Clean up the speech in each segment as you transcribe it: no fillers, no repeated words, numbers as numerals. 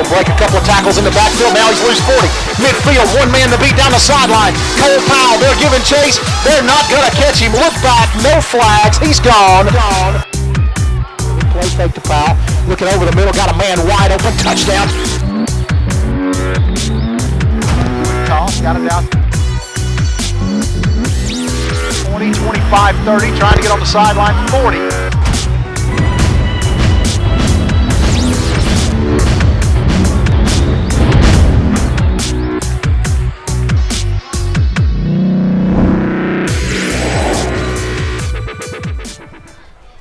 He'll break a couple of tackles in the backfield. Now he's loose 40. Midfield, one man to beat down the sideline. Cole Powell, they're giving chase. They're not going to catch him. Look back, no flags. He's gone. Play fake to Powell. Looking over the middle, got a man wide open. Touchdown. Toss, got it down. 20, 25, 30, trying to get on the sideline. 40.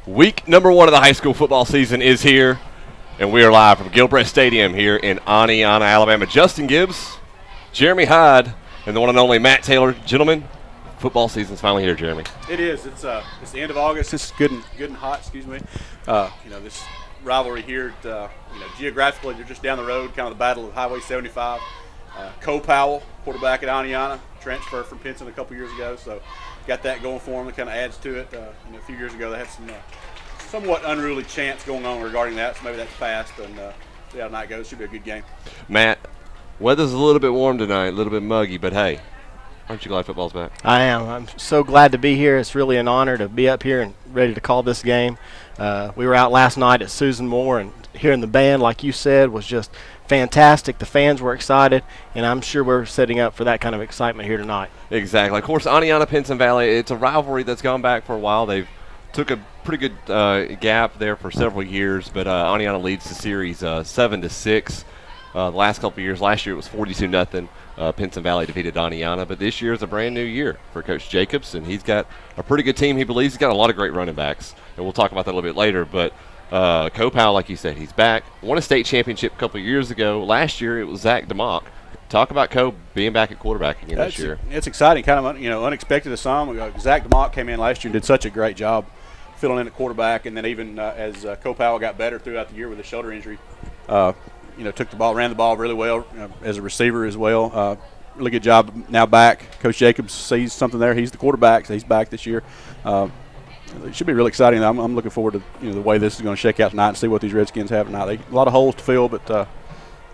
Week number 1 of the high school football season is here, and we are live from Gilbreath Stadium here in Oneonta, Alabama. Justin Gibbs, Jeremy Hyde, and the one and only Matt Taylor. Gentlemen, football season's finally here, Jeremy. It is. It's the end of August. It's good and hot. Excuse me. This rivalry here. Geographically, they're just down the road. Kind of the battle of Highway 75. Cole Powell, quarterback at Oneonta, transferred from Pinson a couple years ago, so got that going for them. It kind of adds to it. A few years ago, they had some somewhat unruly chants going on regarding that, so maybe that's passed. And see how tonight goes. Should be a good game. Matt, weather's a little bit warm tonight, a little bit muggy, but hey, aren't you glad football's back? I am. I'm so glad to be here. It's really an honor to be up here and ready to call this game. We were out last night at Susan Moore, and hearing the band, like you said, was just fantastic. The fans were excited, and I'm sure we're setting up for that kind of excitement here tonight. Exactly. Of course, Oneonta, Pinson Valley, it's a rivalry that's gone back for a while. They've took a pretty good gap there for several years, but Oneonta leads the series 7-6. The last couple of years, last year it was 42-0. Pinson Valley defeated Oneonta, but this year is a brand new year for Coach Jacobs, and he's got a pretty good team. He believes he's got a lot of great running backs, and we'll talk about that a little bit later. But Cole Powell, like you said, he's back. Won a state championship a couple of years ago. Last year it was Zach DeMock. Talk about Cole being back at quarterback again this year. It's exciting, kind of unexpected to some. Zach DeMock came in last year and did such a great job filling in at quarterback, and then even as Cole Powell got better throughout the year with a shoulder injury, took the ball, ran the ball really well as a receiver as well. Really good job now back. Coach Jacobs sees something there. He's the quarterback, so he's back this year. It should be really exciting. I'm looking forward to the way this is going to shake out tonight and see what these Redskins have tonight. A lot of holes to fill, but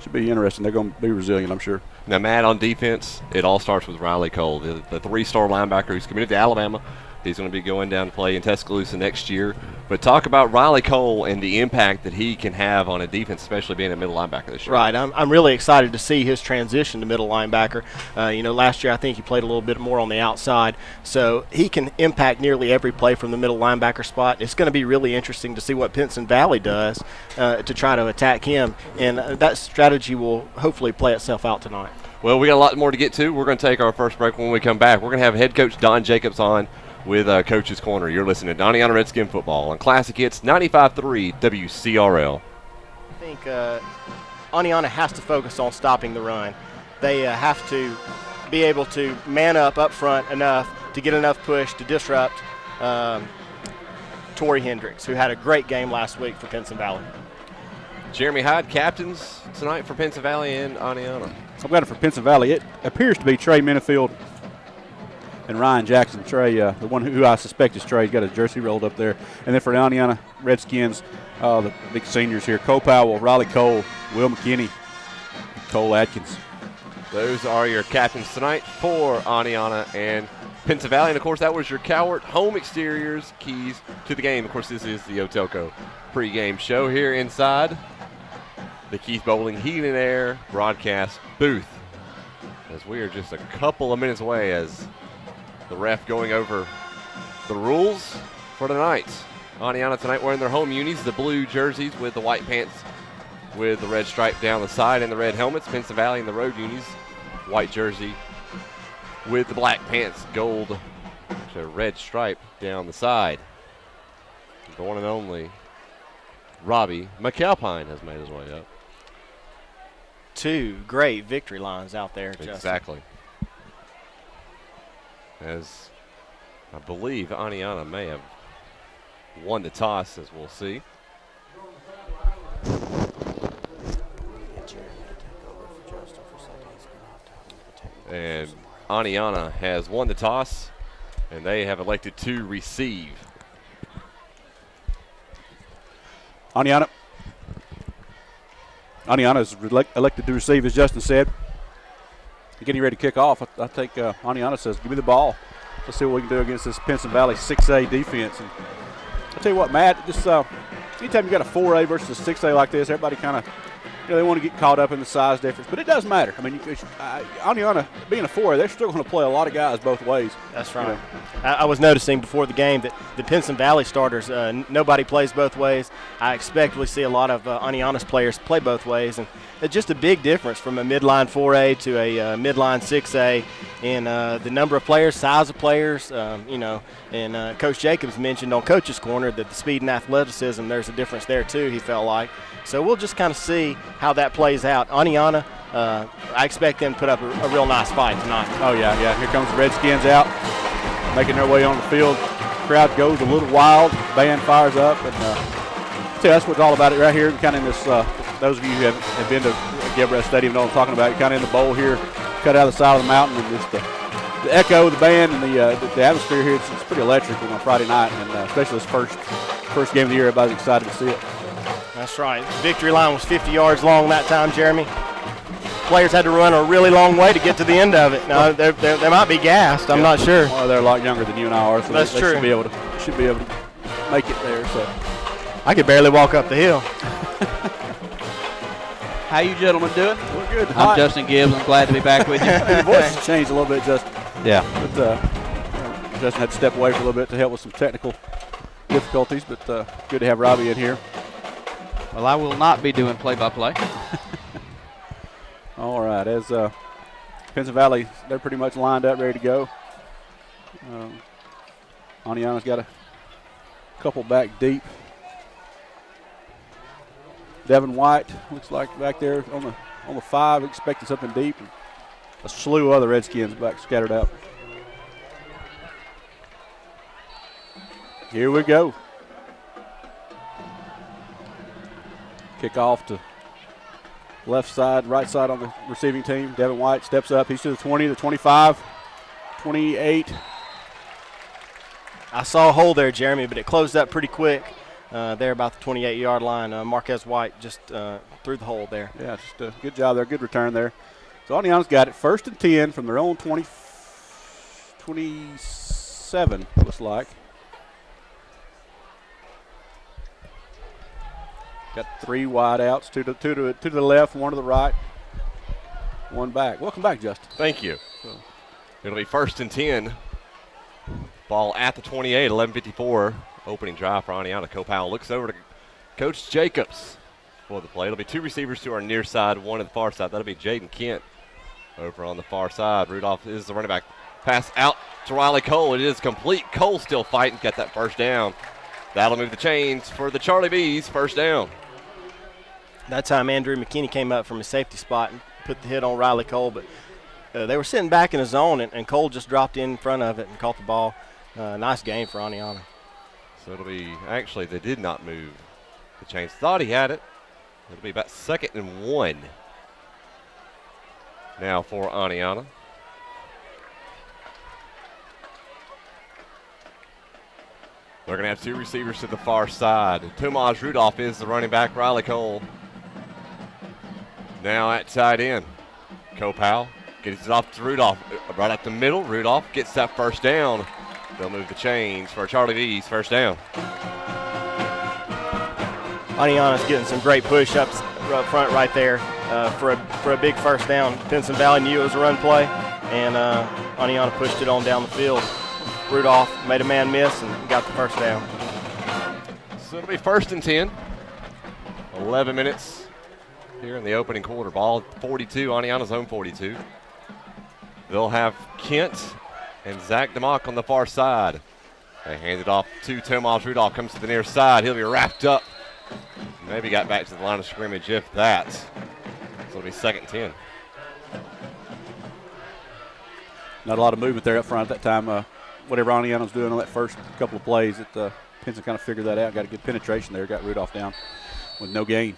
should be interesting. They're going to be resilient, I'm sure. Now, Matt, on defense, it all starts with Riley Cole, the 3-star linebacker who's committed to Alabama. He's going to be going down to play in Tuscaloosa next year. But talk about Riley Cole and the impact that he can have on a defense, especially being a middle linebacker this year. Right. I'm really excited to see his transition to middle linebacker. Last year I think he played a little bit more on the outside, so he can impact nearly every play from the middle linebacker spot. It's going to be really interesting to see what Pinson Valley does to try to attack him, and that strategy will hopefully play itself out tonight. Well, we got a lot more to get to. We're going to take our first break. When we come back, we're going to have head coach Don Jacobs on with Coach's Corner. You're listening to Oneonta Redskin Football on Classic Hits 95.3 WCRL. I think Oneonta has to focus on stopping the run. They have to be able to man up front enough to get enough push to disrupt Torrey Hendricks, who had a great game last week for Pinson Valley. Jeremy Hyde, captains tonight for Pinson Valley and Oneonta. I'm glad for Pinson Valley. It appears to be Trey Minifield and Ryan Jackson. Trey, the one who I suspect is Trey, he's got his jersey rolled up there. And then for the Oneonta Redskins, the big seniors here, Cole Powell, Riley Cole, Will McKinney, Cole Atkins. Those are your captains tonight for Oneonta and Pinson Valley. And, of course, that was your Cowart Home Exteriors keys to the game. Of course, this is the Otelco pregame show here inside the Keith Bowling Heating and Air broadcast booth, as we are just a couple of minutes away as the ref going over the rules for tonight. Oneonta tonight wearing their home unis, the blue jerseys with the white pants with the red stripe down the side and the red helmets. Pinson Valley in the road unis, white jersey with the black pants, gold, red stripe down the side. The one and only Robbie McAlpine has made his way up. Two great victory lines out there, Justin. Exactly. As I believe Oneonta may have won the toss, as we'll see. And Oneonta has won the toss, and they have elected to receive. Oneonta Oneonta is elected to receive, as Justin said. Getting ready to kick off. I think Oneonta says, give me the ball. Let's see what we can do against this Pinson Valley 6A defense. And I'll tell you what, Matt, just anytime you got a 4A versus a 6A like this, everybody kind of, they want to get caught up in the size difference. But it does matter. I mean, Oneonta, being a 4A, they're still going to play a lot of guys both ways. That's right. I was noticing before the game that the Pinson Valley starters, nobody plays both ways. I expect we'll see a lot of Oneonta's players play both ways. And it's just a big difference from a midline 4A to a midline 6A in the number of players, size of players, and Coach Jacobs mentioned on Coach's Corner that the speed and athleticism, there's a difference there too, he felt like. So we'll just kind of see how that plays out. Oneonta, I expect them to put up a real nice fight tonight. Oh, yeah. Here comes the Redskins out, making their way on the field. Crowd goes a little wild. Band fires up. And that's what's all about it right here. Kind of in this, those of you who have been to Gilbreath Stadium know what I'm talking about. You're kind of in the bowl here, cut out of the side of the mountain, and just the echo of the band and the atmosphere here, it's pretty electric on a Friday night, and especially this first game of the year. Everybody's excited to see it. That's right. Victory line was 50 yards long that time, Jeremy. Players had to run a really long way to get to the end of it. Now, they might be gassed. I'm not sure. Well, they're a lot younger than you and I are, so that's they true. should be able to make it there. So I could barely walk up the hill. How you gentlemen doing? We're good. I'm Justin Gibbs. I'm glad to be back with you. Your voice has changed a little bit, Justin. Yeah. But Justin had to step away for a little bit to help with some technical difficulties, but good to have Robbie in here. Well, I will not be doing play-by-play. All right, as Pinson Valley, they're pretty much lined up, ready to go. Oneonta's got a couple back deep. Devin White looks like back there on the 5, expecting something deep. And a slew of other Redskins back scattered out. Here we go. Kick off to left side, right side on the receiving team. Devin White steps up. He's to the 20, the 25, 28. I saw a hole there, Jeremy, but it closed up pretty quick there about the 28-yard line. Marquez White just threw the hole there. Yeah, just a good job there. Good return there. So Oneonta's got it 1st and 10 from their own 27, looks like. Got 3 wide outs, two to the left, 1 to the right, 1 back. Welcome back, Justin. Thank you. It'll be 1st and 10. Ball at the 28, 11:54. Opening drive for Oneonta. Copal looks over to Coach Jacobs for the play. It'll be 2 receivers to our near side, 1 to the far side. That'll be Jaden Kent over on the far side. Rudolph is the running back. Pass out to Riley Cole. It is complete. Cole still fighting. Got that 1st down. That'll move the chains for the Charlie Bees. 1st down. That time Andrew McKinney came up from his safety spot and put the hit on Riley Cole, but they were sitting back in the zone, and Cole just dropped in front of it and caught the ball. Nice game for Oneonta. So it'll be, actually, they did not move the chains. Thought he had it. It'll be about 2nd and 1 now for Oneonta. They're going to have 2 receivers to the far side. Tomas Rudolph is the running back. Riley Cole now at tight end. Copal gets it off to Rudolph. Right up the middle. Rudolph gets that 1st down. They'll move the chains for Charlie V's 1st down. Oneonta's getting some great push-ups up front right there for a big 1st down. Pinson Valley knew it was a run play, and Oneonta pushed it on down the field. Rudolph made a man miss and got the 1st down. So it'll be 1st and 10. 11 minutes here in the opening quarter. Ball 42, Oneonta's own 42. They'll have Kent and Zach DeMock on the far side. They hand it off to Tomas Rudolph. Comes to the near side. He'll be wrapped up. Maybe got back to the line of scrimmage if that. So it'll be 2nd and 10. Not a lot of movement there up front at that time. Whatever Oneonta was doing on that first couple of plays, Pinson kind of figured that out. Got a good penetration there. Got Rudolph down with no gain.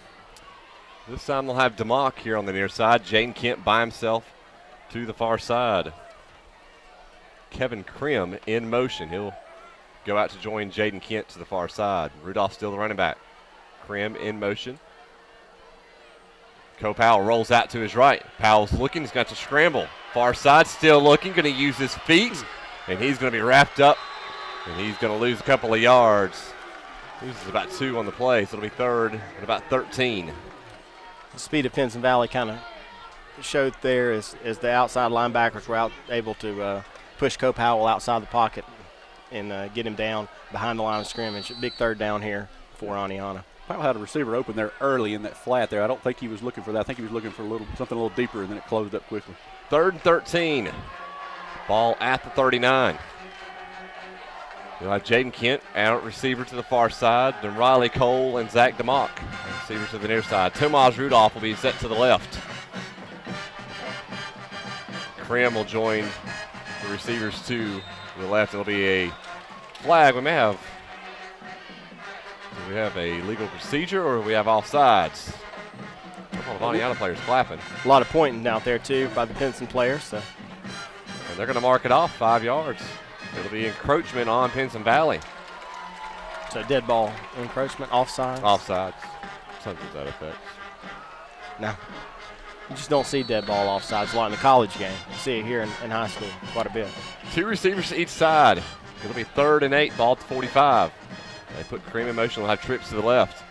This time they'll have DeMock here on the near side. Jaden Kent by himself to the far side. Kevin Krim in motion. He'll go out to join Jaden Kent to the far side. Rudolph still the running back. Krim in motion. Powell rolls out to his right. Powell's looking. He's got to scramble. Far side still looking. Going to use his feet. And he's going to be wrapped up. And he's going to lose a couple of yards. Loses about 2 on the play, so it'll be third and about 13. The speed of Pinson Valley kind of showed there as the outside linebackers were able to push Powell outside the pocket and get him down behind the line of scrimmage. Big third down here for Oneonta. Powell had a receiver open there early in that flat there. I don't think he was looking for that. I think he was looking for something a little deeper, and then it closed up quickly. Third and 13. Ball at the 39. You'll have Jaden Kent out receiver to the far side, then Riley Cole and Zach DeMock, receiver to the near side. Tomas Rudolph will be set to the left. Krim will join the receivers to the left. It'll be a flag. Do we have a legal procedure, or do we have offsides? A couple of Oneonta players clapping. A lot of pointing out there, too, by the Pinson players. So. And they're going to mark it off 5 yards. It'll be encroachment on Pinson Valley. So dead ball, encroachment, offsides? Offsides. Something to that effect. No. You just don't see dead ball offsides a lot in the college game. You see it here in high school quite a bit. 2 receivers to each side. It'll be 3rd and 8, ball at the 45. They put Cream in motion. They'll have trips to the left.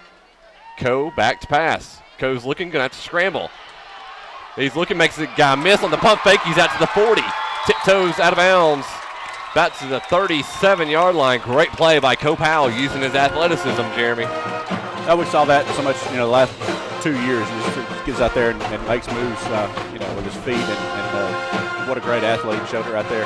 Coe back to pass. Coe's looking, going to have to scramble. He's looking, makes the guy miss on the pump fake. He's out to the 40. Tiptoes out of bounds. Back to the 37-yard line. Great play by Powell using his athleticism, Jeremy. We saw that so much, the last 2 years. He just gets out there and makes moves, with his feet. And what a great athlete showed it right there.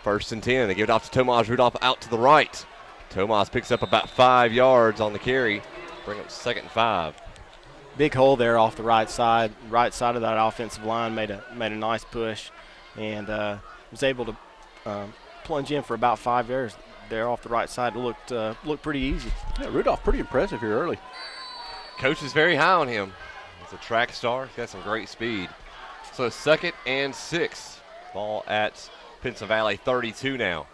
First and 10. They give it off to Tomas Rudolph out to the right. Tomas picks up about 5 yards on the carry. Bring up 2nd and 5. Big hole there off the right side. Right side of that offensive line made a nice push, and was able to plunge in for about 5 yards there off the right side. It looked pretty easy. Yeah, Rudolph pretty impressive here early. Coach is very high on him. He's a track star. He's got some great speed. So 2nd and 6. Ball at Pinson Valley 32 now.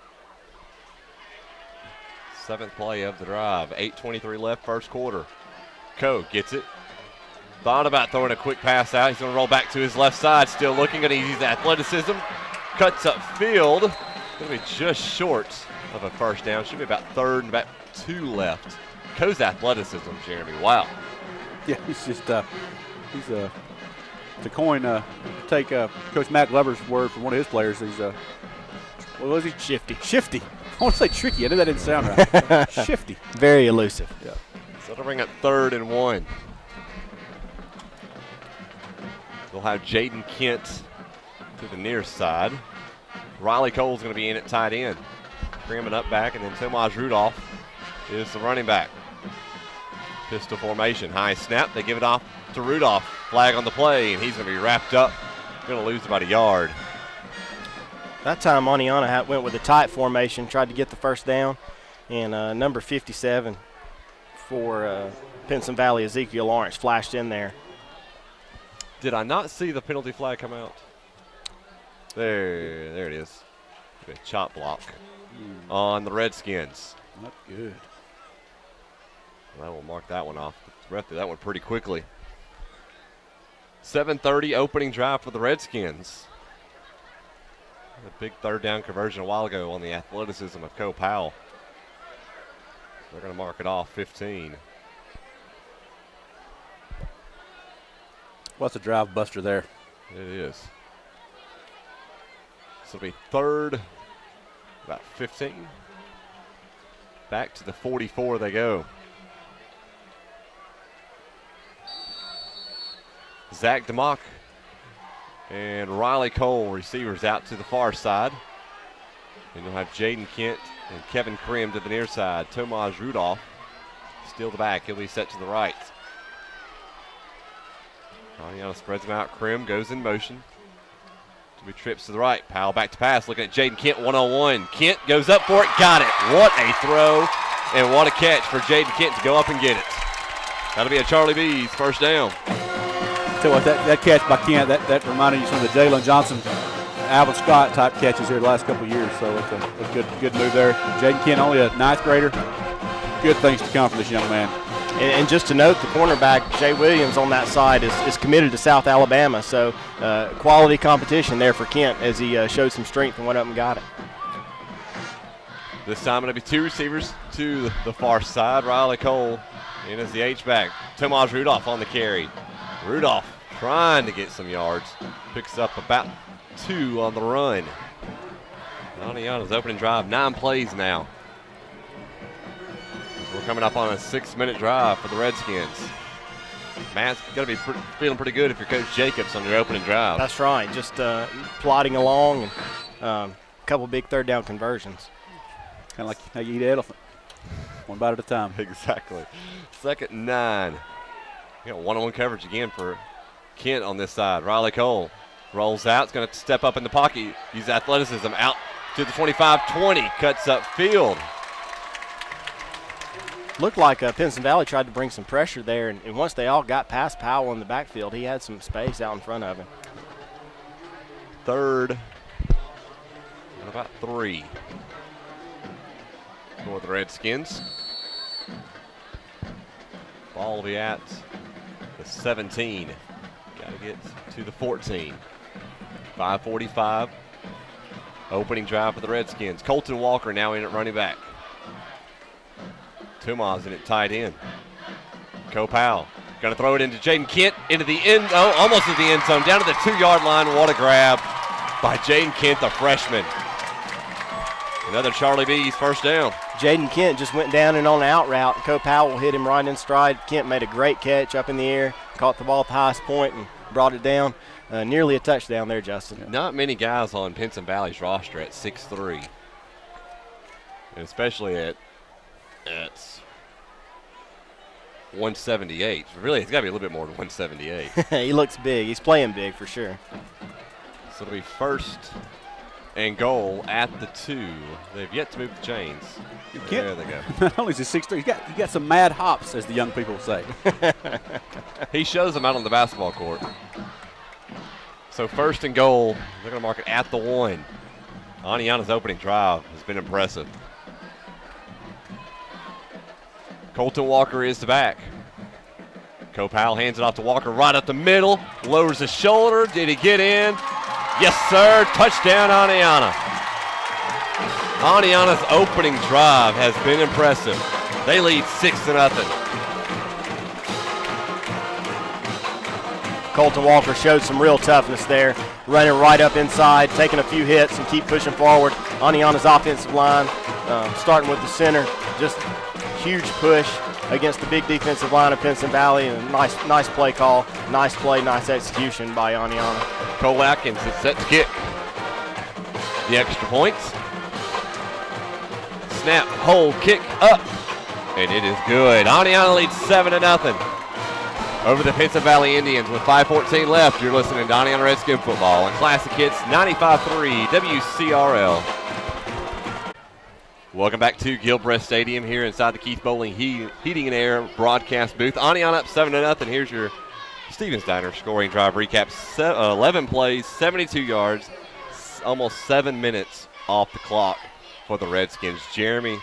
7th play of the drive. 8:23 left, first quarter. Coe gets it. Thought about throwing a quick pass out. He's going to roll back to his left side. Still looking. Going to use athleticism. Cuts up field. Going to be just short of a first down. Should be about 3rd and about 2 left. Coe's athleticism, Jeremy. Wow. Yeah, he's just he's to take Coach Matt Glover's word from one of his players. He's what was he? Shifty. I want to say tricky. I knew that didn't sound right. Shifty. Very elusive. Yeah. So it'll bring up 3rd and 1. They'll have Jaden Kent to the near side. Riley Cole's going to be in at tight end. Cramming up back, and then Tomas Rudolph is the running back. Pistol formation, high snap. They give it off to Rudolph. Flag on the play, and he's going to be wrapped up. Going to lose about a yard. That time Oneonta went with a tight formation, tried to get the first down, and number 57 for Pinson Valley, Ezekiel Lawrence, flashed in there. Did I not see the penalty flag come out? There it is. A chop block on the Redskins. Not good. I will mark that one off. The ref did that one pretty quickly. 7:30 opening drive for the Redskins. A big 3rd down conversion a while ago on the athleticism of Powell. They're going to mark it off 15. What's a drive buster there? It is. So it'll be 3rd, about 15. Back to the 44 they go. Zach DeMock and Riley Cole, receivers out to the far side. And you'll have Jaden Kent and Kevin Krim to the near side. Tomas Rudolph still the back. He'll be set to the right. Oneonta spreads him out. Krim goes in motion. To be trips to the right. Powell back to pass. Looking at Jaden Kent one-on-one. Kent goes up for it. Got it. What a throw and what a catch for Jaden Kent to go up and get it. That'll be a Charlie B's first down. tell you what, that catch by Kent, that reminded you of some of the Jalen Johnson, Alvin Scott type catches here the last couple of years. So it's a good move there. Jaden Kent, only a 9th grader. Good things to come from this young man. And just to note, the cornerback, Jay Williams, on that side is committed to South Alabama. So quality competition there for Kent as he showed some strength and went up and got it. This time going to be 2 receivers to the far side. Riley Cole in as the H-back. Tomas Rudolph on the carry. Rudolph trying to get some yards. Picks up about 2 on the run. Oneonta's opening drive, 9 plays now. We're coming up on a 6-minute drive for the Redskins. Matt's got to be feeling pretty good if you're Coach Jacobs on your opening drive. That's right. Just plodding along and a couple big 3rd down conversions. Kind of like how you eat an elephant, one bite at a time. Exactly. 2nd and 9. You got one-on-one coverage again for Kent on this side. Riley Cole rolls out. It's going to step up in the pocket. Use athleticism out to the 25-20. Cuts up field. Looked like Pinson Valley tried to bring some pressure there, and once they all got past Powell in the backfield, he had some space out in front of him. 3rd and about 3 for the Redskins. Ball will be at the 17. Got to get to the 14. 5:45. Opening drive for the Redskins. Colton Walker now in at running back. Tomas in at tight end. Powell going to throw it into Jaden Kent into the end. Oh, almost at the end zone. Down to the 2-yard line. What a grab by Jaden Kent, the freshman. Another Charlie B's first down. Jaden Kent just went down and on the out route. Powell hit him right in stride. Kent made a great catch up in the air, caught the ball at the highest point and brought it down. Nearly a touchdown there, Justin. Not many guys on Pinson Valley's roster at 6'3", and especially at 178. Really, it's got to be a little bit more than 178. He looks big. He's playing big for sure. So it'll be 1st and goal at the 2. They've yet to move the chains. There they go. Not only is he 6'3", he got some mad hops, as the young people say. He shows them out on the basketball court. So 1st and goal, they're going to mark it at the 1. Oneonta's opening drive has been impressive. Colton Walker is the back. Powell hands it off to Walker right up the middle. Lowers his shoulder. Did he get in? Yes, sir. Touchdown, Oneonta. Oneonta's opening drive has been impressive. They lead 6-0. Colton Walker showed some real toughness there, running right up inside, taking a few hits and keep pushing forward. Oneonta's offensive line, starting with the center, just huge push against the big defensive line of Pinson Valley, and nice play call, nice play, nice execution by Oneonta. Cole Atkins is set to kick. The extra points. Snap, hold, kick, up, and it is good. Oneonta leads 7-0 over the Pinson Valley Indians with 5:14 left. You're listening to Oneonta Redskin football on Classic Hits 95.3 WCRL. Welcome back to Gilbreath Stadium here inside the Keith Bowling Heating and Air broadcast booth. Oneonta up 7-0. Here's your Stevens Diner scoring drive recap. 11 plays, 72 yards, almost 7 minutes off the clock for the Redskins. Jeremy,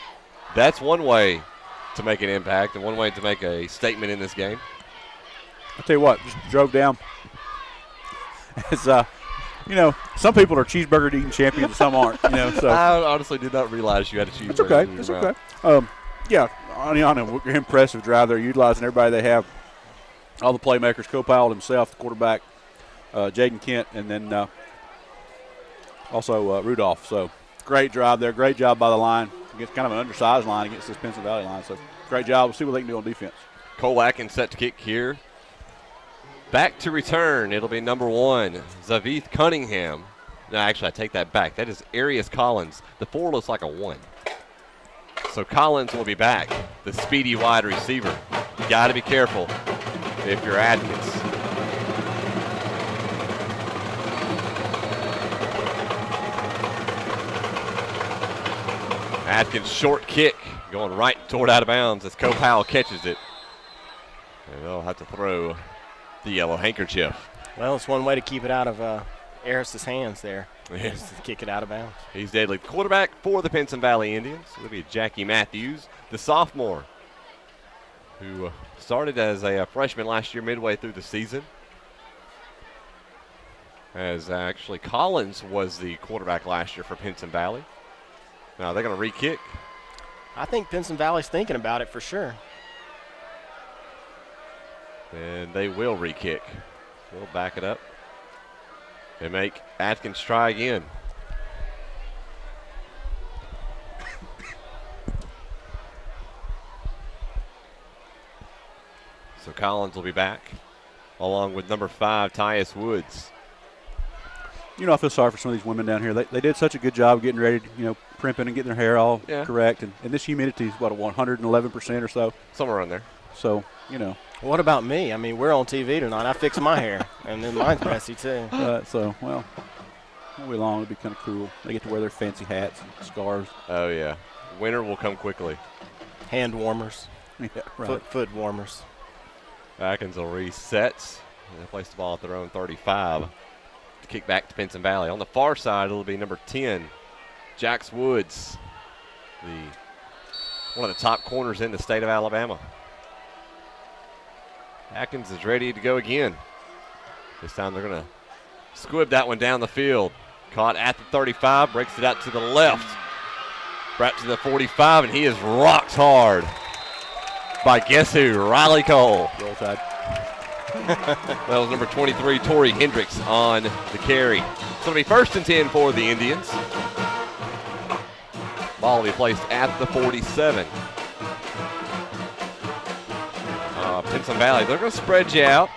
that's one way to make an impact and one way to make a statement in this game. I'll tell you what, just drove down. As some people are cheeseburger eating champions and some aren't. So I honestly did not realize you had a cheeseburger. It's okay. It's okay. Oneonta, impressive drive there, utilizing everybody they have. All the playmakers, Powell himself, the quarterback, Jaden Kent, and then also Rudolph. So great drive there. Great job by the line. Against kind of an undersized line against this Pinson Valley line. So great job. We'll see what they can do on defense. Cole Atkins set to kick here. Back to return. It'll be number 1, Zavith Cunningham. No, actually, I take that back. That is Arius Collins. The 4 looks like a 1. So Collins will be back, the speedy wide receiver. You got to be careful if you're Atkins. Atkins' short kick going right toward out of bounds as Powell catches it. And they'll have to throw the yellow handkerchief. Well, it's one way to keep it out of Eris's hands there. Yes. Is to kick it out of bounds. He's deadly. Quarterback for the Pinson Valley Indians. It'll be Jackie Matthews, the sophomore, who started as a freshman last year midway through the season. As actually Collins was the quarterback last year for Pinson Valley. Now they're going to re-kick. I think Pinson Valley's thinking about it for sure. And they will re-kick. They'll back it up. They make Atkins try again. So Collins will be back, along with number 5, Tyus Woods. You know, I feel sorry for some of these women down here. They did such a good job getting ready, primping and getting their hair all correct. And this humidity is, what, 111% or so? Somewhere around there. So, What about me? I mean, we're on TV tonight. I fix my hair, and then mine's messy too. Well, won't be long. It'll be kind of cool. They get to wear their fancy hats and scarves. Oh, yeah. Winter will come quickly. Hand warmers. Yeah, right. Foot warmers. Atkins will reset. They place the ball at their own 35 to kick back to Pinson Valley. On the far side, it'll be number 10, Jax Woods, one of the top corners in the state of Alabama. Atkins is ready to go again. This time they're going to squib that one down the field. Caught at the 35, breaks it out to the left. Right to the 45, and he is rocked hard by guess who? Riley Cole. Roll Tide. That was number 23, Tori Hendricks on the carry. So it'll be 1st and 10 for the Indians. Ball will be placed at the 47. Pinson Valley, they're going to spread you out.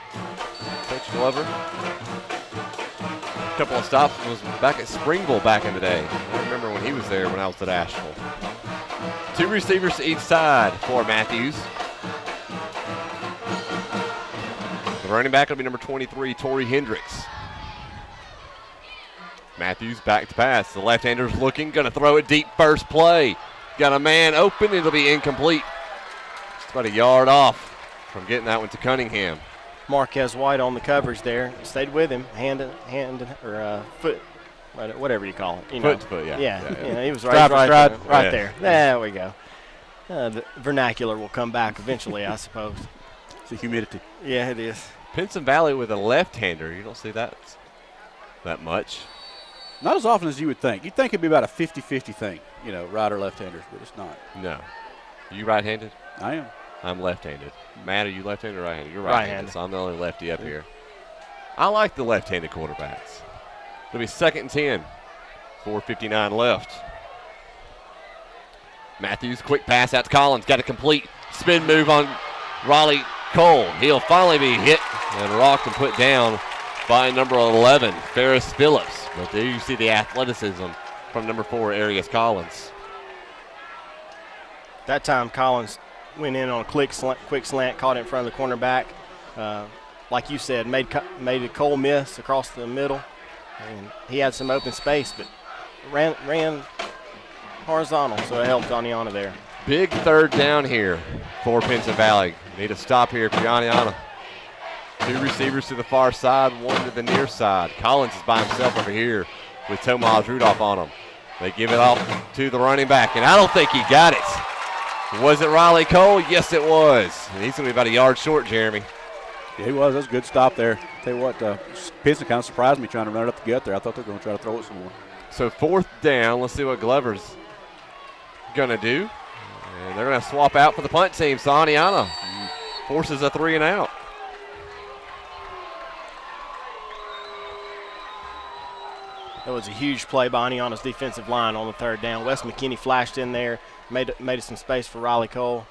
Coach Glover. A couple of stops was back at Springville back in the day. I remember when he was there when I was at Asheville. 2 receivers to each side for Matthews. The running back will be number 23, Tori Hendricks. Matthews back to pass. The left-hander's looking, going to throw it deep first play. Got a man open, it'll be incomplete. It's about a yard off from getting that one to Cunningham. Marquez White on the coverage there. Stayed with him, foot, whatever you call it. Foot to foot, yeah. Yeah, he was Stride for stride. right there. There we go. The vernacular will come back eventually, I suppose. It's the humidity. Yeah, it is. Pinson Valley with a left-hander. You don't see that much. Not as often as you would think. You'd think it'd be about a 50-50 thing, right or left-handers, but it's not. No. Are you right-handed? I am. I'm left-handed. Matt, are you left-handed or right-handed? You're Right-handed. right-handed, so I'm the only lefty up here. I like the left-handed quarterbacks. It'll be 2nd and 10. 4:59 left. Matthews, quick pass out to Collins. Got a complete spin move on Riley Cole. He'll finally be hit and rocked and put down by number 11, Ferris Phillips. But there you see the athleticism from number 4, Arius Collins. That time Collins went in on a quick slant, caught it in front of the cornerback. Like you said, made a Cole miss across the middle. And he had some open space, but ran horizontal, so it helped Oneonta there. Big 3rd down here for Pinson Valley. Need a stop here for Oneonta. 2 receivers to the far side, 1 to the near side. Collins is by himself over here with Tomas Rudolph on him. They give it off to the running back, and I don't think he got it. Was it Riley Cole? Yes, it was. And he's going to be about a yard short, Jeremy. Yeah, he was. That was a good stop there. Tell you what, Pinson kind of surprised me trying to run it up the gut there. I thought they were going to try to throw it some more. So 4th down. Let's see what Glover's going to do. And they're going to swap out for the punt team. So Oneonta forces a 3 and out. That was a huge play by Oneonta's defensive line on the 3rd down. Wes McKinney flashed in there, made some space for Riley Cole.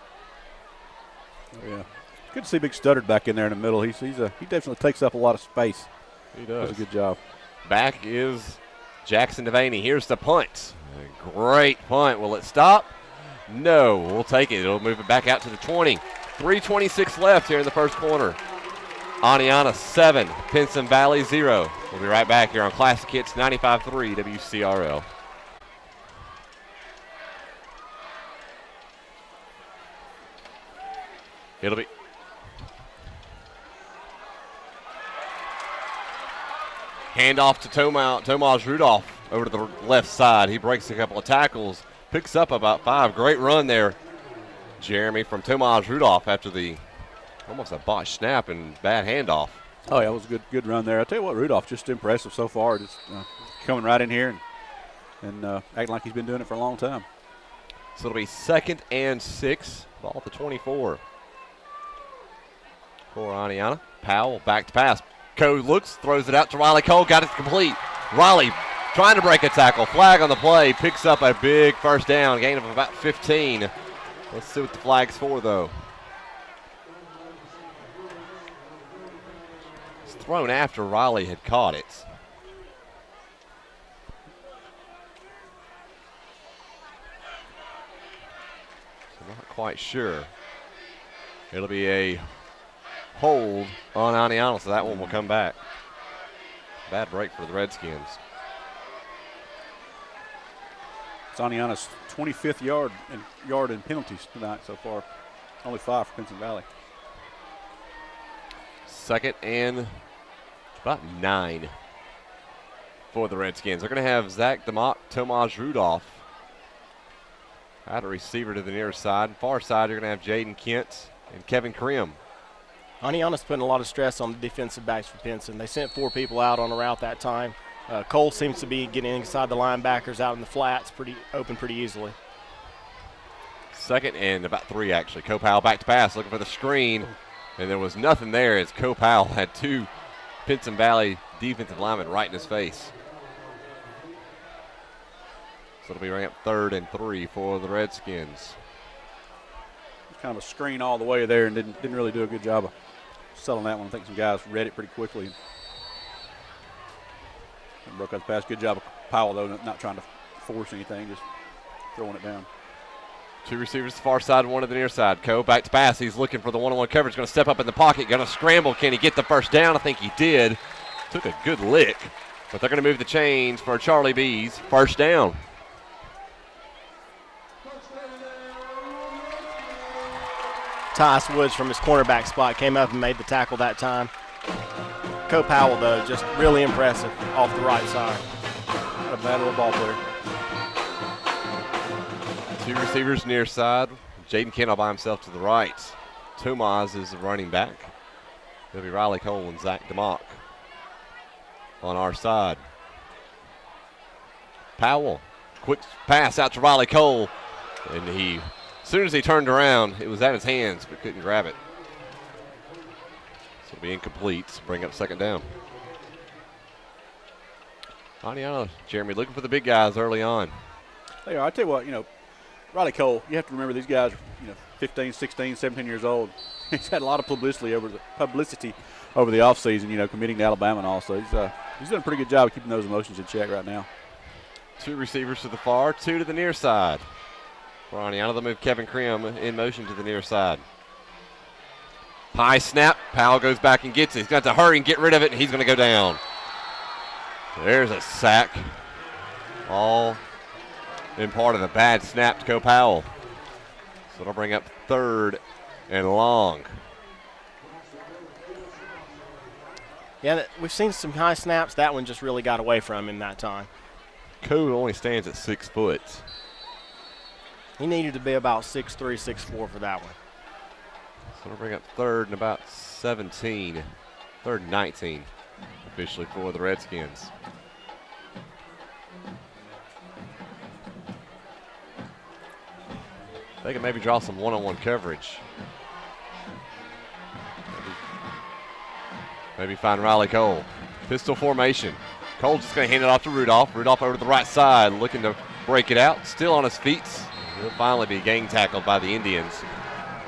Oh, yeah. Good to see Big Studdard back in there in the middle. He definitely takes up a lot of space. He does. Does a good job. Back is Jackson Devaney. Here's the punt. A great punt. Will it stop? No. We'll take it. It'll move it back out to the 20. 3:26 left here in the first quarter. Oneonta 7, Pinson Valley 0. We'll be right back here on Classic Hits 95.3 WCRL. Hand off to Tomas Rudolph over to the left side. He breaks a couple of tackles, picks up about 5. Great run there, Jeremy, from Tomas Rudolph after the almost a botched snap and bad handoff. Oh, yeah, it was a good run there. I tell you what, Rudolph, just impressive so far. Just coming right in here and acting like he's been doing it for a long time. So it'll be 2nd and 6, ball at the 24. For Oneonta. Powell back to pass. Cole looks, throws it out to Riley Cole, got it complete. Riley trying to break a tackle, flag on the play, picks up a big first down, gain of about 15. Let's see what the flag's for, though. It's thrown after Riley had caught it. So not quite sure. It'll be a hold on Oneonta, so that one will come back. Bad break for the Redskins. It's Oneonta's 25th yard in penalties tonight so far. Only 5 for Pinson Valley. 2nd and about 9 for the Redskins. They're going to have Zach DeMock, Tomas Rudolph out a receiver to the near side. Far side, you're going to have Jaden Kent and Kevin Krim. Oneonta's putting a lot of stress on the defensive backs for Pinson. They sent 4 people out on a route that time. Cole seems to be getting inside the linebackers out in the flats, pretty easily. 2nd and about 3, actually. Powell back to pass, looking for the screen, and there was nothing there as Powell had 2 Pinson Valley defensive linemen right in his face. So it'll be ramped 3rd and 3 for the Redskins. Kind of a screen all the way there and didn't really do a good job of selling that one. I think some guys read it pretty quickly and broke out the pass. Good job of Powell, though, not trying to force anything, just throwing it down. 2 receivers to the far side, 1 to the near side. Back to pass. He's looking for the one-on-one coverage. Going to step up in the pocket. Going to scramble. Can he get the first down? I think he did. Took a good lick. But they're going to move the chains for Charlie B's first down. Tyus Woods from his cornerback spot came up and made the tackle that time. Powell, though, just really impressive off the right side. Not a bad little ball player. 2 receivers near side. Jaden Kent all by himself to the right. Tomas is the running back. It'll be Riley Cole and Zach DeMock on our side. Powell, quick pass out to Riley Cole, and as soon as he turned around, it was at his hands, but couldn't grab it. So it'll be incomplete. Bring up 2nd down. Oneonta, Jeremy, looking for the big guys early on. Hey, I tell you what, Riley Cole, you have to remember these guys are, 15, 16, 17 years old. He's had a lot of publicity over the offseason, committing to Alabama and all. So he's done a pretty good job of keeping those emotions in check right now. 2 receivers to the far, 2 to the near side. For Oneonta, they'll move Kevin Krim in motion to the near side. High snap. Powell goes back and gets it. He's got to hurry and get rid of it, and he's going to go down. There's a sack. All in part of the bad snap to Powell. So it'll bring up 3rd and long. Yeah, we've seen some high snaps. That one just really got away from him that time. Cole only stands at 6 foot. He needed to be about 6'3", 6'4" for that one. So we'll bring up 3rd and about 17. 3rd and 19 officially for the Redskins. They can maybe draw some one-on-one coverage. Maybe find Riley Cole. Pistol formation. Cole's just going to hand it off to Rudolph. Rudolph over to the right side, looking to break it out. Still on his feet. He'll finally be gang tackled by the Indians.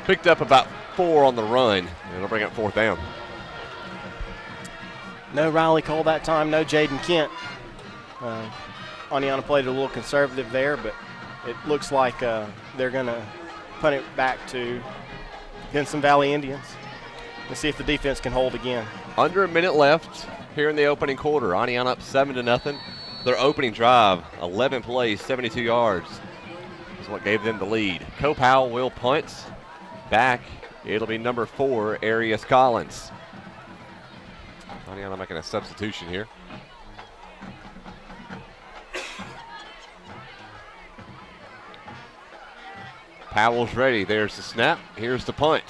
Picked up about 4 on the run, and it'll bring up 4th down. No Riley Cole that time, no Jaden Kent. Oneonta played a little conservative there, but it looks like they're going to punt it back to Pinson Valley Indians. Let's see if the defense can hold again. Under a minute left here in the opening quarter. Oneonta up 7-0. Their opening drive, 11 plays, 72 yards, is what gave them the lead. Powell will punt. Back, it'll be number 4, Arius Collins. Oneonta making a substitution here. Powell's ready. There's the snap. Here's the punt.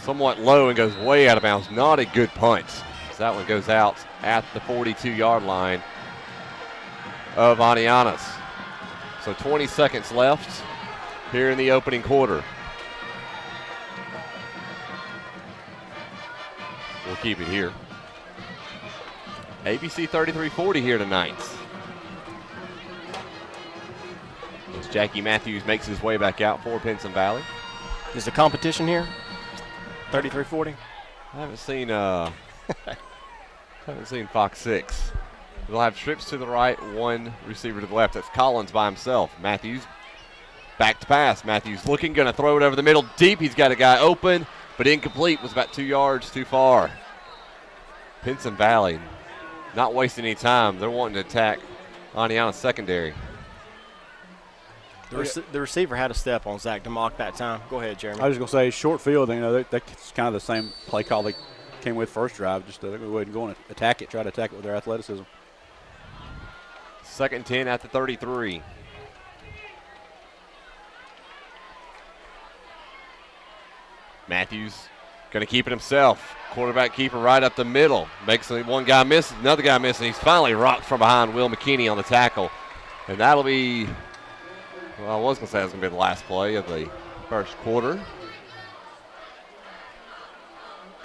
Somewhat low and goes way out of bounds. Not a good punt. So that one goes out at the 42-yard line of Oneonta's. So 20 seconds left here in the opening quarter. We'll keep it here. ABC 33-40 here tonight. As Jackie Matthews makes his way back out for Pinson Valley. Is the competition here? 33-40? I haven't seen Fox 6. We'll have trips to the right, one receiver to the left. That's Collins by himself. Matthews back to pass. Matthews looking, going to throw it over the middle deep. He's got a guy open, but incomplete. Was about 2 yards too far. Pinson Valley not wasting any time. They're wanting to attack Oneonta's secondary. The receiver had a step on Zach DeMock that time. Go ahead, Jeremy. I was going to say short field. That's kind of the same play call they came with first drive. Just to go ahead and go and attack it, try to attack it with their athleticism. 2nd and 10 at the 33. Matthews going to keep it himself. Quarterback keeper right up the middle. Makes one guy miss, another guy miss, and he's finally rocked from behind. Will McKinney on the tackle. And that'll be, well, I was going to say that was going to be the last play of the first quarter.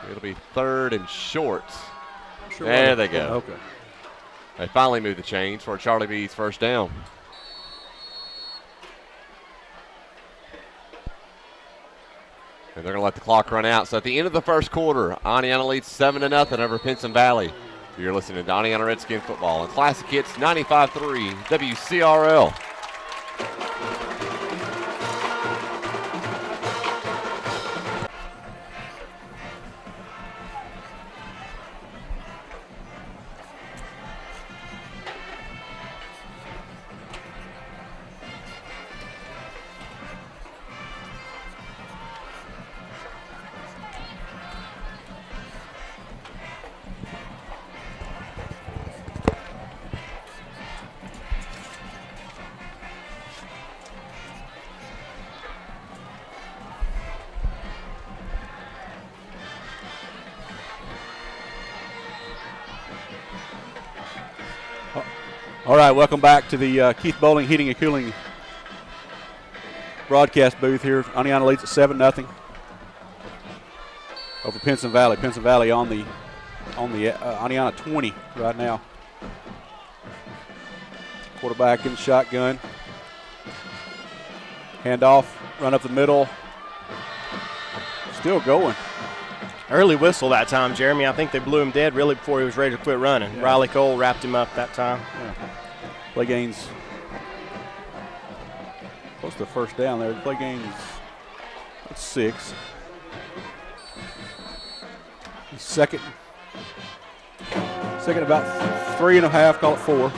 It'll be 3rd and short. Sure, there they go. Okay. They finally moved the chains for Charlie B's first down. And they're going to let the clock run out. So at the end of the first quarter, Oneonta leads 7-0 over Pinson Valley. You're listening to Oneonta Redskins football on Classic Hits 95.3 WCRL. All right, welcome back to the Keith Bowling Heating and Cooling broadcast booth here. Oneonta leads at 7-0 over Pinson Valley. Pinson Valley on the Oneonta 20 right now. Quarterback in the shotgun. Handoff, run up the middle. Still going. Early whistle that time, Jeremy. I think they blew him dead really before he was ready to quit running. Yeah. Riley Cole wrapped him up that time. Yeah. Play gains close to the first down there. Play gains, that's 6. Second about 3.5, call it 4.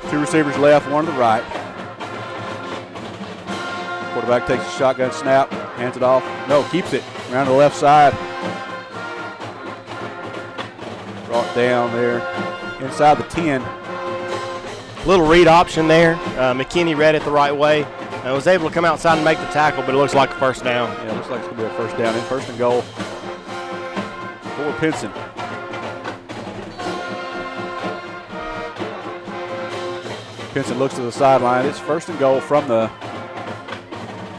2 receivers left, 1 to the right. Quarterback takes a shotgun snap, hands it off. No, keeps it around the left side. Brought down there inside the 10. Little read option there. McKinney read it the right way. Was able to come outside and make the tackle, but it looks like a first down. Yeah, it looks like it's going to be a first down. In 1st and goal for Pinson. Pinson looks to the sideline. It's 1st and goal from the,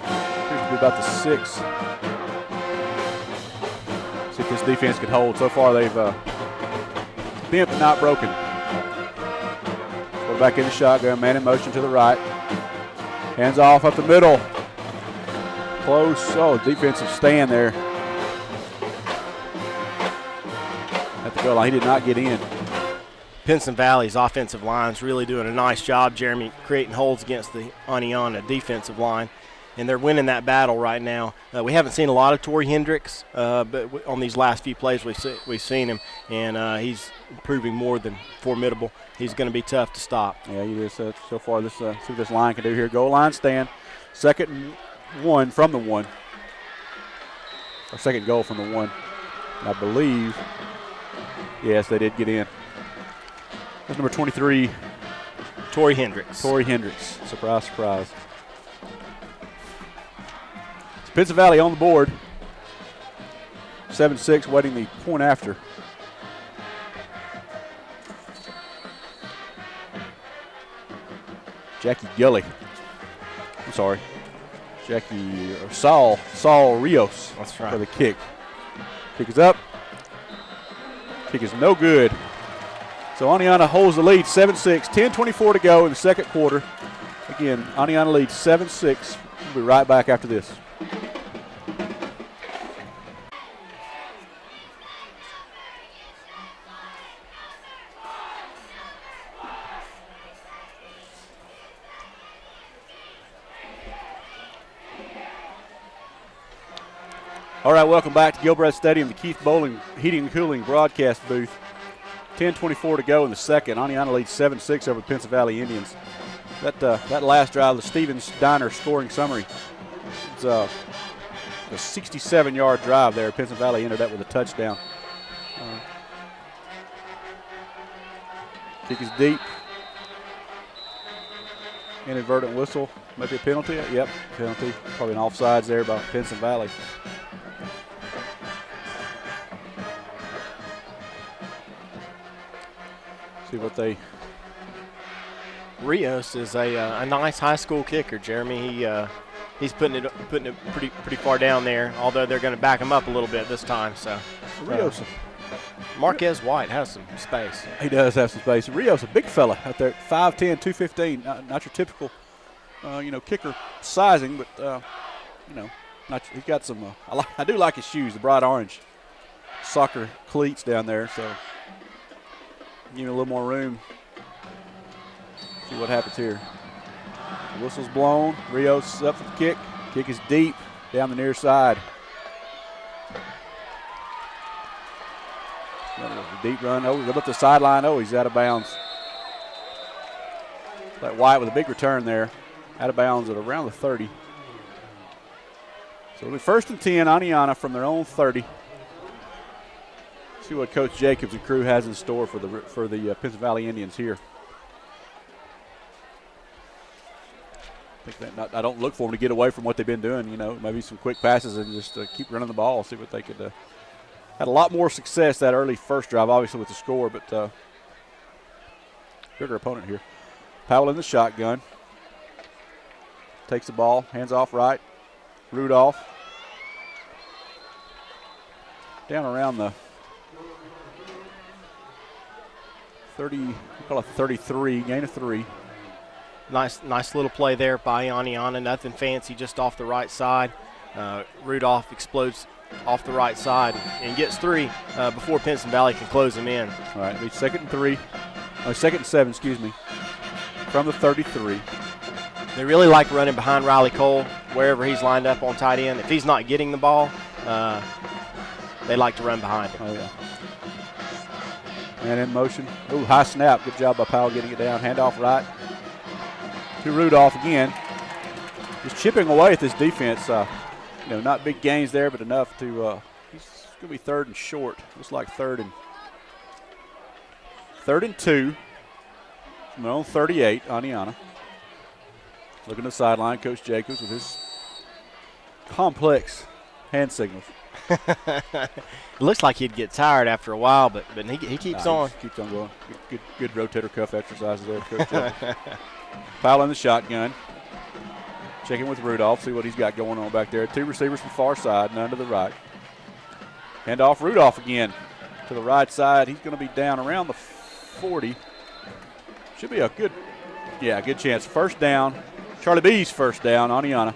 appears to be about the 6. See if this defense can hold. So far they've bent but not broken. Quarterback in the shotgun, man in motion to the right. Hands off up the middle. Close. Oh, defensive stand there at the goal line. He did not get in. Pinson Valley's offensive line's really doing a nice job, Jeremy, creating holes against the Oneonta defensive line, and they're winning that battle right now. We haven't seen a lot of Torrey Hendricks, but on these last few plays we've seen him, and he's proving more than formidable. He's going to be tough to stop. Yeah, he is. So far, see what this line can do here. Goal line stand. 2nd and 1 from the 1. Or 2nd goal from the 1. I believe, yes, they did get in. That's number 23. Torrey Hendricks. Torrey Hendricks. Surprise, surprise. Pinson Valley on the board. 7-6, waiting the point after. Jackie Gully. I'm sorry. Saul Rios. That's right. For the kick. Kick is up. Kick is no good. So Oneonta holds the lead 7-6. 10:24 to go in the second quarter. Again, Oneonta leads 7-6. We'll be right back after this. All right, welcome back to Gilbreath Stadium, the Keith Bowling Heating and Cooling broadcast booth. 10:24 to go in the second. Oneonta leads 7-6 over the Pinson Valley Indians. That last drive, the Stevens Diner scoring summary. It's a 67-yard drive there. Pinson Valley ended up with a touchdown. Kick is deep. Inadvertent whistle. Maybe a penalty. Yep, penalty. Probably an offsides there by Pinson Valley. See what they. Rios is a nice high school kicker, Jeremy. He's putting it pretty far down there. Although they're going to back him up a little bit this time. So Rios. Marquez White has some space. He does have some space. Rios, a big fella out there, 5'10", 215. Not your typical, kicker sizing, but he's got some. I do like his shoes, the bright orange soccer cleats down there. So. Give him a little more room. See what happens here. The whistle's blown. Rios is up for the kick. Kick is deep down the near side. Deep run. Oh, he's up the sideline. Oh, he's out of bounds. That White with a big return there. Out of bounds at around the 30. So it'll be 1st and 10, Oneonta from their own 30. See what Coach Jacobs and crew has in store for the Pinson Valley Indians here. I don't look for them to get away from what they've been doing. Maybe some quick passes and just keep running the ball. See what they could. Had a lot more success that early first drive, obviously with the score, but bigger opponent here. Powell in the shotgun. Takes the ball, hands off right. Rudolph. Down around the 30, call it 33, gain of 3. Nice little play there by Oneonta. Nothing fancy, just off the right side. Rudolph explodes off the right side and gets 3 before Pinson Valley can close him in. All right, it'll be 2nd and 7, excuse me, from the 33. They really like running behind Riley Cole wherever he's lined up on tight end. If he's not getting the ball, they like to run behind him. Oh, yeah. Man in motion. Ooh, high snap. Good job by Powell getting it down. Handoff right to Rudolph again. Just chipping away at this defense. Not big gains there, but enough to. It's going to be 3rd and short. Looks like 3rd and 2 from their own 38. Oneonta. Looking at the sideline, Coach Jacobs with his complex hand signals. It looks like he'd get tired after a while, but he keeps on. He keeps on going. Good rotator cuff exercises there, Coach Jacobs. Powell in the shotgun. Checking with Rudolph, see what he's got going on back there. 2 receivers from far side, none to the right. Hand off Rudolph again to the right side. He's going to be down around the 40. Should be a good chance. First down. Charlie B's first down, Oneonta.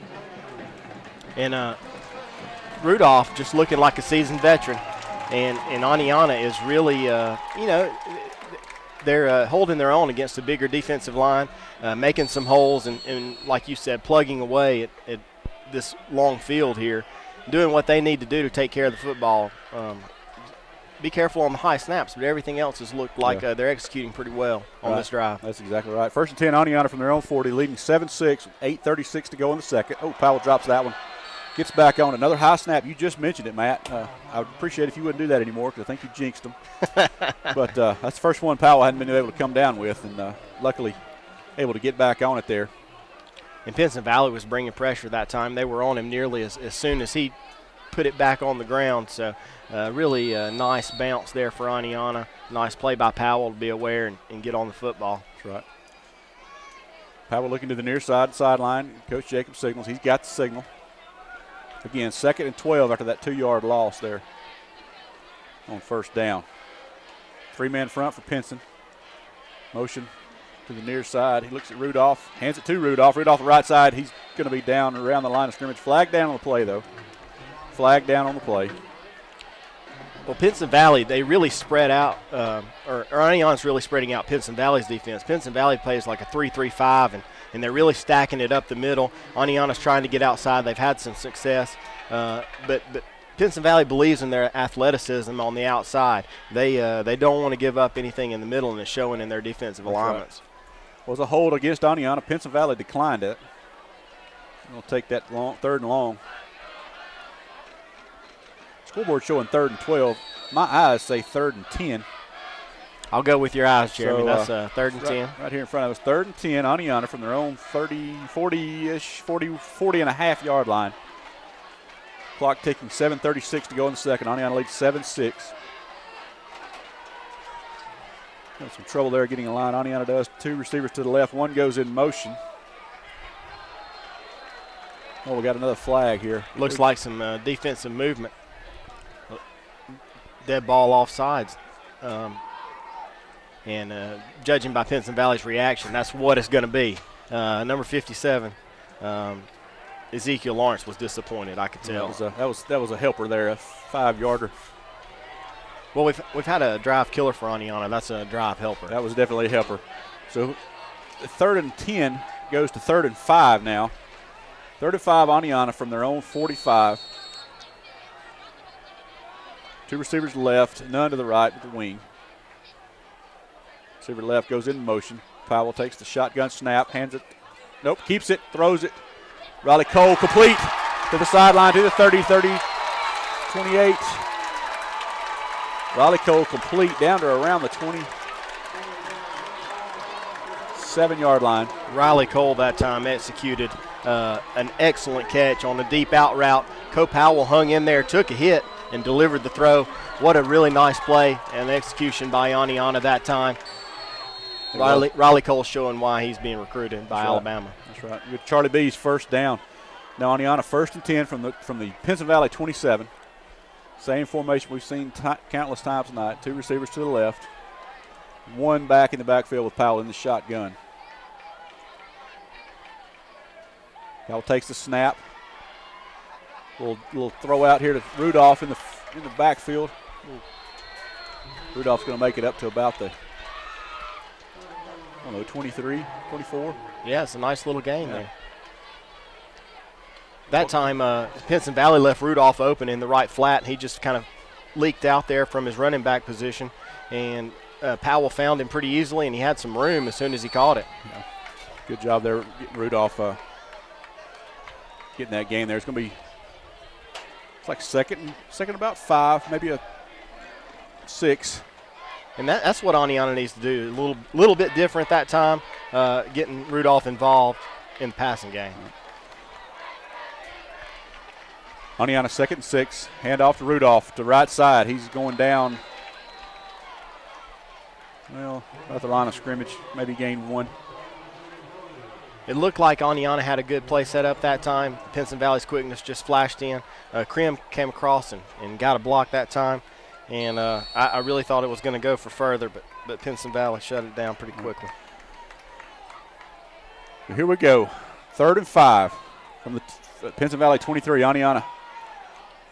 And Rudolph just looking like a seasoned veteran. And Oneonta is really, they're holding their own against a bigger defensive line, making some holes and, like you said, plugging away at this long field here, doing what they need to do to take care of the football. Be careful on the high snaps, but everything else has looked like they're executing pretty well on this drive. That's exactly right. 1st and 10, Oneonta from their own 40, leading 7-6, 8:36 to go in the second. Oh, Powell drops that one. Gets back on another high snap. You just mentioned it, Matt. I would appreciate it if you wouldn't do that anymore because I think you jinxed them. But that's the first one Powell hadn't been able to come down with, and luckily able to get back on it there. And Pinson Valley was bringing pressure that time. They were on him nearly as soon as he put it back on the ground. So really a nice bounce there for Oneonta. Nice play by Powell to be aware and get on the football. That's right. Powell looking to the near sideline. Coach Jacobs signals. He's got the signal. Again, 2nd and 12 after that 2-yard loss there on first down. 3-man front for Pinson. Motion to the near side. He looks at Rudolph, hands it to Rudolph. Rudolph the right side. He's going to be down around the line of scrimmage. Flag down on the play, though. Flag down on the play. Well, Pinson Valley, they really spread out, or Oneonta's really spreading out Pinson Valley's defense. Pinson Valley plays like a 3-3-5, and they're really stacking it up the middle. Oneonta's trying to get outside. They've had some success, but Pinson Valley believes in their athleticism on the outside. They don't want to give up anything in the middle, and it's showing in their defensive alignments. Right. Was a hold against Oneonta. Pinson Valley declined it. We'll take that long, 3rd and long. Scoreboard showing 3rd and 12. My eyes say 3rd and 10. I'll go with your eyes, Jeremy. So, that's 3rd and 10. Right here in front of us, 3rd and 10. Oneonta from their own 40-ish, 40 and a half yard line. Clock ticking, 7:36 to go in the second. Oneonta leads 7-6. Got some trouble there getting a line. Oneonta does. 2 receivers to the left. 1 goes in motion. Oh, we got another flag here. Looks like some defensive movement. Dead ball off sides. And judging by Pinson Valley's reaction, that's what it's going to be. Number 57, Ezekiel Lawrence was disappointed, I could tell. That was a helper there, a 5-yarder. Well, we've had a drive killer for Oneonta. That's a drive helper. That was definitely a helper. So 3rd and 10 goes to 3rd and 5 now. 3rd and 5 Oneonta from their own 45. 2 receivers left, none to the right with the wing. Receiver left goes in motion. Powell takes the shotgun snap, hands it. Nope, keeps it, throws it. Riley Cole complete to the sideline, to the 30, 28. Riley Cole complete down to around the 27-yard line. Riley Cole that time executed an excellent catch on a deep out route. Co Powell hung in there, took a hit, and delivered the throw. What a really nice play and execution by Oneonta that time. Riley Cole showing why he's being recruited by Alabama. That's right. With Charlie B's first down. Now Oneonta 1st and 10 from the Pinson Valley 27. Same formation we've seen countless times tonight. 2 receivers to the left. 1 back in the backfield with Powell in the shotgun. Powell takes the snap. Little throw out here to Rudolph in the backfield. Rudolph's going to make it up to about the 23, 24. Yeah, it's a nice little game there. That time, Pinson Valley left Rudolph open in the right flat, and he just kind of leaked out there from his running back position, and Powell found him pretty easily, and he had some room as soon as he caught it. Yeah. Good job there getting Rudolph getting that game there. It's going to be like second about 5, maybe a 6. And that's what Oneonta needs to do. A little bit different that time, getting Rudolph involved in the passing game. Oneonta 2nd and 6. Hand off to Rudolph to right side. He's going down, well, about the line of scrimmage, maybe gained 1. It looked like Oneonta had a good play set up that time. Pinson Valley's quickness just flashed in. Krim came across and got a block that time. And I really thought it was going to go for further, but Pinson Valley shut it down pretty quickly. Here we go. 3rd and 5 from the Pinson Valley 23. Oneonta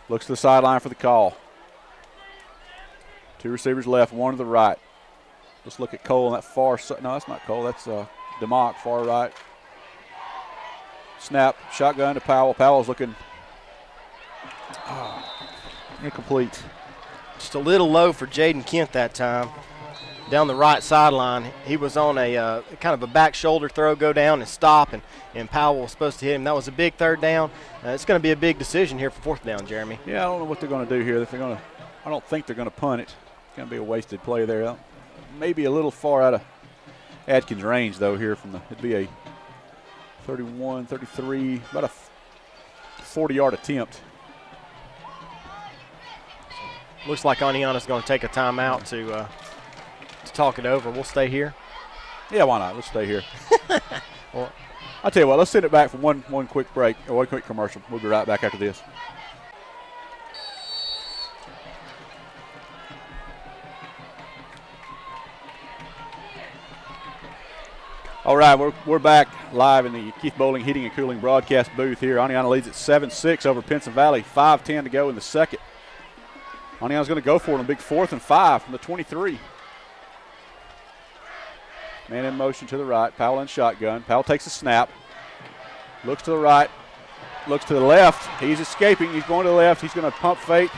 looks to the sideline for the call. 2 receivers left, 1 to the right. Let's look at Cole on that far side. No, that's not Cole. That's DeMock, far right. Snap, shotgun to Powell. Powell's looking incomplete. Just a little low for Jaden Kent that time. Down the right sideline, he was on a kind of a back shoulder throw, go down and stop, and Powell was supposed to hit him. That was a big 3rd down. It's going to be a big decision here for 4th down, Jeremy. Yeah, I don't know what they're going to do here. I don't think they're going to punt it. It's going to be a wasted play there. Maybe a little far out of Adkins' range, though, here from it'd be a 31, 33, about a 40-yard attempt. Looks like Oneonta's going to take a timeout to talk it over. We'll stay here. Yeah, why not? Let's stay here. Well, I'll tell you what, let's send it back for one quick break, or one quick commercial. We'll be right back after this. All right, we're back live in the Keith Bowling Heating and Cooling broadcast booth here. Oneonta leads at 7-6 over Pinson Valley. 5:10 to go in the second. Oneonta's going to go for it on a big 4th and 5 from the 23. Man in motion to the right. Powell in shotgun. Powell takes a snap. Looks to the right. Looks to the left. He's escaping. He's going to the left. He's going to pump fake.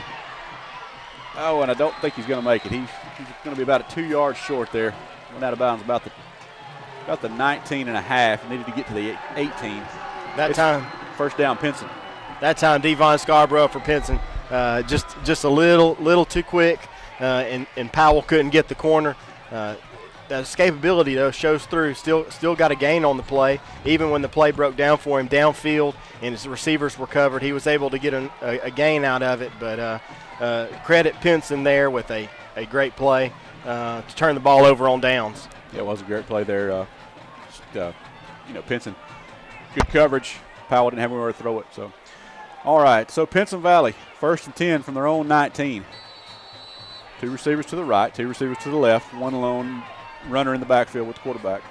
Oh, and I don't think he's going to make it. He's going to be about 2 yards short there. Went out of bounds about the 19 and a half. Needed to get to the 18. That time. First down, Pinson. That time, Devon Scarborough for Pinson. Just a little too quick, and Powell couldn't get the corner. That escapability, though, shows through. Still got a gain on the play. Even when the play broke down for him downfield and his receivers were covered, he was able to get a gain out of it. But credit Pinson there with a great play to turn the ball over on downs. Yeah, it was a great play there. Pinson, good coverage. Powell didn't have anywhere to throw it. So, all right, so Pinson Valley, 1st and 10 from their own 19. 2 receivers to the right, 2 receivers to the left, one lone runner in the backfield with the quarterback.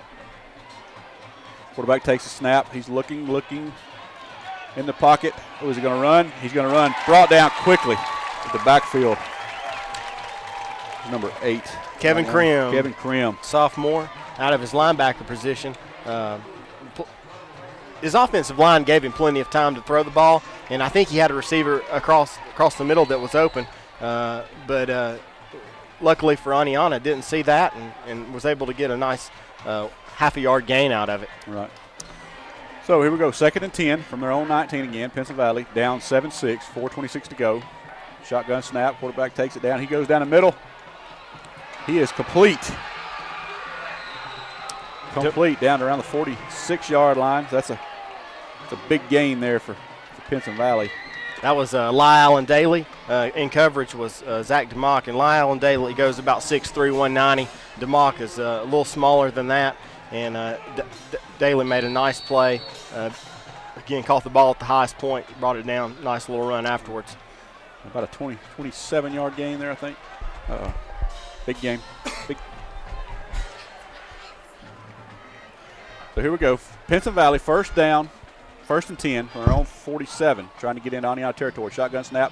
Quarterback takes a snap. He's looking in the pocket. Oh, is he going to run? He's going to run. Brought down quickly at the backfield. Number 8. Kevin Krim. Sophomore, out of his linebacker position. His offensive line gave him plenty of time to throw the ball, and I think he had a receiver across the middle that was open. But luckily for Oneonta, didn't see that and was able to get a nice half a yard gain out of it. Right. So here we go, 2nd and 10 from their own 19 again. Pinson Valley down 7-6, 4:26 to go. Shotgun snap, quarterback takes it down. He goes down the middle. He is complete down to around the 46-yard line. That's a big gain there for Pinson Valley. That was Lyle and Daly. In coverage was Zach DeMock. And Lyle and Daly goes about 6'3", 190. DeMock is a little smaller than that. And Daly made a nice play. Again, caught the ball at the highest point, brought it down. Nice little run afterwards. About a 27-yard gain there, I think. Big game. So here we go. Pinson Valley, 1st down, 1st and 10 from their own 47, trying to get into Oneonta territory. Shotgun snap.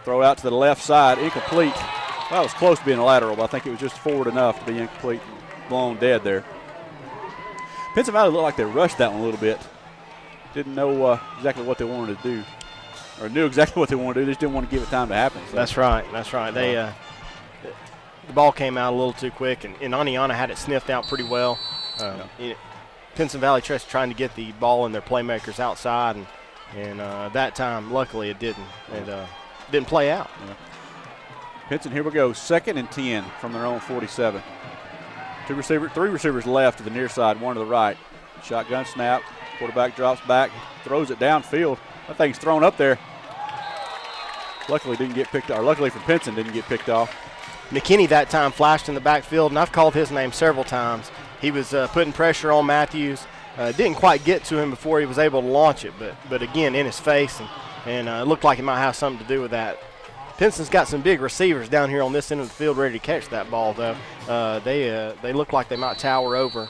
Throw out to the left side, incomplete. Well, it was close to being a lateral, but I think it was just forward enough to be incomplete. Blown dead there. Pinson Valley looked like they rushed that one a little bit. Didn't know exactly what they wanted to do, or knew exactly what they wanted to do. They just didn't want to give it time to happen. So. That's right. They the ball came out a little too quick, and Oneonta had it sniffed out pretty well. Pinson Valley trying to get the ball in their playmakers outside, and that time, luckily, it didn't. It didn't play out. Yeah. Pinson, here we go. 2nd and 10 from their own 47. 3 receivers left to the near side, 1 to the right. Shotgun snap. Quarterback drops back, throws it downfield. That thing's thrown up there. Luckily didn't get picked off. Or luckily for Pinson, didn't get picked off. McKinney that time flashed in the backfield, and I've called his name several times. He was putting pressure on Matthews. Didn't quite get to him before he was able to launch it, but again, in his face, and it looked like it might have something to do with that. Pinson's got some big receivers down here on this end of the field ready to catch that ball, though. They look like they might tower over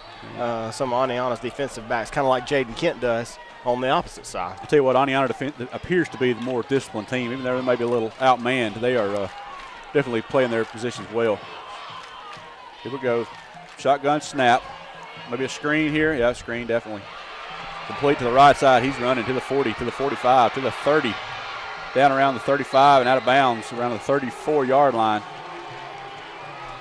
some of Oneonta's defensive backs, kind of like Jaden Kent does on the opposite side. I'll tell you what, Oneonta appears to be the more disciplined team. Even though they may be a little outmanned, they are definitely playing their positions well. Here we go. Shotgun snap. Maybe a screen here. Yeah, screen definitely. Complete to the right side. He's running to the 40, to the 45, to the 30. Down around the 35 and out of bounds around the 34-yard line.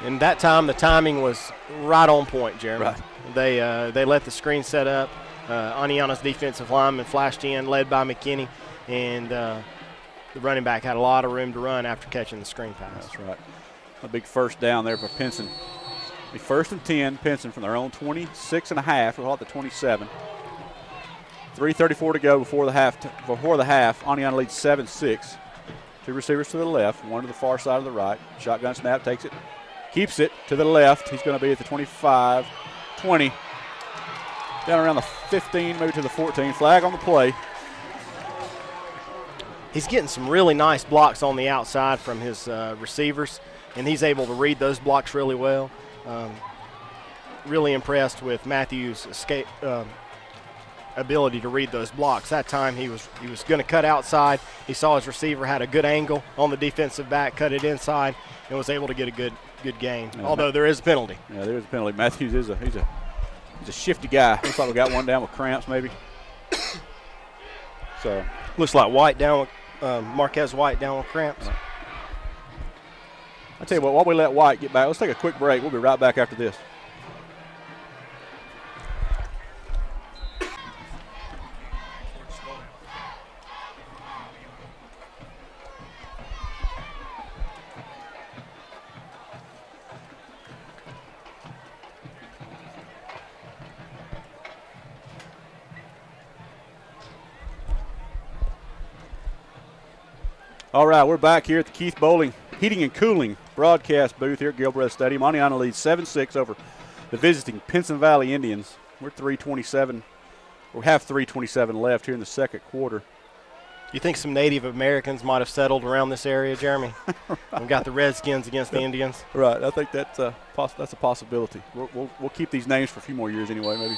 And that time, the timing was right on point, Jeremy. Right. They let the screen set up. Oneonta's defensive lineman flashed in, led by McKinney, and the running back had a lot of room to run after catching the screen pass. That's right. A big first down there for Pinson. Be 1st and 10, Pinson from their own 26.5. We'll call it the 27. 3:34 to go before the half. Oneonta leads 7-6. 2 receivers to the left, 1 to the far side of the right. Shotgun snap, takes it, keeps it to the left. He's going to be at the 25, 20. Down around the 15, maybe to the 14. Flag on the play. He's getting some really nice blocks on the outside from his receivers, and he's able to read those blocks really well. Really impressed with Matthews' ability to read those blocks. That time he was going to cut outside. He saw his receiver had a good angle on the defensive back, cut it inside, and was able to get a good gain. Yeah, although there is a penalty. Yeah, there is a penalty. Matthews he's a shifty guy. Looks like we got one down with cramps maybe. So looks like White down with Marquez White down with cramps. I tell you what, while we let White get back, let's take a quick break. We'll be right back after this. All right, we're back here at the Keith Bowling Heating and Cooling broadcast booth here at Gilbreath Stadium. Oneonta leads 7-6 over the visiting Pinson Valley Indians. We're 3:27. We have 3:27 left here in the second quarter. You think some Native Americans might have settled around this area, Jeremy? We've got the Redskins against the Indians. Right, I think that's a possibility. We'll keep these names for a few more years anyway, maybe.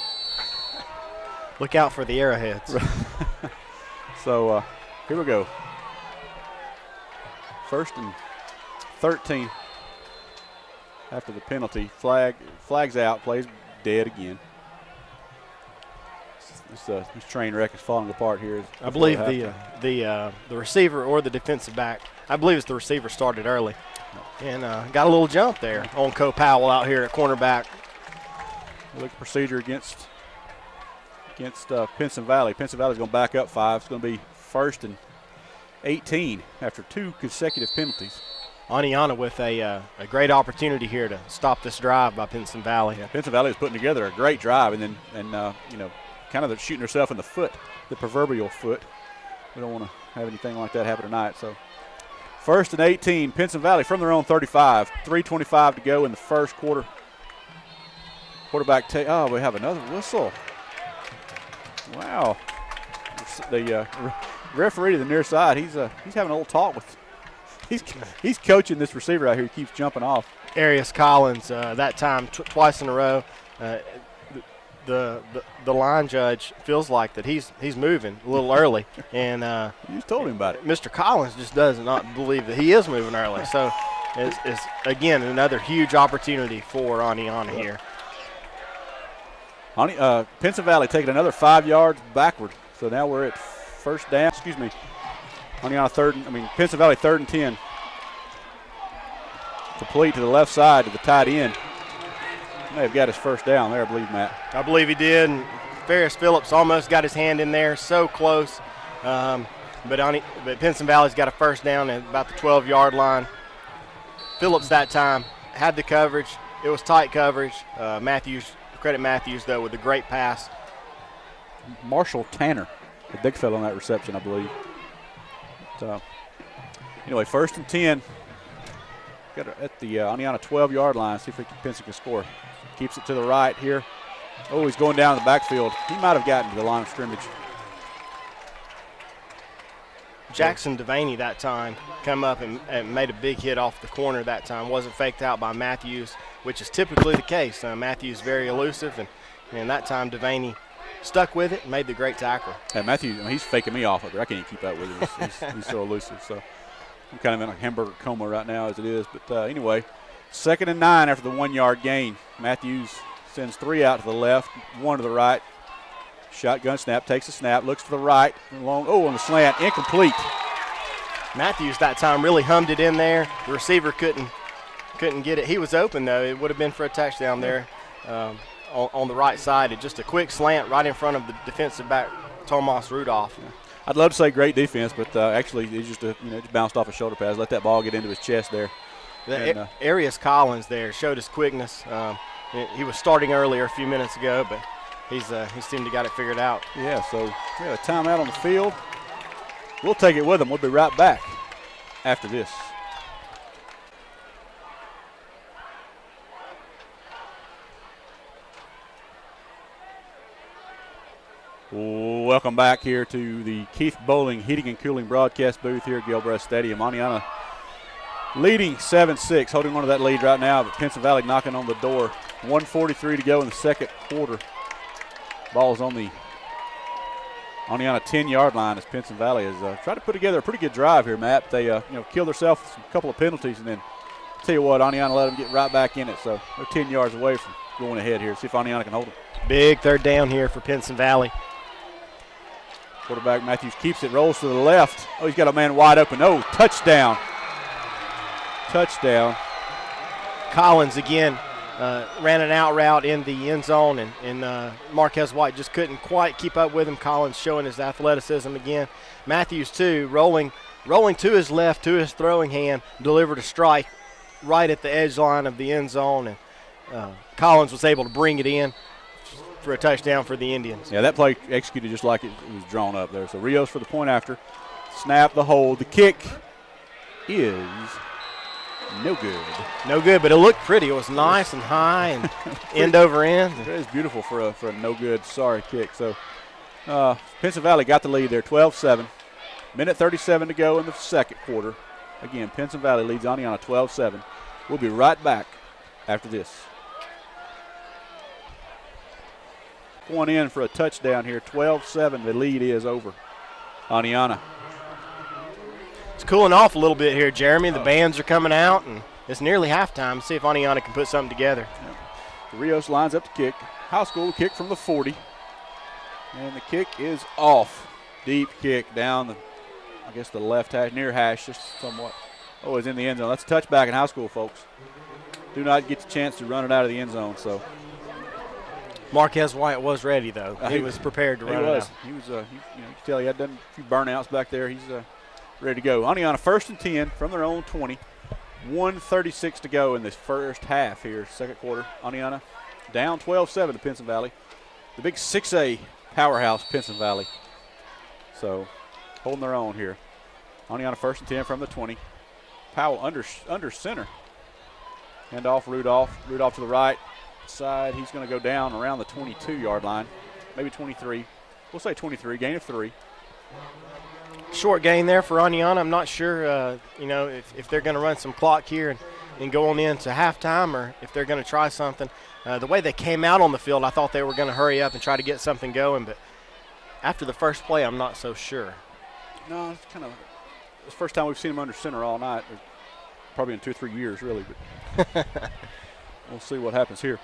Look out for the arrowheads. So here we go. 1st and 13 after the penalty. Flags out, plays dead again. This train wreck is falling apart here. I believe the receiver or the defensive back, I believe it's the receiver, started early and got a little jump there on Cole Powell out here at cornerback. Look at procedure against Pinson Valley. Pinson Valley's going to back up 5. It's going to be 1st and 18 after 2 consecutive penalties. Oneonta with a great opportunity here to stop this drive by Pinson Valley. Yeah, Pinson Valley is putting together a great drive, and kind of shooting herself in the foot, the proverbial foot. We don't want to have anything like that happen tonight. So 1st and 18, Pinson Valley from their own 35. 3:25 to go in the first quarter. Quarterback we have another whistle. Wow. The referee to the near side, he's having a little talk with. He's coaching this receiver out here. He keeps jumping off. Arius Collins, that time twice in a row. The line judge feels like that he's moving a little early, and you told him about it. Mr. Collins just does not believe that he is moving early. So it's again another huge opportunity for Oneonta here. Pinson Valley taking another 5 yards backward. So now we're at first down. Excuse me. Pinson Valley 3rd and 10. Complete to the left side to the tight end. May have got his first down there, I believe, Matt. I believe he did. And Ferris Phillips almost got his hand in there, so close. But Pinson Valley's got a first down at about the 12-yard line. Phillips that time had the coverage. It was tight coverage. Credit Matthews, though, with a great pass. Marshall Tanner, the big fellow on that reception, I believe. So, anyway, 1st and 10. Got it at the Oneonta 12-yard line. See if Pinson can score. Keeps it to the right here. Oh, he's going down in the backfield. He might have gotten to the line of scrimmage. Jackson Devaney that time come up and made a big hit off the corner that time. Wasn't faked out by Matthews, which is typically the case. Matthews very elusive, and that time Devaney stuck with it and made the great tackle. Yeah, Matthews, he's faking me off of it. I can't even keep up with him. He's so elusive. So I'm kind of in a hamburger coma right now as it is. But anyway, 2nd and 9 after the 1-yard gain. Matthews sends 3 out to the left, 1 to the right. Shotgun snap, takes a snap, looks to the right. On the slant, incomplete. Matthews that time really hummed it in there. The receiver couldn't get it. He was open, though. It would have been for a touchdown there on the right side. It just a quick slant right in front of the defensive back, Tomas Rudolph. Yeah. I'd love to say great defense, but actually it just bounced off a shoulder pass. Let that ball get into his chest there. Arias Collins there showed his quickness. He was starting earlier a few minutes ago, but he seemed to got it figured out. Yeah, so we have a timeout on the field. We'll take it with them. We'll be right back after this. Welcome back here to the Keith Bowling Heating and Cooling broadcast booth here at Gilbreath Stadium. Oneonta leading 7-6, holding on to that lead right now, but Pinson Valley knocking on the door. 1:43 to go in the second quarter. Ball's on the Oneonta 10-yard line as Pinson Valley has tried to put together a pretty good drive here, Matt. They killed themselves with a couple of penalties, and then tell you what, Oneonta let them get right back in it. So they're 10 yards away from going ahead here. See if Oneonta can hold it. Big third down here for Pinson Valley. Quarterback Matthews keeps it, rolls to the left. Oh, he's got a man wide open. Oh, touchdown. Touchdown. Collins again ran an out route in the end zone, and Marquez White just couldn't quite keep up with him. Collins showing his athleticism again. Matthews, too, rolling to his left, to his throwing hand, delivered a strike right at the edge line of the end zone, and Collins was able to bring it in for a touchdown for the Indians. Yeah, that play executed just like it was drawn up there. So Rios for the point after. Snap, the hold. The kick is no good. No good, but it looked pretty. It was nice and high and end over end. It is beautiful for a no good, sorry kick. So Pinson Valley got the lead there, 12-7. Minute 37 to go in the second quarter. Again, Pinson Valley leads Oneonta 12-7. We'll be right back after this. One in for a touchdown here. 12-7. The lead is over Oneonta. It's cooling off a little bit here, Jeremy. The bands are coming out, and it's nearly halftime. See if Oneonta can put something together. Yeah. Rios lines up to kick. High school kick from the 40. And the kick is off. Deep kick down the left hash, near hash, just somewhat. Oh, it's in the end zone. That's a touchback in high school, folks. Do not get the chance to run it out of the end zone. So Marquez White was ready, though. He was prepared to run it out. He was. You can tell he had done a few burnouts back there. He's ready to go. Oneonta 1st and 10 from their own 20. 1:36 to go in this first half here, second quarter. Oneonta down 12-7 to Pinson Valley. The big 6A powerhouse, Pinson Valley. So holding their own here. Oneonta 1st and 10 from the 20. Powell under center. Hand off Rudolph. Rudolph to the right side. He's going to go down around the 22-yard line, maybe 23. We'll say 23, gain of 3. Short gain there for Oneonta. I'm not sure, if they're going to run some clock here and go on into halftime, or if they're going to try something. The way they came out on the field, I thought they were going to hurry up and try to get something going, but after the first play, I'm not so sure. No, it's kind of the first time we've seen him under center all night, probably in 2 or 3 years, really. But we'll see what happens here.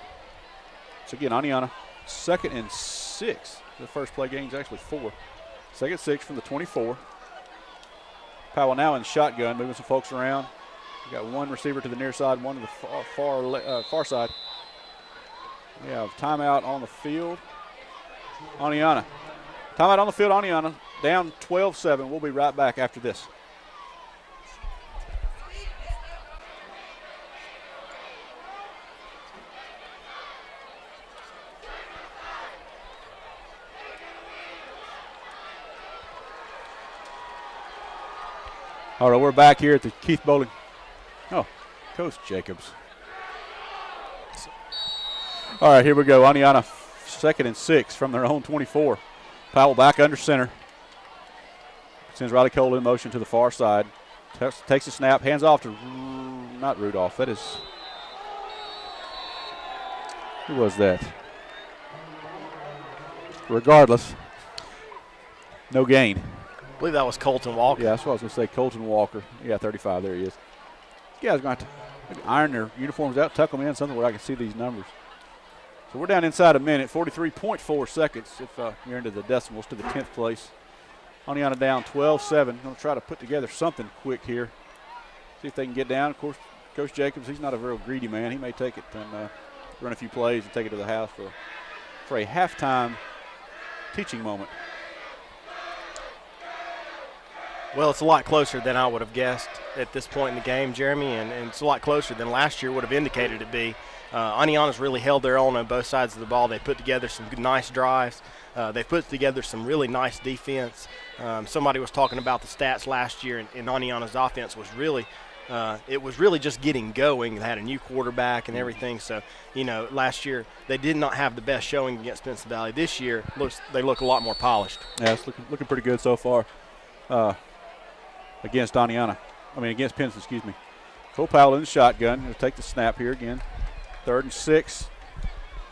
So again, Oneonta 2nd and 6. The first play gain is actually 4. 2nd and 6 from the 24. Powell now in shotgun, moving some folks around. We got one receiver to the near side, one to the far side. We have timeout on the field. Oneonta. Timeout on the field, Oneonta. Down 12-7. We'll be right back after this. All right, we're back here at the Keith Bowling. Oh, Coach Jacobs. All right, here we go. Oneonta 2nd and 6 from their own 24. Powell back under center. Sends Riley Cole in motion to the far side. Takes a snap, hands off to not Rudolph. That is, who was that? Regardless, no gain. I believe that was Colton Walker. Yeah, that's what I was going to say, Colton Walker. Yeah, 35, there he is. You guys are going to have to iron their uniforms out, tuck them in, something where I can see these numbers. So we're down inside a minute, 43.4 seconds if you're into the decimals to the 10th place. Oneonta down 12-7. Going to try to put together something quick here. See if they can get down. Of course, Coach Jacobs, he's not a real greedy man. He may take it and run a few plays and take it to the house for a halftime teaching moment. Well, it's a lot closer than I would have guessed at this point in the game, Jeremy, and it's a lot closer than last year would have indicated it be. Oneonta's really held their own on both sides of the ball. They put together some good, nice drives. They put together some really nice defense. Somebody was talking about the stats last year, and Oneonta's offense was really it was really just getting going. They had a new quarterback and everything. So, last year they did not have the best showing against Pinson Valley. This year, they look a lot more polished. Yeah, it's looking pretty good so far against Pinson, excuse me. Cole Powell in the shotgun. He'll take the snap here again. 3rd and 6.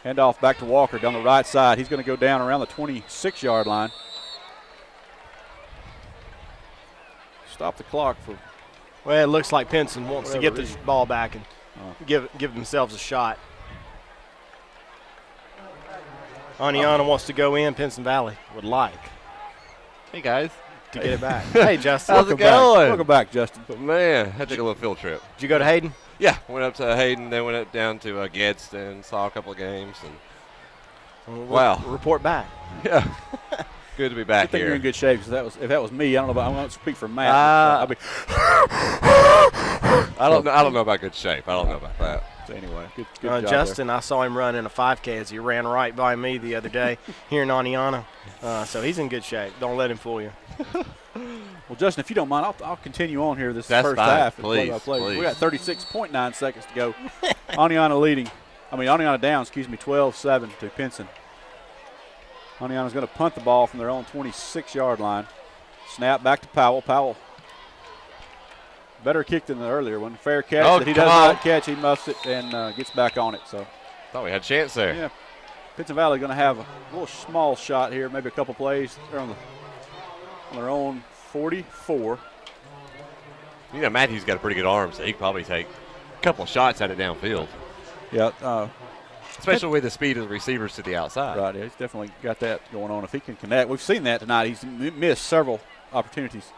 Hand off back to Walker down the right side. He's going to go down around the 26-yard line. Stop the clock for. Well, it looks like Pinson wants to get the ball back and give themselves a shot. Oneonta wants to go in. Pinson Valley would like. Hey, guys. To get it back. Hey, Justin. How's it going? Welcome back, Justin. But man, had to take a little field trip. Did you go to Hayden? Yeah, went up to Hayden, then went up down to Gadsden, saw a couple of games, and wow. Report back. Yeah. Good to be back I think here. you're in good shape. If that was me, I don't know. I won't speak for Matt. I don't know about good shape. I don't know about that. So anyway, good job Justin, there. I saw him run in a 5K as he ran right by me the other day here in Oneonta. So he's in good shape. Don't let him fool you. Well, Justin, if you don't mind, I'll continue on here this That's first fine. half. Please. We got 36.9 seconds to go. Oneonta down, 12-7 to Pinson. Oneonta's going to punt the ball from their own 26-yard line. Snap back to Powell. Powell, better kick than the earlier one. Fair catch that he does not catch. He muffs it and gets back on it. So thought we had a chance there. Yeah. Pinson Valley going to have a little small shot here, maybe a couple plays. They're on their own 44. Matthews got a pretty good arm, so he could probably take a couple of shots at it downfield. Yeah. Especially with the speed of the receivers to the outside. Right, yeah, he's definitely got that going on. If he can connect, we've seen that tonight. He's missed several opportunities,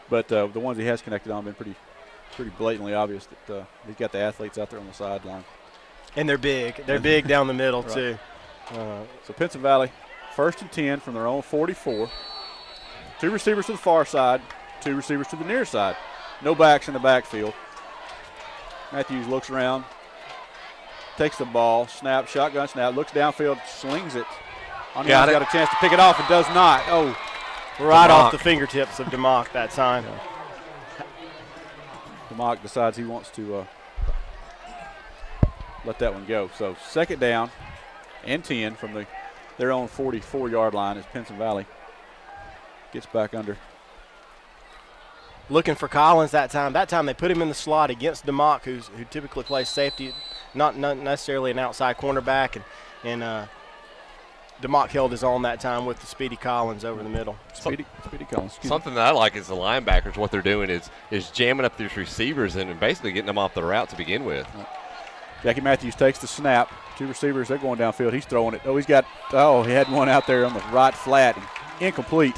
but the ones he has connected on have been pretty blatantly obvious that he's got the athletes out there on the sideline. And they're big. They're big down the middle, right. too. So Pinson Valley, 1st and 10 from their own 44. 2 receivers to the far side, 2 receivers to the near side. No backs in the backfield. Matthews looks around, takes the ball, snap, shotgun snap, looks downfield, slings it. Oneonta's got a chance to pick it off and does not. Oh, right off the fingertips of DeMock that time. DeMock decides he wants to let that one go. So 2nd down and 10 from their own 44-yard line as Pinson Valley gets back under. Looking for Collins that time. That time they put him in the slot against DeMock, who typically plays safety, not necessarily an outside cornerback, and DeMock held his own that time with the Speedy Collins over the middle. Speedy Collins. Something that I like is the linebackers. What they're doing is jamming up these receivers and basically getting them off the route to begin with. Jackie Matthews takes the snap. 2 receivers, they're going downfield. He's throwing it. He had one out there on the right flat. Incomplete.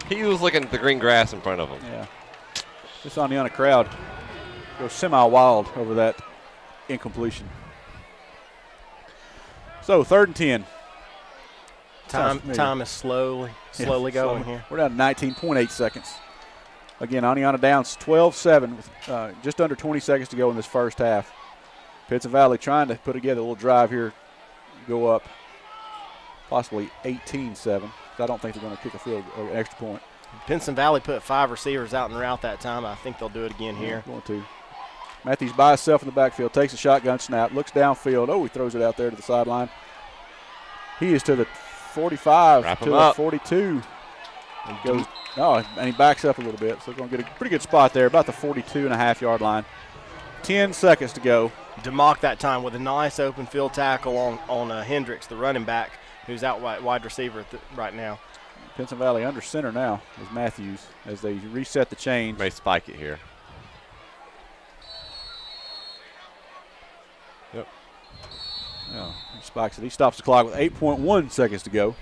He was looking at the green grass in front of him. Yeah. This Oneonta crowd goes semi-wild over that incompletion. So 3rd and 10. Time is slowly going here. We're down to 19.8 seconds. Again, Oneonta down 12-7 with just under 20 seconds to go in this first half. Pinson Valley trying to put together a little drive here, go up possibly 18-7. I don't think they're going to kick an extra point. Pinson Valley put 5 receivers out in the route that time. I think they'll do it again here. Going to. Matthews by himself in the backfield, takes a shotgun snap, looks downfield. Oh, he throws it out there to the sideline. He is to the 45, to the 42. And goes, and he backs up a little bit, so going to get a pretty good spot there, about the 42.5-yard line. 10 seconds to go. DeMock that time with a nice open field tackle on Hendricks, the running back, who's out wide receiver right now. Pinson Valley under center now is Matthews as they reset the chain. May spike it here. Yep. Yeah, he spikes it. He stops the clock with 8.1 seconds to go.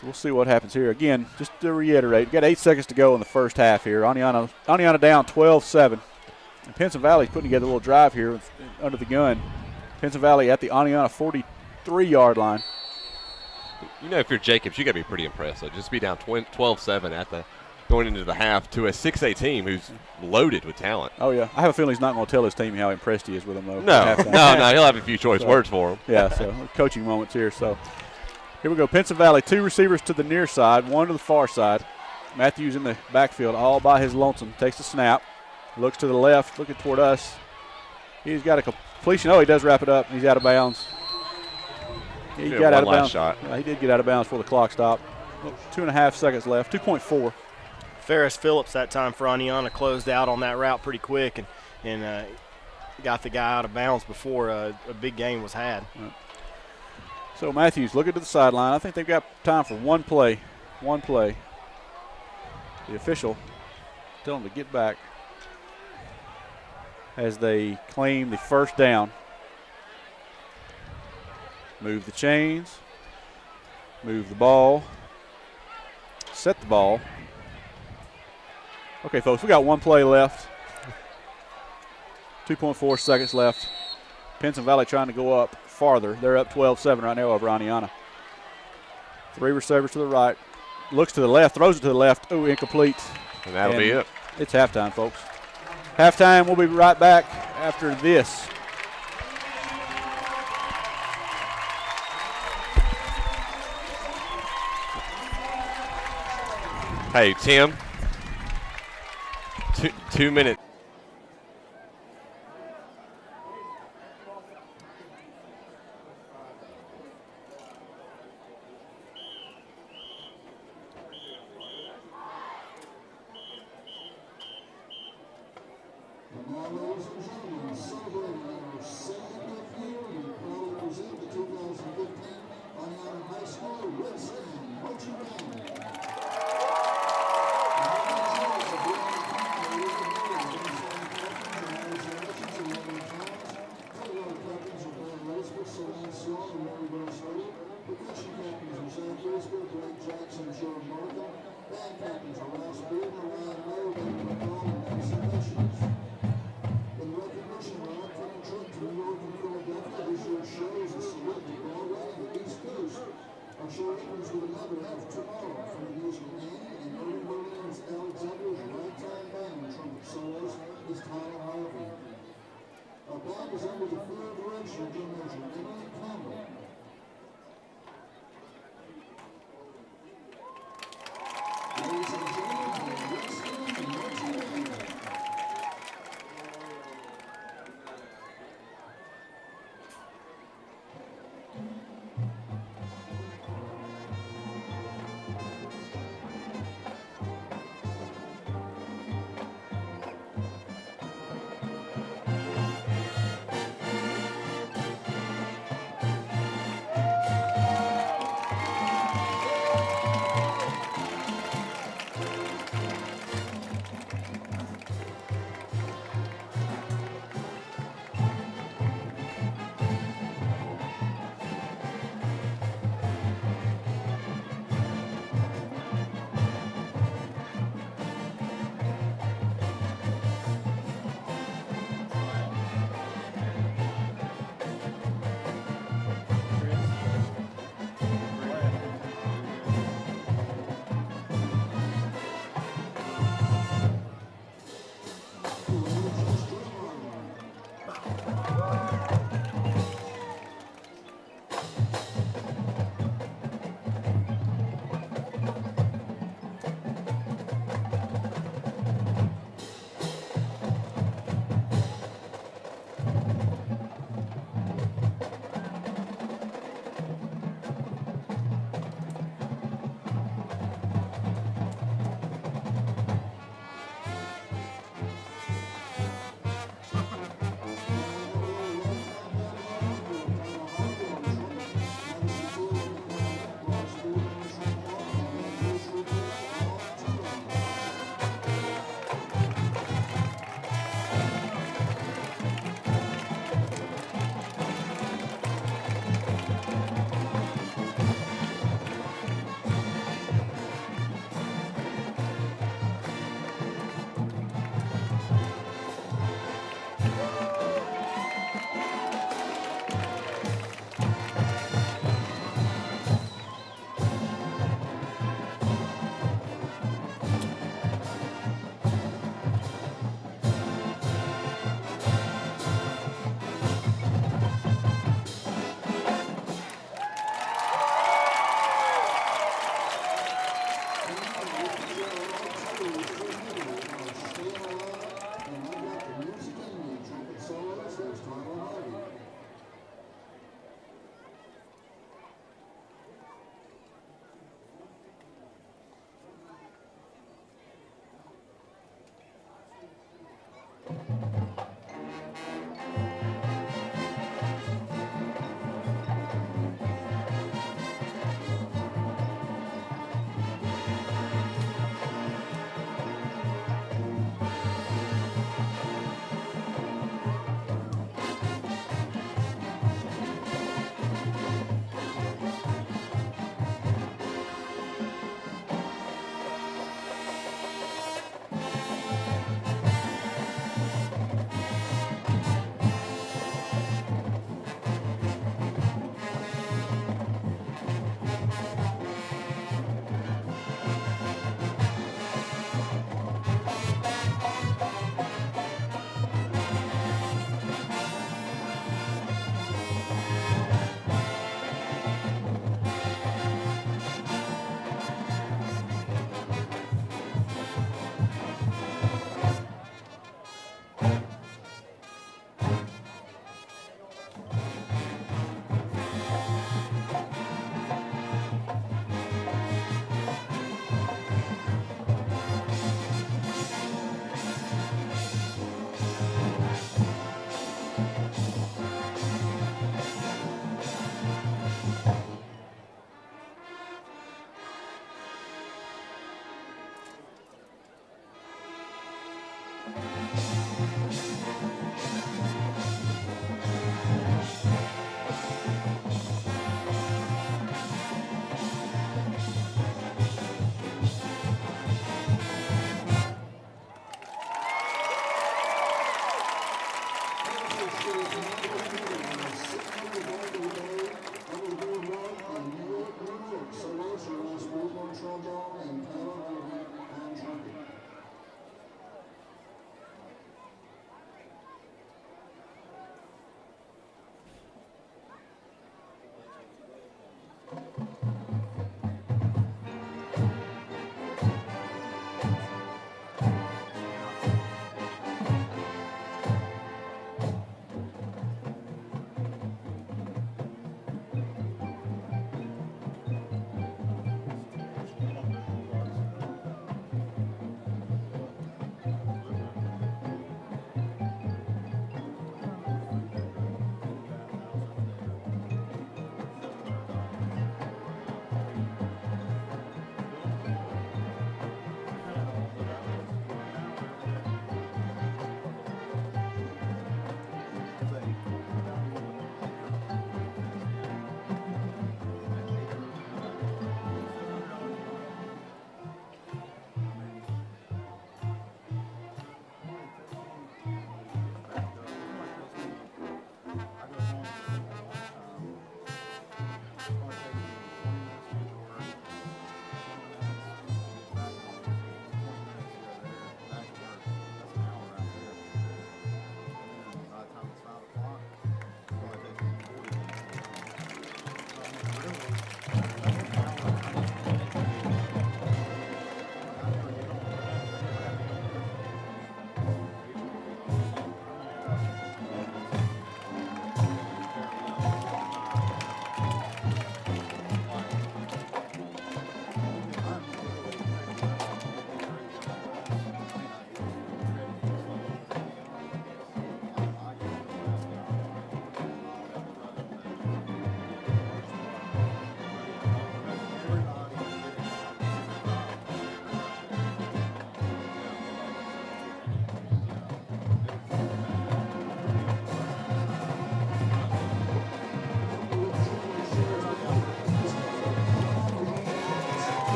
So we'll see what happens here. Again, just to reiterate, we've got 8 seconds to go in the first half here. Oneonta down 12-7. And Pinson Valley's putting together a little drive here under the gun. Pinson Valley at the Oneonta 43-yard line. You know, if you're Jacobs, you got to be pretty impressed. So just be down 12-7 at the going into the half to a 6A team who's loaded with talent. Oh, yeah. I have a feeling he's not going to tell his team how impressed he is with them, though. No, he'll have a few choice words for him. Yeah, so coaching moments here. So here we go. Pinson Valley, 2 receivers to the near side, 1 to the far side. Matthews in the backfield all by his lonesome. Takes the snap, looks to the left, looking toward us. He's got a completion. Oh, he does wrap it up. He's out of bounds. He got out of bounds. Shot. Yeah, he did get out of bounds before the clock stopped. 2.5 seconds left, 2.4. Ferris Phillips that time for Oneonta closed out on that route pretty quick and got the guy out of bounds before a big gain was had. Right. So Matthews looking to the sideline. I think they've got time for one play. One play. The official telling them to get back as they claim the first down. Move the chains. Move the ball. Set the ball. Okay, folks, we got one play left. 2.4 seconds left. Pinson Valley trying to go up farther. They're up 12-7 right now over Oneonta. 3 receivers to the right. Looks to the left, throws it to the left. Oh, incomplete. And that'll be it. It's halftime, folks. Halftime, we'll be right back after this. Hey, Tim. 2 minutes. Show opens with another half tomorrow.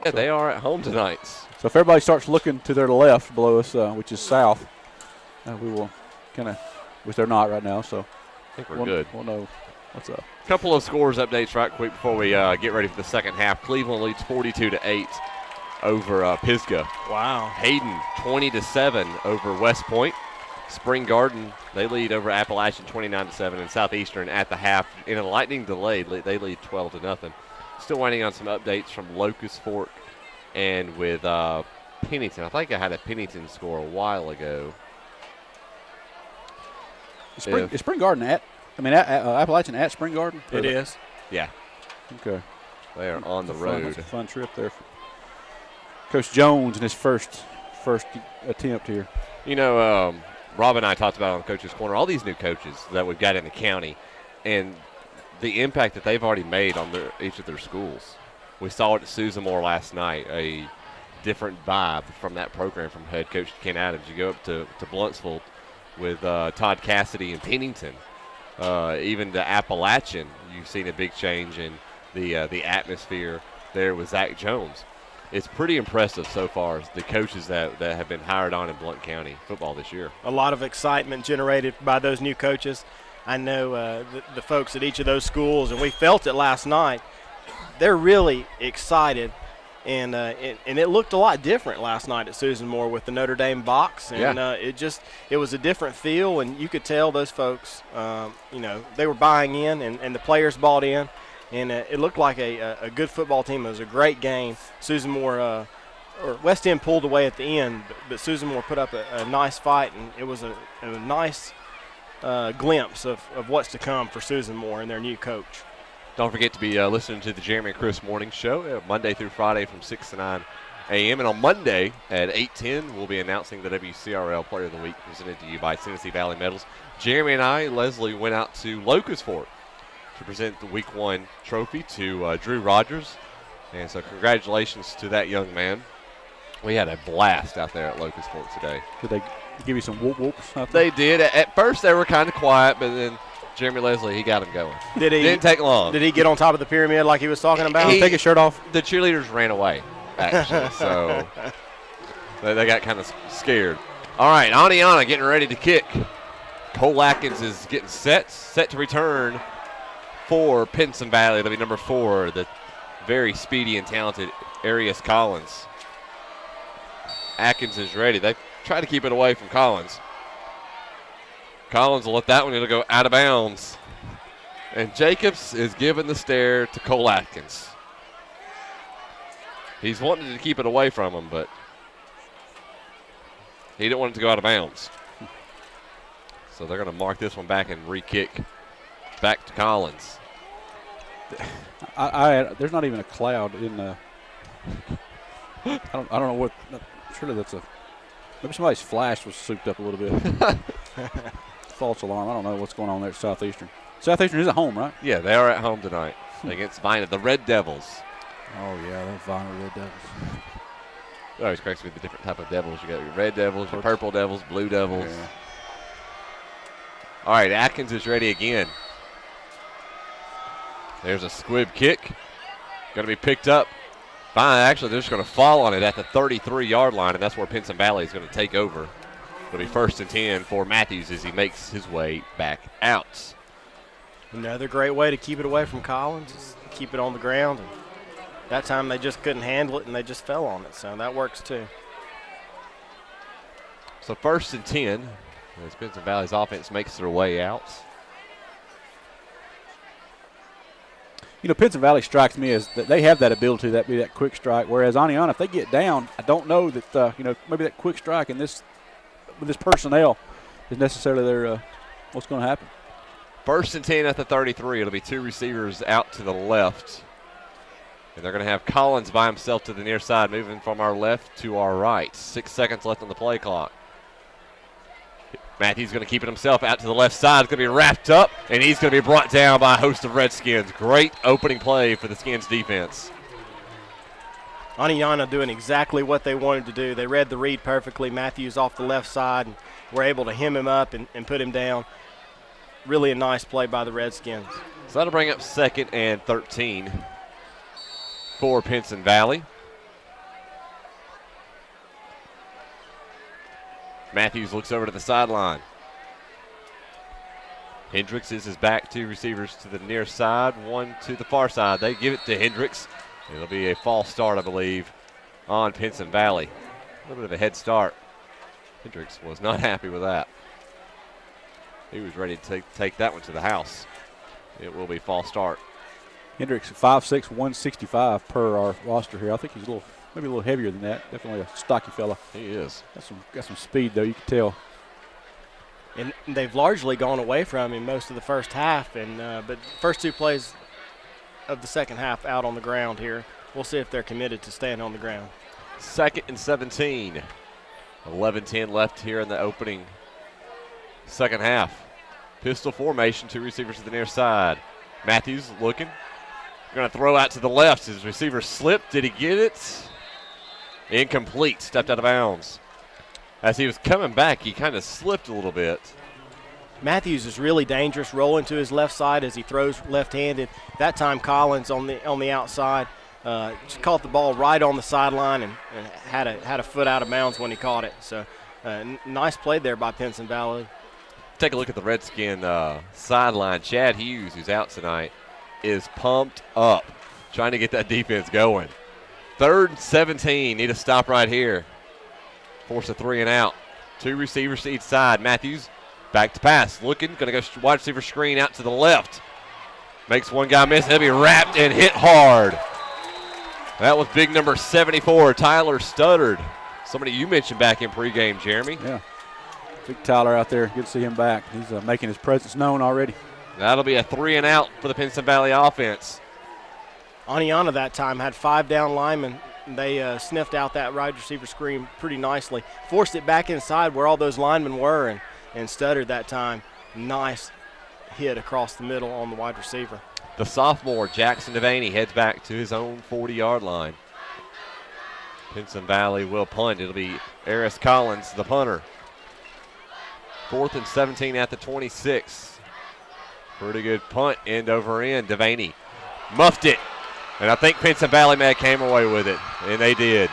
Yeah, they are at home tonight. So if everybody starts looking to their left below us, which is south, we will kind of, which they're not right now, so I think we're good. We'll know what's up. Couple of scores updates right quick before we get ready for the second half. Cleveland leads 42-8 over Pisgah. Wow. Hayden 20-7 over West Point. Spring Garden, they lead over Appalachian 29-7, and Southeastern at the half in a lightning delay, they lead 12-0. Still waiting on some updates from Locust Fork and with Pennington. I think I had a Pennington score a while ago. Is Spring Garden Appalachian at Spring Garden? It is. Yeah. Okay. They are on the road. That's a fun trip there for Coach Jones in his first attempt here. You know, Rob and I talked about on Coach's Corner, all these new coaches that we've got in the county and the impact that they've already made on each of their schools. We saw it at Susan Moore last night, a different vibe from that program from head coach Ken Adams. You go up to Bluntsville with Todd Cassidy and Pennington. Even the Appalachian, you've seen a big change in the atmosphere there with Zach Jones. It's pretty impressive so far, the coaches that have been hired on in Blount County football this year. A lot of excitement generated by those new coaches. I know the folks at each of those schools, and we felt it last night. They're really excited, and it looked a lot different last night at Susan Moore with the Notre Dame box, and it was a different feel, and you could tell those folks, they were buying in, and the players bought in. And it looked like a good football team. It was a great game. Susan Moore, or West End pulled away at the end, but Susan Moore put up a nice fight, and it was a nice glimpse of what's to come for Susan Moore and their new coach. Don't forget to be listening to the Jeremy and Chris Morning Show Monday through Friday from 6 to 9 a.m. And on Monday at 8:10, we'll be announcing the WCRL Player of the Week presented to you by Tennessee Valley Metals. Jeremy and I, Leslie, went out to Locust Fork to present the Week 1 trophy to Drew Rogers. And so congratulations to that young man. We had a blast out there at Locust Fork today. Did they give you some whoop-whoops? They did. At first they were kind of quiet, but then Jeremy Leslie, he got him going. Didn't take long. Did he get on top of the pyramid like he was talking about? Take his shirt off? The cheerleaders ran away, actually. So they got kind of scared. All right, Oneonta getting ready to kick. Cole Atkins is getting set to return for Pinson Valley. That'll be number 4, the very speedy and talented Arias Collins. Atkins is ready. They try to keep it away from Collins. Collins will let that one, it'll go out of bounds. And Jacobs is giving the stare to Cole Atkins. He's wanting to keep it away from him, but he didn't want it to go out of bounds. So they're going to mark this one back and re-kick back to Collins. There's not even a cloud in the. I don't know what. Surely that's maybe somebody's flash was souped up a little bit. False alarm. I don't know what's going on there at Southeastern. Southeastern is at home, right? Yeah, they are at home tonight against Vina, the Red Devils. Oh yeah, those Vina Red Devils. It always cracks me with the different type of devils. You got your red devils, your purple devils, blue devils. Yeah. All right, Atkins is ready again. There's a squib kick. Going to be picked up. Fine, actually, they're just going to fall on it at the 33-yard line, and that's where Pinson Valley is going to take over. It'll be 1st and 10 for Matthews as he makes his way back out. Another great way to keep it away from Collins is keep it on the ground. And that time they just couldn't handle it, and they just fell on it, so that works too. So 1st and 10 as Pinson Valley's offense makes their way out. You know, Pinson Valley strikes me as that they have that ability, that be that quick strike. Whereas Oneonta, if they get down, I don't know that maybe that quick strike in this with this personnel is necessarily their what's going to happen. 1st and 10 at the 33. It'll be 2 receivers out to the left, and they're going to have Collins by himself to the near side, moving from our left to our right. 6 seconds left on the play clock. Matthews going to keep it himself out to the left side. It's going to be wrapped up, and he's going to be brought down by a host of Redskins. Great opening play for the Skins defense. Oneonta doing exactly what they wanted to do. They read the read perfectly. Matthews off the left side, and were able to hem him up and put him down. Really a nice play by the Redskins. So that'll bring up 2nd and 13 for Pinson Valley. Matthews looks over to the sideline. Hendricks is his back, 2 receivers to the near side, 1 to the far side. They give it to Hendricks. It'll be a false start, I believe, on Pinson Valley. A little bit of a head start. Hendricks was not happy with that. He was ready to take that one to the house. It will be false start. Hendricks 5'6", 165 per our roster here. I think he's maybe a little heavier than that. Definitely a stocky fella. He is. Got some speed though, you can tell. And they've largely gone away from him most of the first half, but first 2 plays of the second half out on the ground here. We'll see if they're committed to staying on the ground. 2nd and 17. 11-10 left here in the opening second half. Pistol formation, 2 receivers to the near side. Matthews looking. Going to throw out to the left. His receiver slipped. Did he get it? Incomplete. Stepped out of bounds. As he was coming back, he kind of slipped a little bit. Matthews is really dangerous, rolling to his left side as he throws left-handed. That time Collins on the outside just caught the ball right on the sideline and had a foot out of bounds when he caught it. So nice play there by Pinson Valley. Take a look at the Redskin sideline. Chad Hughes, who's out tonight, is pumped up, trying to get that defense going. 3rd and 17. Need a stop right here. Force a 3 and out. 2 receivers to each side. Matthews back to pass. Looking. Going to go wide receiver screen out to the left. Makes one guy miss. He'll be wrapped and hit hard. That was big number 74, Tyler Studdard. Somebody you mentioned back in pregame, Jeremy. Yeah. Big Tyler out there. Good to see him back. He's making his presence known already. That'll be a 3 and out for the Pinson Valley offense. Oneonta that time had 5 down linemen. They sniffed out that wide receiver screen pretty nicely. Forced it back inside where all those linemen were, and Studdard that time. Nice hit across the middle on the wide receiver. The sophomore, Jackson Devaney, heads back to his own 40-yard line. Pinson Valley will punt. It'll be Eris Collins, the punter. 4th and 17 at the 26. Pretty good punt, end over end. Devaney muffed it. And I think Pinson Valley may have came away with it, and they did.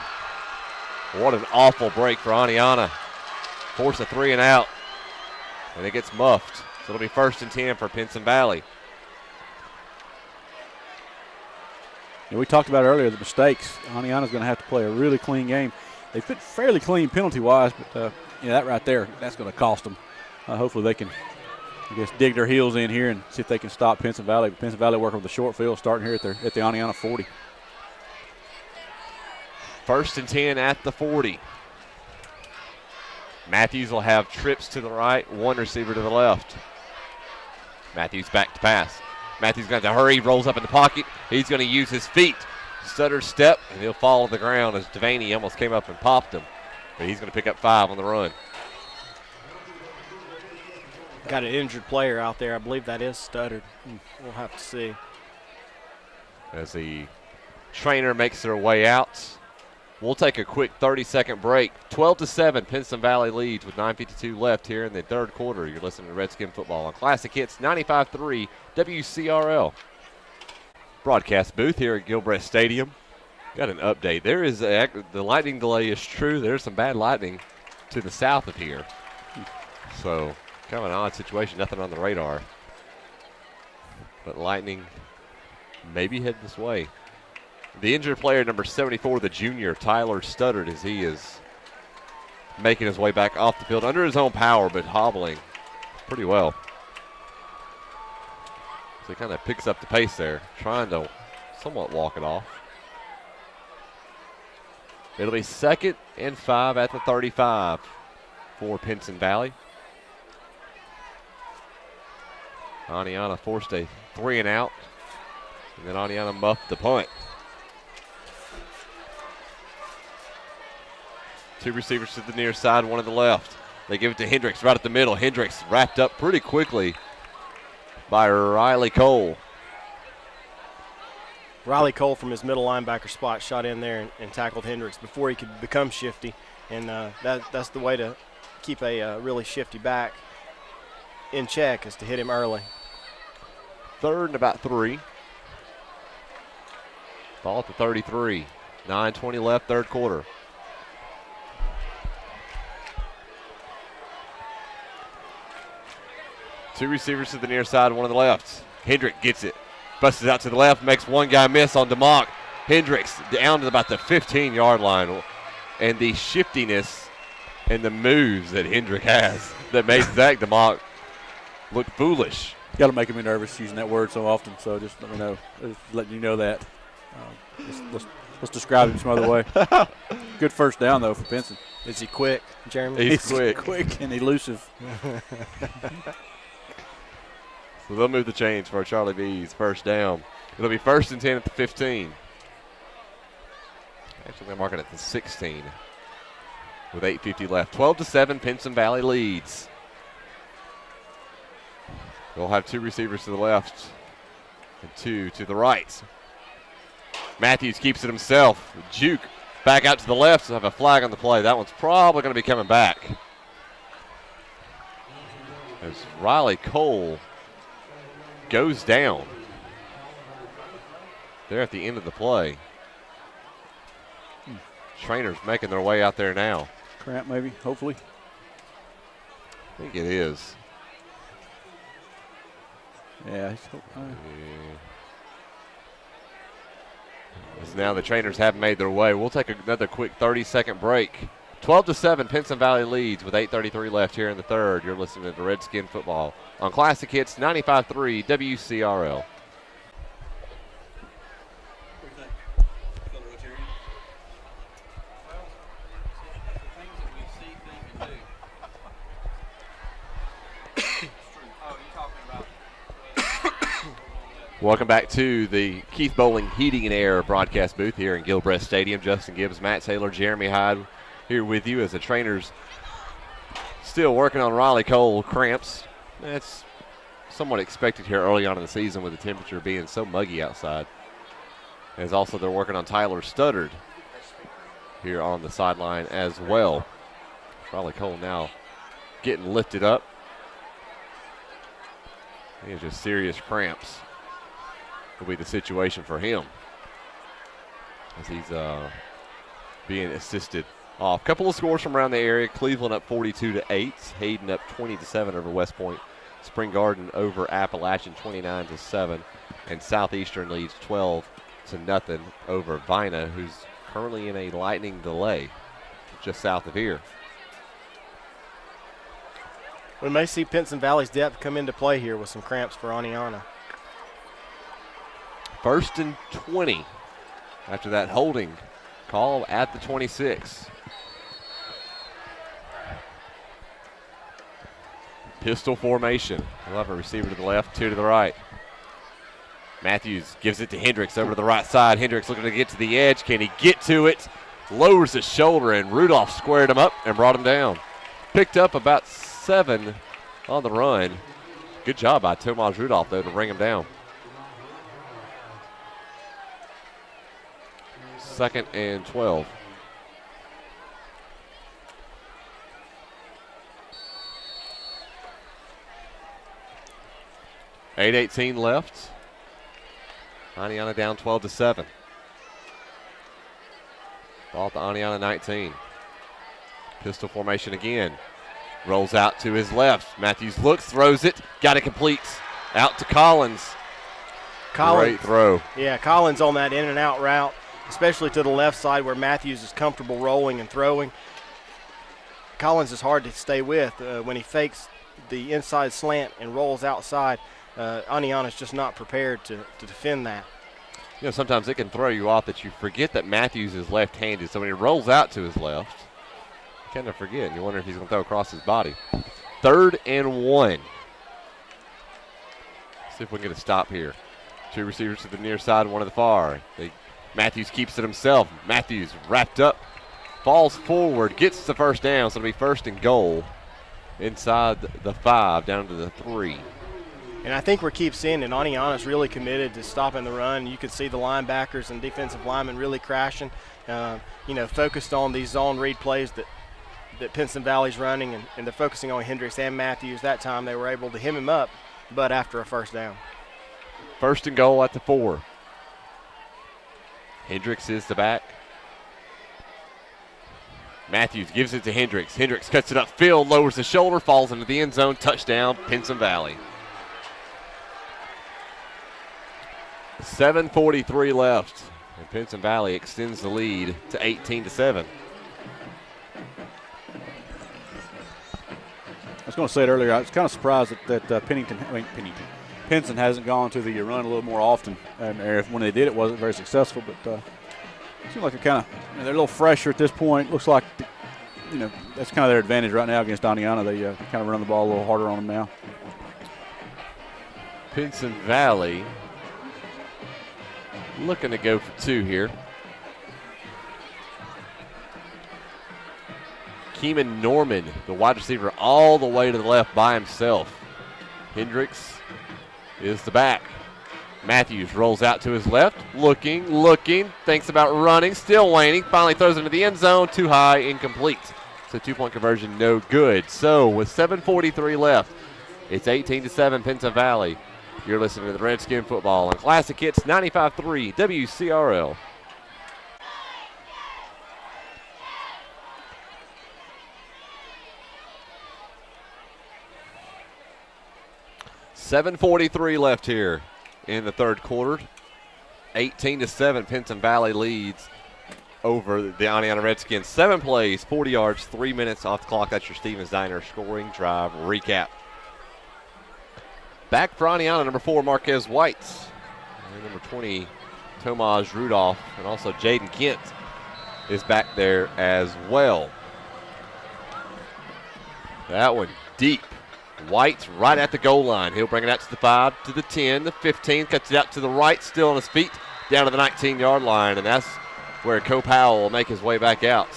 What an awful break for Oneonta. Force a 3 and out, and it gets muffed. So it'll be 1st and 10 for Pinson Valley. And we talked about earlier the mistakes. Oneonta's going to have to play a really clean game. They've been fairly clean penalty-wise, but that right there, that's going to cost them. Hopefully they can, dig their heels in here and see if they can stop Pinson Valley. Pinson Valley working with the short field, starting here at the Oneonta 40. 1st and 10 at the 40. Matthews will have trips to the right, 1 receiver to the left. Matthews back to pass. Matthews got to hurry, rolls up in the pocket. He's going to use his feet. Stutter step, and he'll fall to the ground as Devaney almost came up and popped him. But he's going to pick up 5 on the run. Got an injured player out there. I believe that is Studdard. We'll have to see. As the trainer makes their way out, we'll take a quick 30-second break. 12-7, Pinson Valley leads with 9:52 left here in the 3rd quarter. You're listening to Redskin Football on Classic Hits 95.3 WCRL. Broadcast booth here at Gilbreath Stadium. Got an update. There is the lightning delay is true. There's some bad lightning to the south of here. So kind of an odd situation. Nothing on the radar. But lightning maybe head this way. The injured player, number 74, the junior, Tyler Studdard, as he is making his way back off the field under his own power, but hobbling pretty well. So he kind of picks up the pace there, trying to somewhat walk it off. It'll be 2nd and 5 at the 35 for Pinson Valley. Oneonta forced a 3 and out, and then Oneonta muffed the punt. 2 receivers to the near side, 1 to the left. They give it to Hendricks right at the middle. Hendricks wrapped up pretty quickly by Riley Cole. Riley Cole from his middle linebacker spot shot in there and tackled Hendricks before he could become shifty. And that's the way to keep a really shifty back in check, is to hit him early. 3rd and about 3. Ball at the 33. 9:20 left, 3rd quarter. Two receivers to the near side, one on the left. Hendrick gets it. Busts it out to the left, makes one guy miss on DeMock. Hendricks down to about the 15-yard line. And the shiftiness and the moves that Hendrick has that made Zach DeMock look foolish. Got to make me nervous using that word so often, so just let me know. Just letting you know that. Let's describe him some other way. Good first down, though, for Pinson. Is he quick, Jeremy? He's quick. Quick and elusive. So they'll move the chains for Charlie B's first down. It'll be 1st and 10 at the 15. Actually, they're marking it at the 16 with 8:50 left. 12-7, Pinson Valley leads. They'll have two receivers to the left and two to the right. Matthews keeps it himself. Juke back out to the left. So have a flag on the play. That one's probably going to be coming back. As Riley Cole goes down there at the end of the play. Trainers making their way out there now. Cramp, maybe, hopefully. I think it is. Yeah. As now the trainers have made their way. We'll take another quick 30-second break. 12-7, Pinson Valley leads with 8:33 left here in the third. You're listening to Redskin Football on Classic Hits 95.3 WCRL. Welcome back to the Keith Bowling Heating and Air broadcast booth here in Gilbreath Stadium. Justin Gibbs, Matt Taylor, Jeremy Hyde here with you as the trainers still working on Riley Cole cramps. That's somewhat expected here early on in the season with the temperature being so muggy outside. As also they're working on Tyler Studdard here on the sideline as well. Riley Cole now getting lifted up. These are just serious cramps. Will be the situation for him as he's being assisted off. Couple of scores from around the area. Cleveland up 42-8. Hayden up 20-7 over West Point. Spring Garden over Appalachian 29-7. And Southeastern leads 12-0 over Vina, who's currently in a lightning delay just south of here. We may see Pinson Valley's depth come into play here with some cramps for Oneonta. 1st and 20 after that holding call at the 26. Pistol formation. We'll have a receiver to the left, two to the right. Matthews gives it to Hendricks over to the right side. Hendricks looking to get to the edge. Can he get to it? Lowers his shoulder, and Rudolph squared him up and brought him down. Picked up about 7 on the run. Good job by Tomas Rudolph, though, to bring him down. 2nd and 12. $8:18 left. Oneonta down 12-7. Ball at the Oneonta 19. Pistol formation again. Rolls out to his left. Matthews looks, throws it, got it complete. Out to Collins. Great throw. Yeah, Collins on that in and out route, especially to the left side where Matthews is comfortable rolling and throwing. Collins is hard to stay with when he fakes the inside slant and rolls outside. Oneonta's just not prepared to defend that. You know, sometimes it can throw you off that you forget that Matthews is left-handed. So when he rolls out to his left, you kind of forget. You wonder if he's going to throw across his body. 3rd and 1. See if we can get a stop here. Two receivers to the near side, one to the far. Matthews keeps it himself. Matthews wrapped up, falls forward, gets the first down. So it'll be 1st and goal inside the 5, down to the 3. And I think we keep seeing it. Oneonta's really committed to stopping the run. You can see the linebackers and defensive linemen really crashing, focused on these zone read plays that Pinson Valley's running, and they're focusing on Hendricks and Matthews. That time they were able to hem him up, but after a first down. 1st and goal at the 4. Hendricks is the back. Matthews gives it to Hendricks. Hendricks cuts it upfield, lowers the shoulder, falls into the end zone. Touchdown, Pinson Valley. 7:43 left, and Pinson Valley extends the lead to 18-7. I was going to say it earlier. I was kind of surprised that Pinson hasn't gone to the run a little more often. And when they did, it wasn't very successful. But it seems like they're kind of they're a little fresher at this point. Looks like that's kind of their advantage right now against Oneonta. They kind of run the ball a little harder on them now. Pinson Valley looking to go for two here. Keeman Norman, the wide receiver, all the way to the left by himself. Hendricks is the back. Matthews rolls out to his left, looking, thinks about running, still waning, finally throws into the end zone, too high, incomplete. So 2-point conversion, no good. So with 7:43 left, it's 18-7 Pinson Valley. You're listening to the Redskin football on Classic Hits 95.3 WCRL. $7:43 left here in the third quarter. 18-7, Pinson Valley leads over the Oneonta Redskins. 7 plays, 40 yards, 3 minutes off the clock. That's your Stevens Diner scoring drive recap. Back for Oneonta, number 4, Marquez White. And number 20, Tomas Rudolph. And also Jaden Kent is back there as well. That one deep. White's right at the goal line. He'll bring it out to the 5, to the 10, the 15, cuts it out to the right, still on his feet, down to the 19-yard line, and that's where Cole Powell will make his way back out.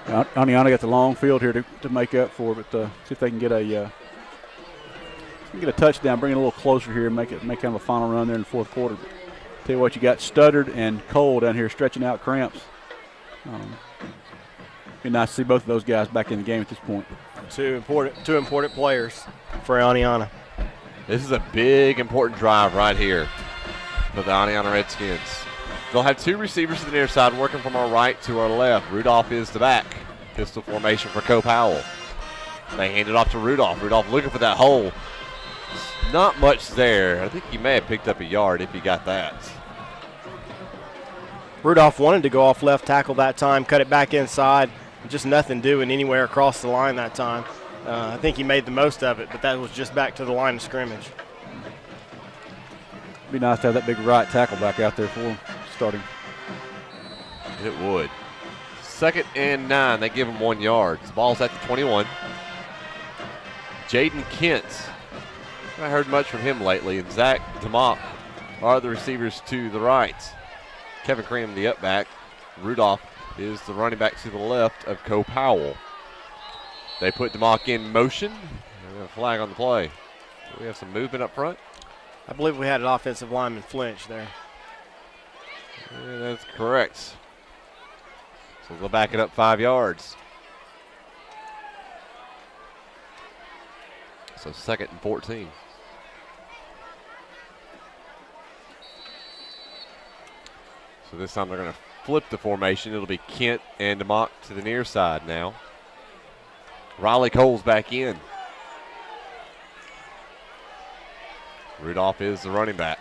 Oneonta got the long field here to make up for, but see if they can get a touchdown, bring it a little closer here, and make kind of a final run there in the fourth quarter. But tell you what, you got Studdard and Cole down here stretching out cramps. Be nice to see both of those guys back in the game at this point. Two important players for Oneonta. This is a big, important drive right here for the Oneonta Redskins. They'll have 2 receivers to the near side working from our right to our left. Rudolph is the back. Pistol formation for Cole Powell. They hand it off to Rudolph. Rudolph looking for that hole. Not much there. I think he may have picked up a yard if he got that. Rudolph wanted to go off left tackle that time, cut it back inside. Just nothing doing anywhere across the line that time. I think he made the most of it, but that was just back to the line of scrimmage. Be nice to have that big right tackle back out there for him starting. It would. 2nd and 9. They give him 1 yard. The ball's at the 21. Jaden Kent. I haven't heard much from him lately. And Zach DeMock are the receivers to the right. Kevin Cream, the up back. Rudolph is the running back to the left of Cole Powell. They put DeMock in motion. And a flag on the play. Do we have some movement up front? I believe we had an offensive lineman flinch there. Yeah, that's correct. So they'll back it up 5 yards. So 2nd and 14. So this time they're going to flip the formation. It'll be Kent and DeMock to the near side now. Riley Cole's back in. Rudolph is the running back.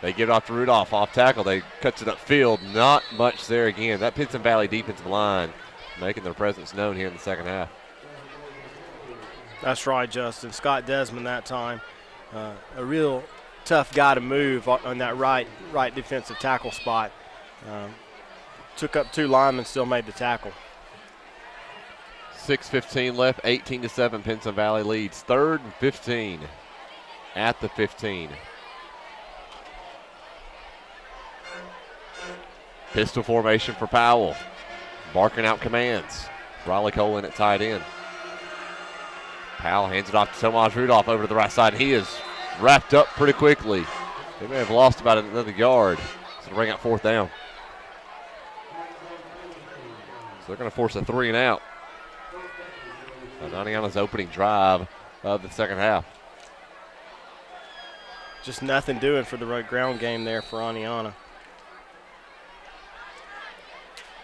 They give it off to Rudolph off tackle. They cuts it upfield. Not much there again. That Pinson Valley defensive line making their presence known here in the second half. That's right, Justin. Scott Desmond that time. A real tough guy to move on that right defensive tackle spot. Took up 2 linemen, still made the tackle. 6:15 left, 18-7. Pinson Valley leads. 3rd and 15 at the 15. Pistol formation for Powell. Barking out commands. Riley Cole in at tight end. Powell hands it off to Tomas Rudolph over to the right side. He is wrapped up pretty quickly. They may have lost about another yard. So to bring out 4th down. So they're going to force a 3 and out. Oneonta's opening drive of the second half. Just nothing doing for the ground game there for Oneonta.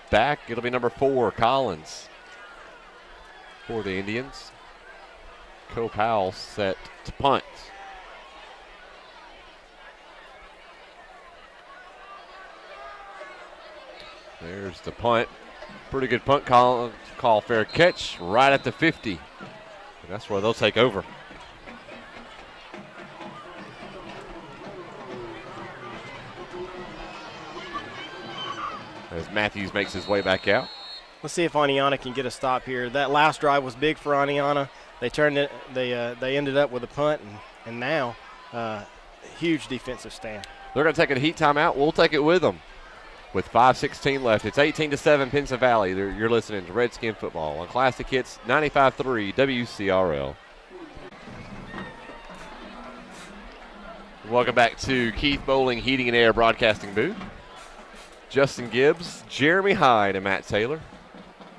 back. It'll be number 4, Collins, for the Indians. Cole Powell set to punt. There's the punt. Pretty good punt call, fair catch right at the 50. And that's where they'll take over. As Matthews makes his way back out. Let's see if Oneonta can get a stop here. That last drive was big for Oneonta. They turned it. They ended up with a punt, and now huge defensive stand. They're going to take a heat timeout. We'll take it with them. With 5:16 left, it's 18-7 Pinson Valley. You're listening to Redskin football on Classic Hits 95.3 WCRL. Welcome back to Keith Bowling Heating and Air Broadcasting Booth. Justin Gibbs, Jeremy Hyde, and Matt Taylor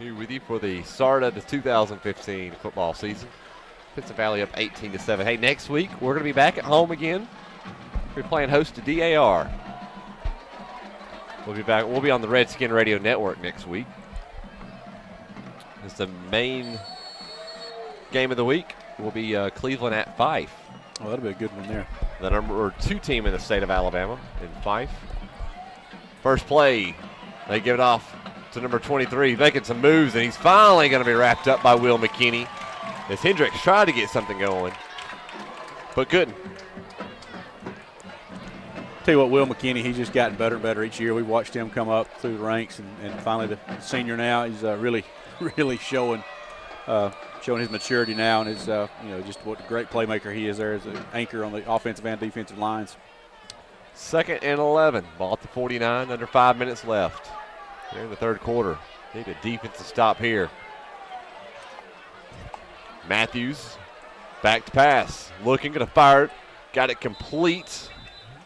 here with you for the start of the 2015 football season. Pinson Valley up 18-7. Hey, next week we're going to be back at home again. We're playing host to DAR. We'll be back. We'll be on the Redskin Radio Network next week. It's the main game of the week. Will be Cleveland at Fife. Oh, that'll be a good one there. The number 2 team in the state of Alabama in Fife. First play, they give it off to number 23, making some moves, and he's finally going to be wrapped up by Will McKinney as Hendricks tried to get something going, but couldn't. Tell you what, Will McKinney, he's just gotten better and better each year. We've watched him come up through the ranks, and finally the senior now. He's really showing his maturity now, and his just what a great playmaker he is there as an anchor on the offensive and defensive lines. 2nd and 11, ball at the 49, under 5 minutes left. Here in the third quarter. Need a defensive stop here. Matthews, back to pass, looking, going to fire it, got it complete.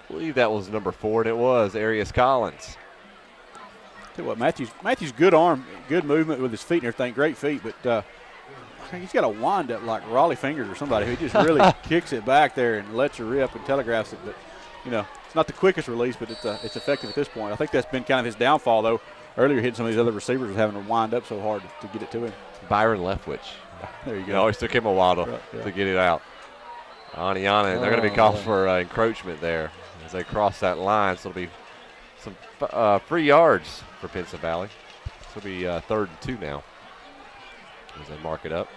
I believe that was number 4, and it was Arias Collins. Tell you what, Matthews, good arm, good movement with his feet and everything, great feet, but he's got a wind up like Raleigh Fingers or somebody who just really kicks it back there and lets her rip and telegraphs it. But it's not the quickest release, but it's effective at this point. I think that's been kind of his downfall, though. Earlier, hitting some of these other receivers was having to wind up so hard to get it to him. Byron Leftwich. There you It go. always took him a while to get it out. Oneonta, and they're going to be called for encroachment there as they cross that line. So it'll be some free yards for Pinson Valley. So it'll be 3rd and 2 now as they mark it up.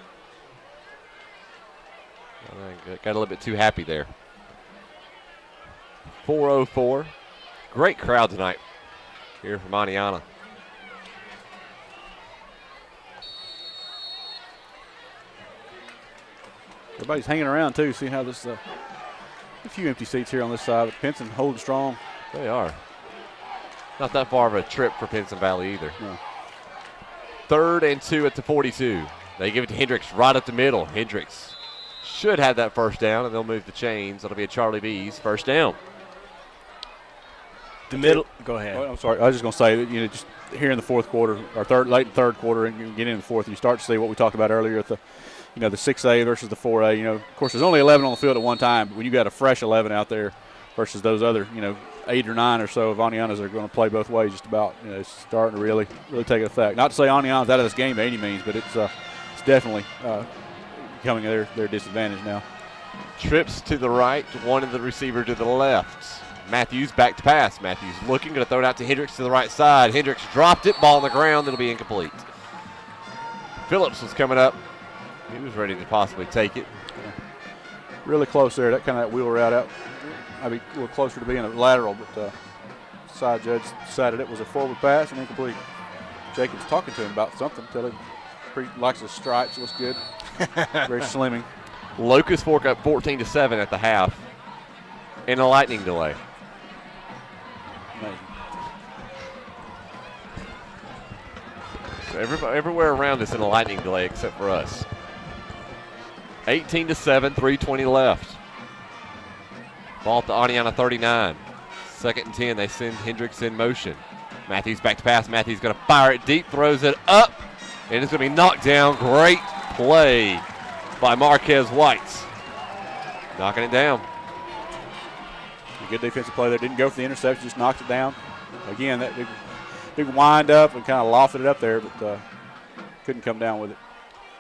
Got a little bit too happy there. 4:04. Great crowd tonight here from Oneonta. Everybody's hanging around, too, seeing how this a few empty seats here on this side, but Pinson holding strong. They are. Not that far of a trip for Pinson Valley either. No. 3rd and 2 at the 42. They give it to Hendricks right up the middle. Hendricks should have that first down, and they'll move the chains. It'll be a Charlie B's first down. The middle. Go ahead. Oh, I'm sorry. I was just going to say, just here in the fourth quarter, or late third quarter, and you get into the fourth, you start to see what we talked about earlier at the 6A versus the 4A. Of course, there's only 11 on the field at one time, but when you got a fresh 11 out there versus those other, 8 or 9 or so of Oneontas are going to play both ways just about, it's starting to really take effect. Not to say Oneonta's out of this game by any means, but it's definitely becoming their disadvantage now. Trips to the right, one of the receiver to the left. Matthews back to pass. Matthews looking, going to throw it out to Hendricks to the right side. Hendricks dropped it, ball on the ground. It'll be incomplete. Phillips was coming up. He was ready to possibly take it. Yeah. Really close there. That kind of wheel route out. I'd be a little closer to being a lateral, but side judge decided it was a forward pass and incomplete. Jacobs talking to him about something. Tell him he likes his stripes. Looks good. Very slimming. Locust Fork up 14-7 at the half in a lightning delay. Amazing. So everywhere around us in a lightning delay except for us. 18-7, 3:20 left. Ball at the Oneonta 39. 2nd and 10. They send Hendricks in motion. Matthews back to pass. Matthews going to fire it deep, throws it up, and it's going to be knocked down. Great play by Marquez White. Knocking it down. A good defensive play there. Didn't go for the interception, just knocked it down. Again, big wind up and kind of lofted it up there, but couldn't come down with it.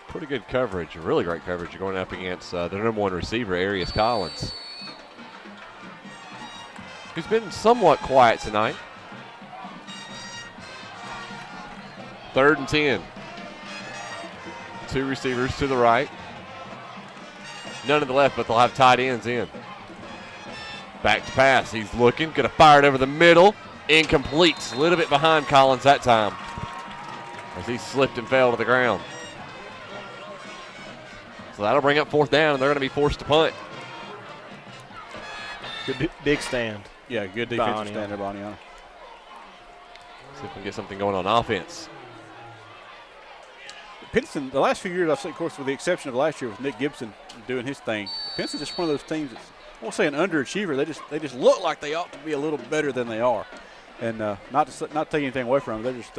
Pretty good coverage, really great coverage. You're going up against the number one receiver, Arias Collins, who's been somewhat quiet tonight. 3rd and 10. 2 receivers to the right. None to the left, but they'll have tight ends in. Back to pass. He's looking. Going to fire it over the middle. Incomplete. A little bit behind Collins that time as he slipped and fell to the ground. So that'll bring up 4th down, and they're going to be forced to punt. Good big stand. Yeah, good defensive stand there by Oneonta. See if we can get something going on offense. Pinson, the last few years I've seen, of course, with the exception of last year with Nick Gibson doing his thing, Pinson's just one of those teams that's, I won't say an underachiever. They just look like they ought to be a little better than they are. And not taking anything away from them, they're just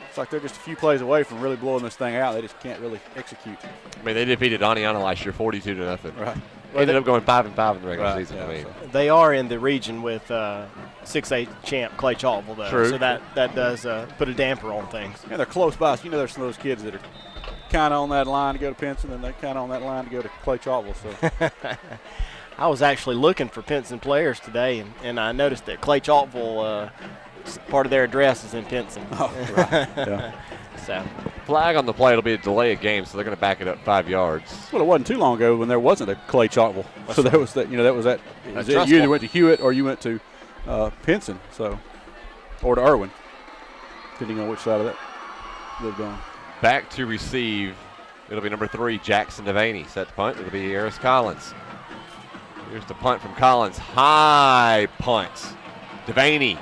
it's like they're just a few plays away from really blowing this thing out. They just can't really execute. I mean, they defeated Oneonta last year 42-0. Right. Ended up going 5-5 in the regular season. Yeah, I mean, They are in the region with 6A champ Clay Chaltville, though. True. So that does put a damper on things. And they're close by. So, there's some of those kids that are kind of on that line to go to Pinson, and they're kind of on that line to go to Clay Chaltville. So. I was actually looking for Pinson players today, and I noticed that Clay Chaltville, part of their address is in Pinson. Oh, right. Yeah. So flag on the play. It'll be a delay of game, so they're going to back it up 5 yards. Well, it wasn't too long ago when there wasn't a Clay Chaltville. So there was that. That was that. You either went to Hewitt or you went to Pinson. So, or to Irwin, depending on which side of that lived on. Back to receive. It'll be number 3, Jackson Devaney. Set to punt. It'll be Arias Collins. Here's the punt from Collins. High punt. Devaney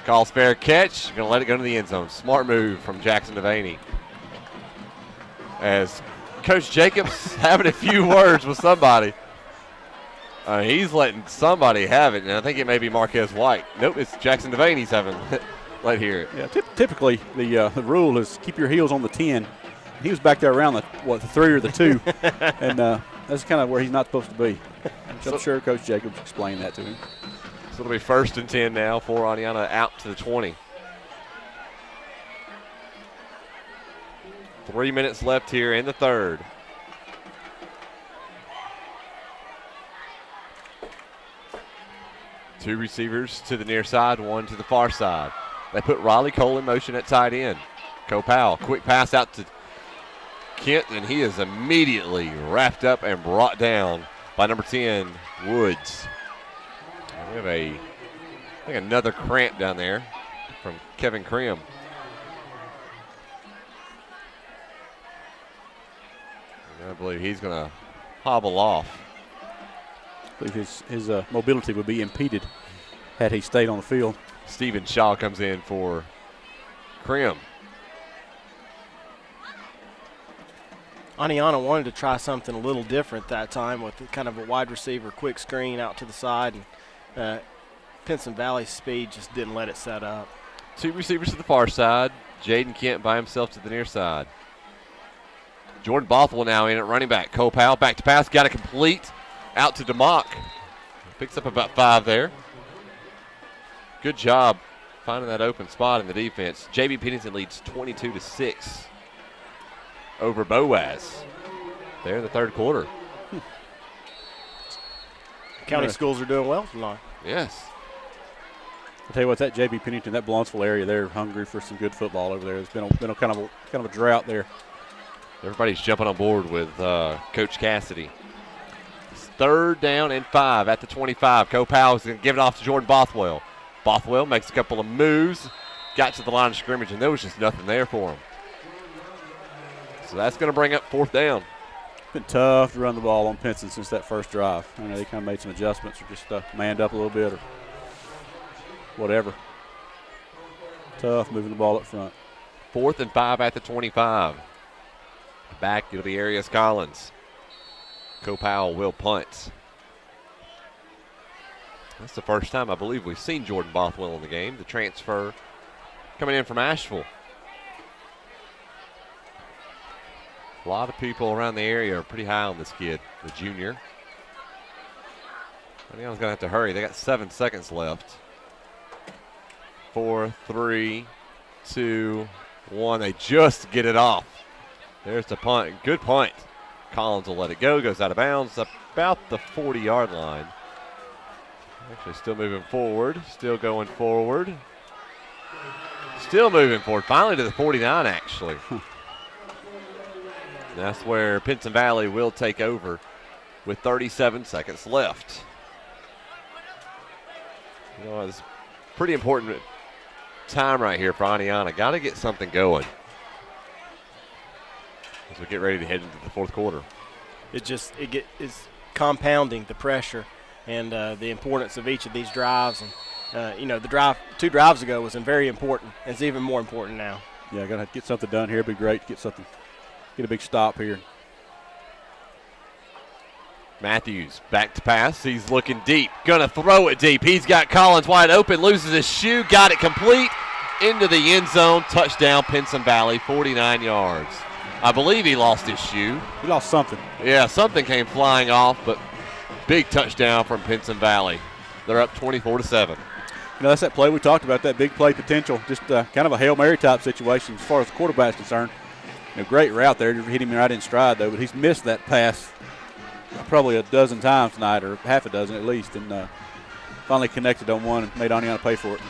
calls fair catch. Going to let it go to the end zone. Smart move from Jackson Devaney. As Coach Jacobs having a few words with somebody. He's letting somebody have it, and I think it may be Marquez White. Nope, it's Jackson Devaney's having let hear it. Yeah, typically the rule is keep your heels on the 10. He was back there around the 3 or the 2, and that's kind of where he's not supposed to be. I'm sure Coach Jacobs explained that to him. So it'll be 1st and 10 now for Oneonta out to the 20. 3 minutes left here in the 3rd. Two receivers to the near side, one to the far side. They put Riley Cole in motion at tight end. Powell, quick pass out to Kent, and he is immediately wrapped up and brought down by number 10, Woods. And we have I think another cramp down there from Kevin Krim. And I believe he's going to hobble off. I believe his mobility would be impeded had he stayed on the field. Stephen Shaw comes in for Krim. Oneonta wanted to try something a little different that time with kind of a wide receiver quick screen out to the side, and Pinson Valley's speed just didn't let it set up. Two receivers to the far side. Jaden Kent by himself to the near side. Jordan Bothwell now in at running back. Cole Powell back to pass. Got it complete. Out to DeMock. Picks up about 5 there. Good job finding that open spot in the defense. J.B. Pennington leads 22-6 over Boaz. There in the 3rd quarter. County schools are doing well tonight. Yes. I'll tell you what, that J.B. Pennington, that Bronzeville area, they're hungry for some good football over there. It's been a kind of a drought there. Everybody's jumping on board with Coach Cassidy. It's 3rd down and 5 at the 25. Cole Powell is going to give it off to Jordan Bothwell. Bothwell makes a couple of moves, got to the line of scrimmage, and there was just nothing there for him. So that's going to bring up 4th down. It's been tough to run the ball on Pinson since that first drive. I know they kind of made some adjustments or just manned up a little bit or whatever. Tough moving the ball up front. 4th and 5 at the 25. Back, it'll be Arias Collins. Cole Powell will punt. That's the first time I believe we've seen Jordan Bothwell in the game. The transfer coming in from Asheville. A lot of people around the area are pretty high on this kid, the junior. Oneonta's going to have to hurry. They got 7 seconds left. 4, 3, 2, 1. They just get it off. There's the punt. Good punt. Collins will let it go. Goes out of bounds about the 40-yard line. Actually still moving forward. Still going forward. Still moving forward. Finally to the 49, actually. That's where Pinson Valley will take over with 37 seconds left. You know, it's pretty important time right here for Oneonta. Got to get something going as we get ready to head into the fourth quarter. It's compounding the pressure and the importance of each of these drives. And you know, the 2 drives ago was very important. It's even more important now. Yeah, got to get something done here. It'd be great to get a big stop here. Matthews back to pass. He's looking deep. Gonna throw it deep. He's got Collins wide open. Loses his shoe. Got it complete into the end zone. Touchdown, Pinson Valley, 49 yards. I believe he lost his shoe. He lost something. Yeah, something came flying off, but big touchdown from Pinson Valley. They're up 24-7. You know, that's that play we talked about, that big play potential. Just kind of a Hail Mary type situation as far as the quarterback's concerned. You know, great route there. Hit him right in stride, though, but he's missed that pass probably a dozen times tonight, or half a dozen at least, and finally connected on one and made Oneonta pay for it.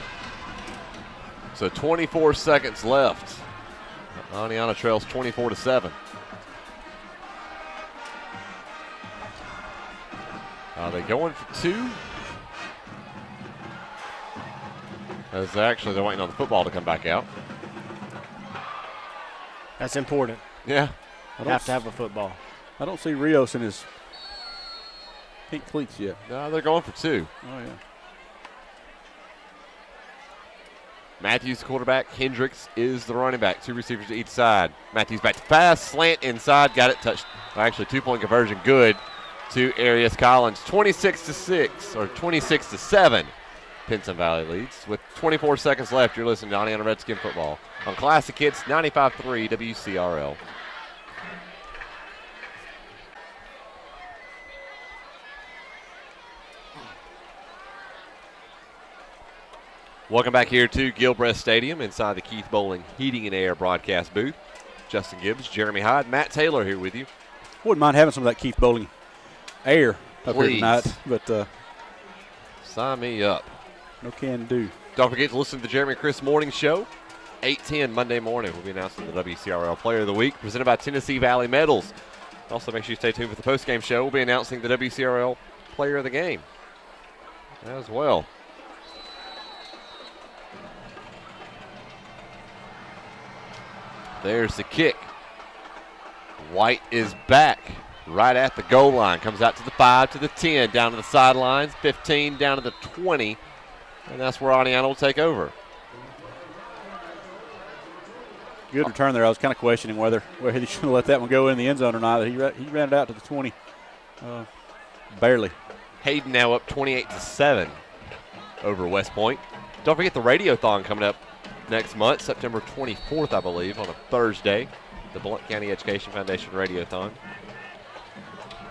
So 24 seconds left. Oneonta trails 24-7. Are they going for 2? As actually they're waiting on the football to come back out. That's important. Yeah. You have to have a football. I don't see Rios in his pink cleats yet. No, they're going for 2. Oh, yeah. Matthews, quarterback. Hendricks is the running back. 2 receivers to each side. Matthews back to pass. Slant inside. Got it. Touched. Actually, 2-point conversion. Good to Arias Collins. 26-6 or 26-7. Pinson Valley leads with 24 seconds left. You're listening to Oneonta Redskin football on Classic Hits 95.3 WCRL. Welcome back here to Gilbreath Stadium inside the Keith Bowling Heating and Air broadcast booth. Justin Gibbs, Jeremy Hyde, Matt Taylor here with you. Wouldn't mind having some of that Keith Bowling air up here tonight, but sign me up. No can do. Don't forget to listen to the Jeremy Chris Morning Show. 8:10 Monday morning. We'll be announcing the WCRL Player of the Week presented by Tennessee Valley Metals. Also, make sure you stay tuned for the postgame show. We'll be announcing the WCRL Player of the Game as well. There's the kick. White is back right at the goal line. Comes out to the 5, to the 10, down to the sidelines, 15, down to the 20. And that's where Oneonta will take over. Good return there. I was kind of questioning whether he should have let that one go in the end zone or not. He ran it out to the 20. Barely. Hayden now up 28-7 over West Point. Don't forget the Radiothon coming up next month, September 24th, I believe, on a Thursday. The Blount County Education Foundation Radiothon.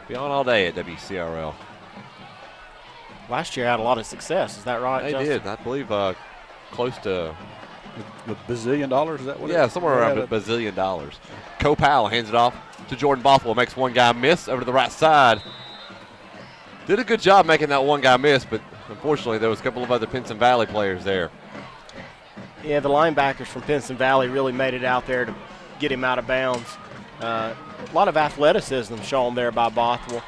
Be on all day at WCRL. Last year had a lot of success. Is that right, They Justin? did. I believe close to A bazillion dollars, is that what yeah, it is? somewhere around $1 bazillion. Co Powell hands it off to Jordan Bothwell. Makes one guy miss over to the right side. Did a good job making that one guy miss, but unfortunately there was a couple of other Pinson Valley players there. Yeah, the linebackers from Pinson Valley really made it out there to get him out of bounds. A lot of athleticism shown there by Bothwell.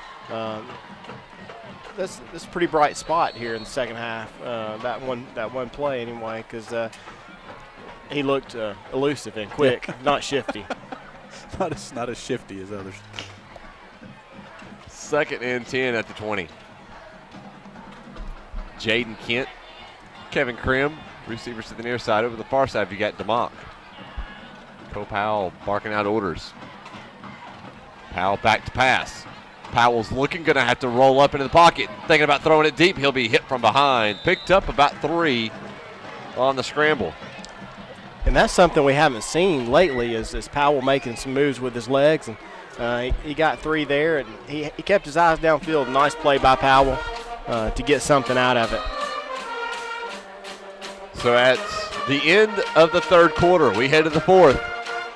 That's a pretty bright spot here in the second half. That one play anyway, because he looked elusive and quick, not shifty. Not as shifty as others. 2nd and 10 at the 20. Jaden Kent, Kevin Krim, receivers to the near side. Over the far side, you got DeMock. Co Powell barking out orders. Powell back to pass. Powell's looking, going to have to roll up into the pocket. Thinking about throwing it deep. He'll be hit from behind. Picked up about 3 on the scramble. And that's something we haven't seen lately is Powell making some moves with his legs. And he got 3 there, and he kept his eyes downfield. Nice play by Powell to get something out of it. So at the end of the third quarter, we head to the fourth.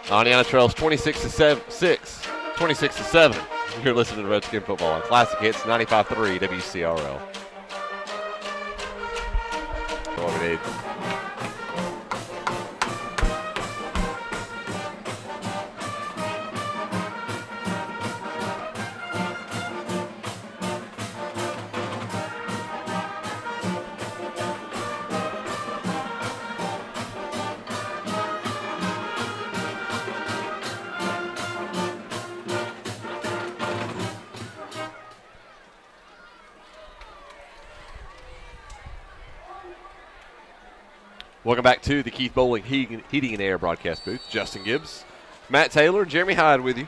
Oneonta trails 26-7. You're listening to Redskin Football on Classic Hits 95.3 WCRL. That's all we need. Welcome back to the Keith Bowling Heating and Air broadcast booth. Justin Gibbs, Matt Taylor, Jeremy Hyde with you.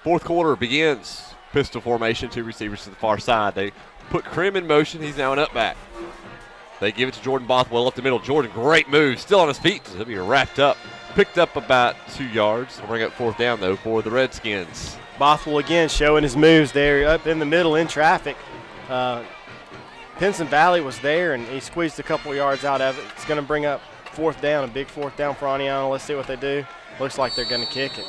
Fourth quarter begins. Pistol formation, two receivers to the far side. They put Krim in motion. He's now an up back. They give it to Jordan Bothwell up the middle. Jordan, great move. Still on his feet. He'll be wrapped up. Picked up about 2 yards. We'll bring up fourth down, though, for the Redskins. Bothwell again showing his moves there up in the middle in traffic. Pinson Valley was there, and he squeezed a couple yards out of it. It's going to bring up fourth down, a big fourth down for Oneonta. Let's see what they do. Looks like they're going to kick it.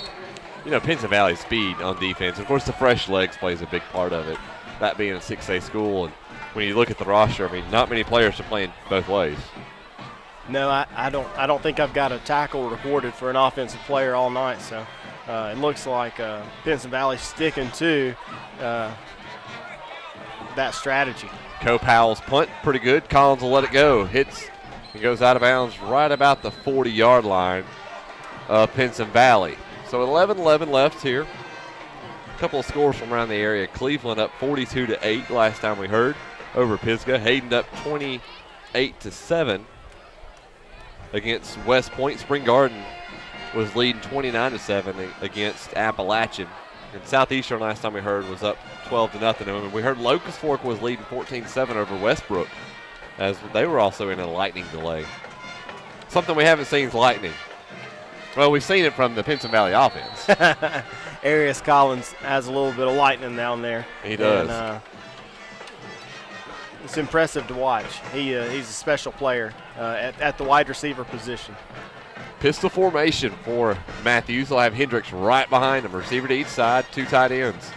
You know, Pinson Valley's speed on defense. Of course, the fresh legs plays a big part of it, that being a 6A school. And when you look at the roster, I mean, not many players are playing both ways. No, I don't think I've got a tackle recorded for an offensive player all night. So it looks like Pinson Valley's sticking to that strategy. Co Powell's punt, pretty good. Collins will let it go. Hits and goes out of bounds right about the 40-yard line of Pinson Valley. So 11-11 left here. A couple of scores from around the area. Cleveland up 42-8 last time we heard over Pisgah. Hayden up 28-7 against West Point. Spring Garden was leading 29-7 against Appalachian. And Southeastern last time we heard was up 12-0. And we heard Locust Fork was leading 14-7 over Westbrook, as they were also in a lightning delay. Something we haven't seen is lightning. Well, we've seen it from the Pinson Valley offense. Arius Collins has a little bit of lightning down there. He does. And, it's impressive to watch. He's a special player at the wide receiver position. Pistol formation for Matthews. They'll have Hendricks right behind him. Receiver to each side, two tight ends.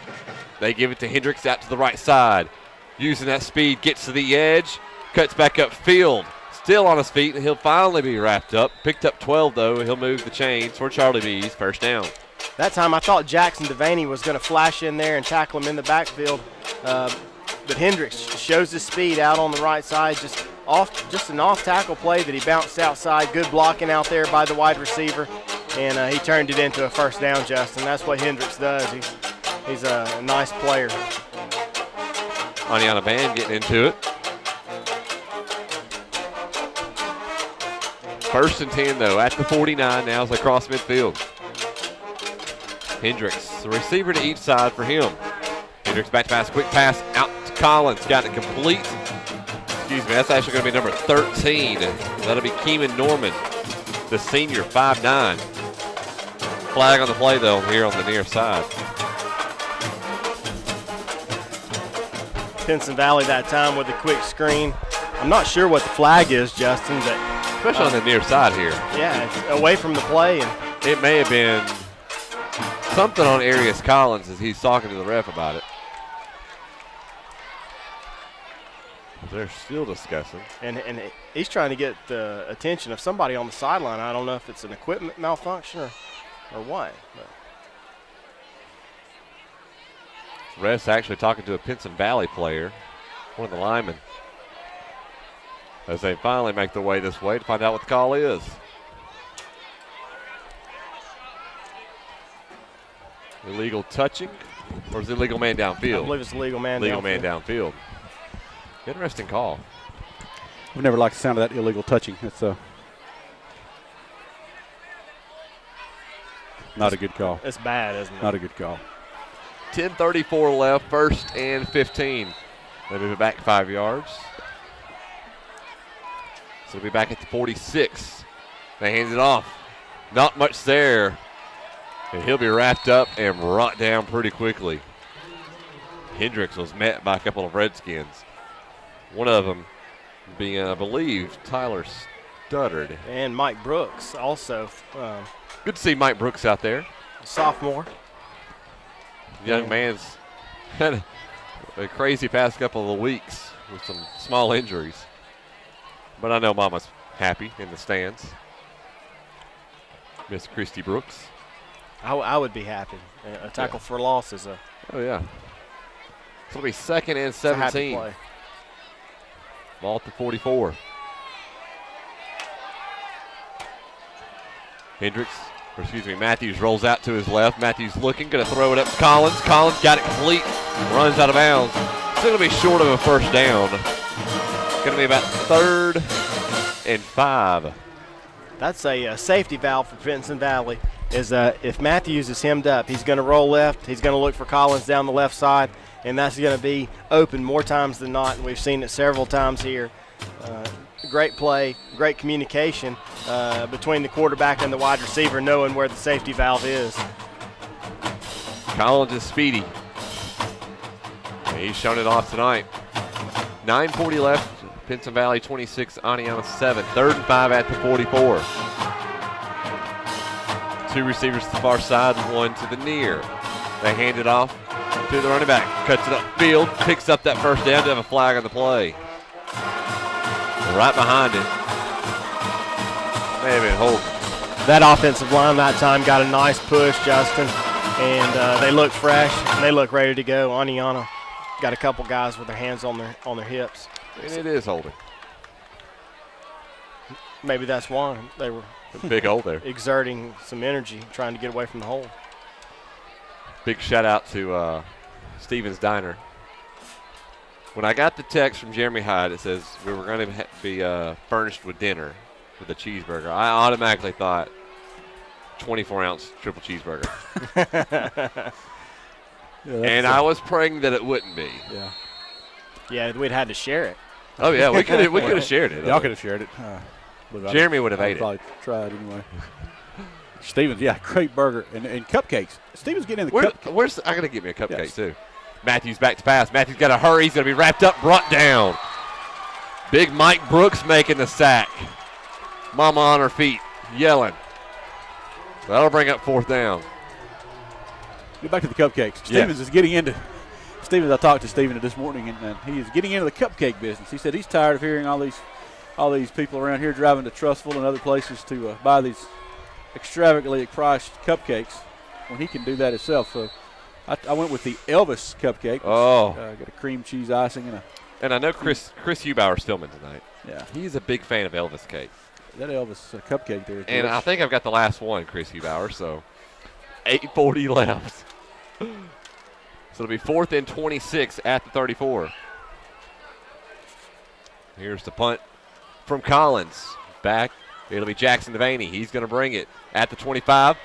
They give it to Hendricks out to the right side. Using that speed, gets to the edge, cuts back upfield. Still on his feet, and he'll finally be wrapped up. Picked up 12, though. He'll move the chains for Charlie B's first down. That time I thought Jackson Devaney was going to flash in there and tackle him in the backfield. But Hendricks shows his speed out on the right side, just an off tackle play that he bounced outside. Good blocking out there by the wide receiver, and he turned it into a first down, Justin. That's what Hendricks does. He's a nice player. Oneonta band getting into it. First and 10, though, at the 49 now as they cross midfield. Hendricks, the receiver to each side for him. Hendricks back to pass, quick pass out to Collins. Got it complete. Excuse me, that's actually going to be number 13. That'll be Keeman Norman, the senior, 5'9". Flag on the play, though, here on the near side. Pinson Valley that time with a quick screen. I'm not sure what the flag is, Justin, but especially on the near side here. Yeah, it's away from the play. And it may have been something on Arius Collins as he's talking to the ref about it. They're still discussing. And he's trying to get the attention of somebody on the sideline. I don't know if it's an equipment malfunction or what. But. Ref's actually talking to a Pinson Valley player, one of the linemen, as they finally make their way this way to find out what the call is. Illegal touching, or is it illegal man downfield? I believe it's illegal man illegal downfield. man downfield. Interesting call. I've never liked the sound of that illegal touching. It's not a good call. It's bad, isn't it? Not a good call. 10:34 left, first and 15. They move it back 5 yards. So it'll be back at the 46. They hand it off. Not much there. And he'll be wrapped up and brought down pretty quickly. Hendricks was met by a couple of Redskins. One of them being, I believe, Tyler stuttered. And Mike Brooks also, Good to see Mike Brooks out there. sophomore. Young man's had a crazy past couple of weeks with some small injuries. But I know Mama's happy in the stands. Miss Christy Brooks. I would be happy. A tackle for loss is a Oh, yeah. So it'll be 2nd and it's a happy 17. play. Ball at the 44. Matthews rolls out to his left. Matthews looking, going to throw it up to Collins. Collins got it complete, runs out of bounds. It's going to be short of a first down. Going to be about 3rd and 5. That's a safety valve for Pinson Valley. Is if Matthews is hemmed up, he's going to roll left. He's going to look for Collins down the left side, and that's going to be open more times than not. And we've seen it several times here. Great play, great communication between the quarterback and the wide receiver, knowing where the safety valve is. Collins is speedy. He's shown it off tonight. 9:40 left. Pinson Valley 26, Oneonta 7. 3rd and 5 at the 44. 2 receivers to the far side, 1 to the near. They hand it off to the running back. Cuts it upfield, picks up that first down to have a flag on the play. Right behind it. May have been Holt. That offensive line that time got a nice push, Justin, and they look fresh and they look ready to go. Oneonta got a couple guys with their hands on their hips. And it is holding. Maybe that's why they were Big hole there. exerting some energy trying to get away from the hole. Big shout out to Stevens Diner. When I got the text from Jeremy Hyde, it says we were going to be furnished with dinner with a cheeseburger. I automatically thought 24-ounce triple cheeseburger. And I was praying that it wouldn't be. Yeah. Yeah, we'd had to share it. Oh, yeah, we could have shared it. Y'all could have shared it. Jeremy would have ate it. Probably tried anyway. Stevens, yeah, great burger and cupcakes. Stevens getting in the cupcakes. I got to get me a cupcake, Yes. too. Matthews back to pass. Matthews got to hurry. He's going to be wrapped up, brought down. Big Mike Brooks making the sack. Mama on her feet, yelling. That'll bring up 4th down. Get back to the cupcakes. Stevens is getting into. Stevens, I talked to Stevens this morning, and he is getting into the cupcake business. He said he's tired of hearing all these people around here driving to Trussville and other places to buy these extravagantly priced cupcakes when he can do that himself. So I went with the Elvis cupcake. Oh. Got a cream cheese icing And I know Chris Hubauer Stillman tonight. Yeah. He's a big fan of Elvis cake. That Elvis cupcake there is And I think I've got the last one, Chris Hubauer, so 8:40 left. So it'll be 4th and 26 at the 34. Here's the punt from Collins. Back. It'll be Jackson Devaney. He's going to bring it at the 25.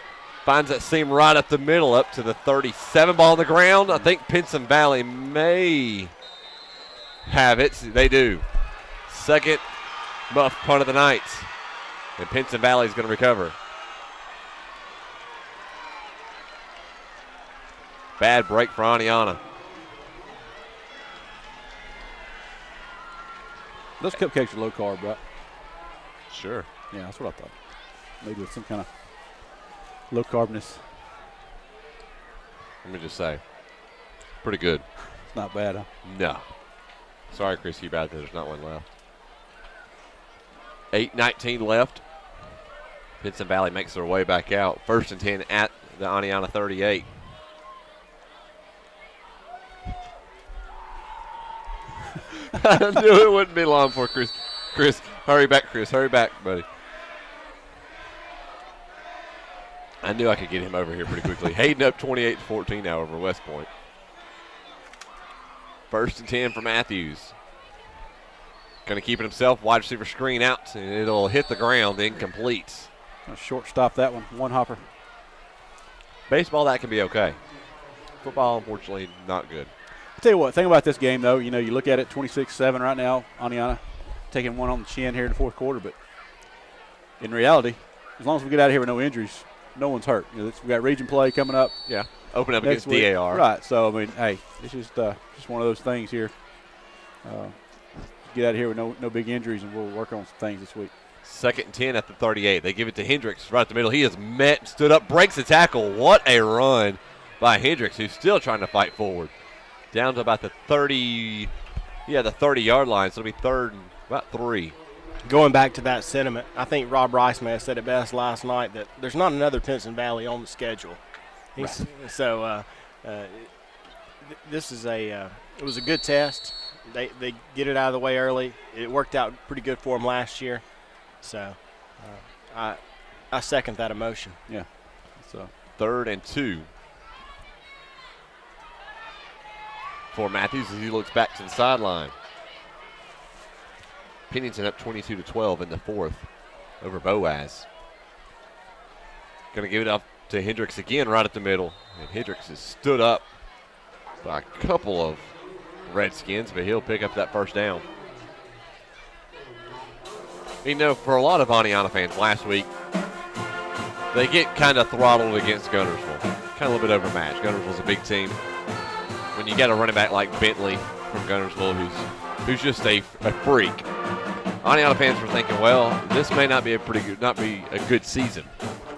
Finds that seam right up the middle, up to the 37. Ball on the ground. I think Pinson Valley may have it. They do. 2nd muff punt of the night. And Pinson Valley is going to recover. Bad break for Oneonta. Those cupcakes are low carb, right? Sure. Yeah, that's what I thought. Maybe with some kind of low carbness. Let me just say, pretty good. It's not bad, huh? No. Sorry, Chris Hubauer, there's not one left. 8:19 left. Pinson Valley makes their way back out. 1st and 10 at the Oneonta 38. I knew it wouldn't be long for Chris. Chris, hurry back, Chris. Hurry back, buddy. I knew I could get him over here pretty quickly. Hayden up 28-14 now over West Point. 1st and 10 for Matthews. Going to keep it himself. Wide receiver screen out, and it'll hit the ground. Incomplete. Shortstop that one hopper. Baseball, that can be okay. Football, unfortunately, not good. I'll tell you what, thing about this game, though, you look at it 26-7 right now, Oneonta taking one on the chin here in the 4th quarter, but in reality, as long as we get out of here with no injuries, no one's hurt. We've got region play coming up. Yeah, open up next against week. DAR. Right, so, I mean, hey, it's just one of those things here. Get out of here with no big injuries, and we'll work on some things this week. 2nd and 10 at the 38. They give it to Hendricks right at the middle. He is met, stood up, breaks the tackle. What a run by Hendricks, who's still trying to fight forward. Down to about the 30, the 30-yard line, so it'll be 3rd and about 3. Going back to that sentiment, I think Rob Rice may have said it best last night that there's not another Pinson Valley on the schedule. Right. So this is it was a good test. They get it out of the way early. It worked out pretty good for them last year. So I second that emotion. Yeah. So 3rd and 2 for Matthews as he looks back to the sideline. Pennington up 22-12 in the 4th over Boaz. Going to give it up to Hendricks again right at the middle. And Hendricks is stood up by a couple of Redskins, but he'll pick up that first down. You know, for a lot of Oneonta fans last week, they get kind of throttled against Guntersville. Kind of a little bit overmatched. Guntersville's a big team. When you got a running back like Bentley from Guntersville who's just a freak, Oneonta fans were thinking, well, this may not be a good season.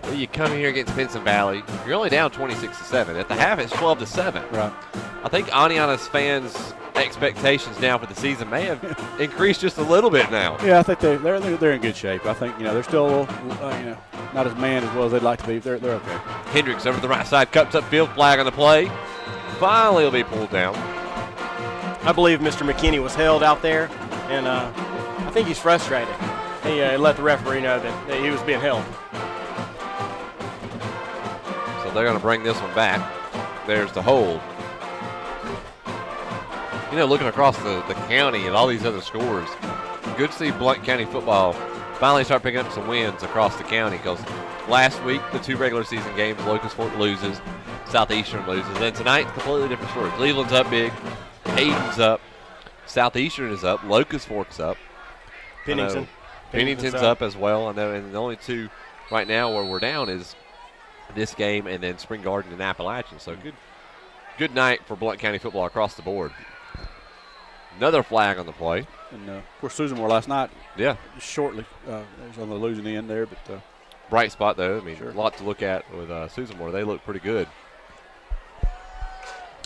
Well, you come here against Pinson Valley, you're only down 26-7. At the half, it's 12-7. right. I think Oneonta's fans' expectations now for the season may have increased just a little bit now. Yeah, I think they're in good shape. I think they're still a little, not as manned as well as they'd like to be. They're okay. Hendricks over the right side, cuts up field, flag on the play. Finally, will be pulled down. I believe Mr. McKinney was held out there, and I think he's frustrated. He let the referee know that he was being held. So they're going to bring this one back. There's the hold. Looking across the county and all these other scores, good to see Blount County football finally start picking up some wins across the county, because last week, the 2 regular season games, Locust Fork loses, Southeastern loses. And tonight, completely different story. Cleveland's up big, Hayden's up, Southeastern is up, Locust Fork's up. Pennington's up as well. I know, and the only 2 right now where we're down is this game and then Spring Garden and Appalachian. So good night for Blount County football across the board. Another flag on the play. And, of course, Susanmore last night. Yeah. Shortly. Was on the losing end there. But bright spot, though. I mean, sure. A lot to look at with Susanmore. They look pretty good.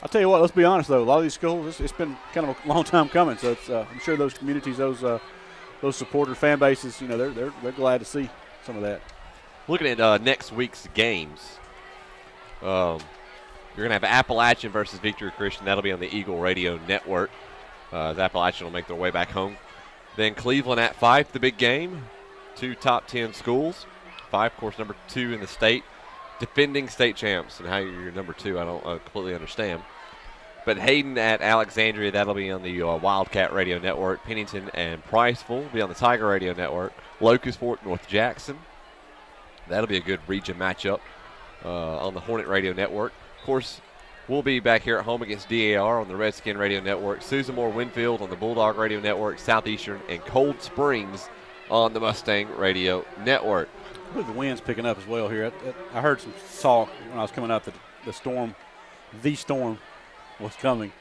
I'll tell you what, let's be honest, though. A lot of these schools, it's been kind of a long time coming. So it's, I'm sure those communities, those supporter fan bases, they're glad to see some of that. Looking at next week's games, you're going to have Appalachian versus Victory Christian. That'll be on the Eagle Radio Network. The Appalachian will make their way back home. Then Cleveland at Fife, the big game. 2 top 10 schools. Fife, of course, number 2 in the state. Defending state champs. And how you're number 2, I don't completely understand. But Hayden at Alexandria, that'll be on the Wildcat Radio Network. Pennington and Priceville will be on the Tiger Radio Network. Locust Fork, North Jackson. That'll be a good region matchup on the Hornet Radio Network. Of course, we'll be back here at home against DAR on the Redskin Radio Network. Susanmore Winfield on the Bulldog Radio Network. Southeastern and Cold Springs on the Mustang Radio Network. I believe the wind's picking up as well here. I heard some talk when I was coming up that the storm was coming.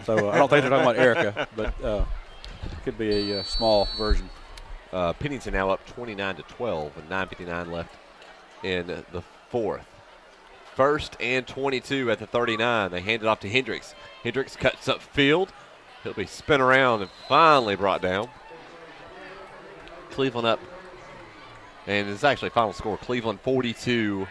So I don't think they're talking about Erica, but it could be a small version. Pennington now up 29-12 with 9:59 left in the 4th. 1st and 22 at the 39. They hand it off to Hendricks. Hendricks cuts up field. He'll be spun around and finally brought down. Cleveland up. And it's actually final score. Cleveland 42,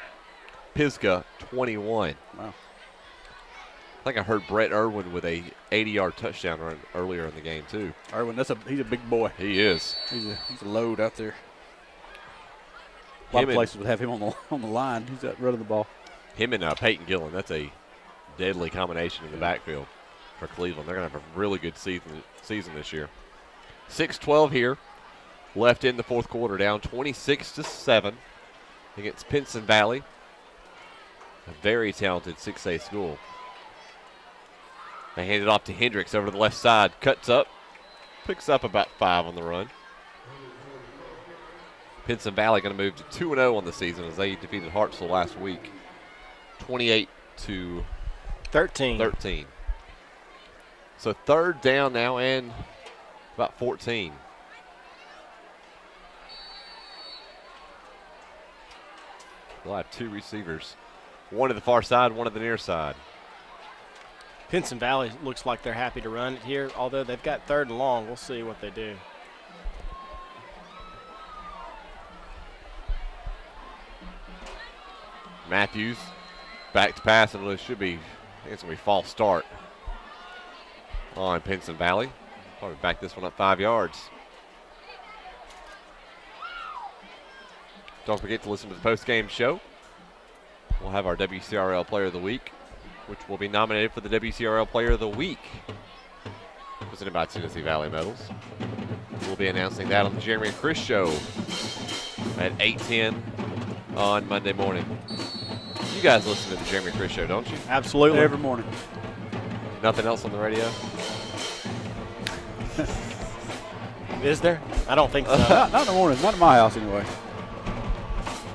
Pisgah 21. Wow. I think I heard Brett Irwin with a 80-yard touchdown run earlier in the game, too. Irwin, he's a big boy. He is. He's a load out there. A lot of places would have him on the line. He's out running the ball. Him and Peyton Gillen, that's a deadly combination in the backfield for Cleveland. They're going to have a really good season this year. 6:12 here, left in the 4th quarter, down 26-7 against Pinson Valley, a very talented 6A school. They hand it off to Hendricks over to the left side, cuts up, picks up about 5 on the run. Pinson Valley going to move to 2-0 on the season as they defeated Hartsville last week. 28-13. So 3rd down now and about 14. They'll have two receivers. One to the far side, one to the near side. Pinson Valley looks like they're happy to run it here, although they've got 3rd and long. We'll see what they do. Matthews back to pass, and it should be, I think it's going to be false start on Pinson Valley. Probably back this one up 5 yards. Don't forget to listen to the post-game show. We'll have our WCRL Player of the Week, which will be nominated for the WCRL Player of the Week, presented by Tennessee Valley Metals. We'll be announcing that on the Jeremy and Chris Show at 8:10 on Monday morning. You guys listen to the Jeremy and Chris Show, don't you? Absolutely. Every morning. Nothing else on the radio? Is there? I don't think so. Not in the morning. Not in my house anyway.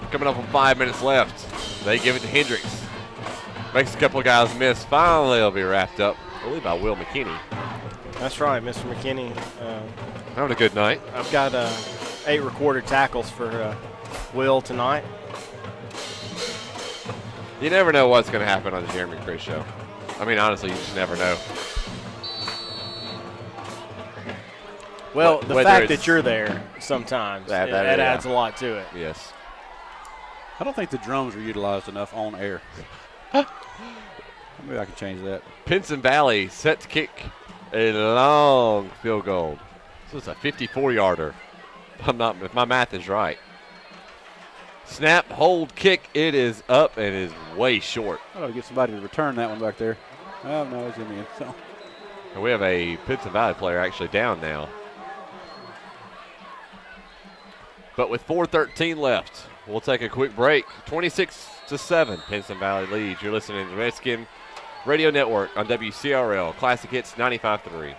Coming up on 5 minutes left. They give it to Hendricks. Makes a couple of guys miss. Finally, it'll be wrapped up, I believe, by Will McKinney. That's right, Mr. McKinney. Having a good night. I've got 8 recorded tackles for Will tonight. You never know what's going to happen on the Jeremy and Chris Show. I mean, honestly, you just never know. Well, the Whether fact it's- that you're there sometimes, That that yeah. adds a lot to it. Yes. I don't think the drums are utilized enough on air. Maybe I can change that. Pinson Valley set to kick a long field goal. So it's a 54-yarder. If my math is right. Snap, hold, kick. It is up and is way short. I ought to get somebody to return that one back there. Oh, no, it's in the end zone. And we have a Pinson Valley player actually down now. But with 4:13 left, we'll take a quick break. 26-7, Pinson Valley leads. You're listening to Redskin Radio Network on WCRL Classic Hits 95.3.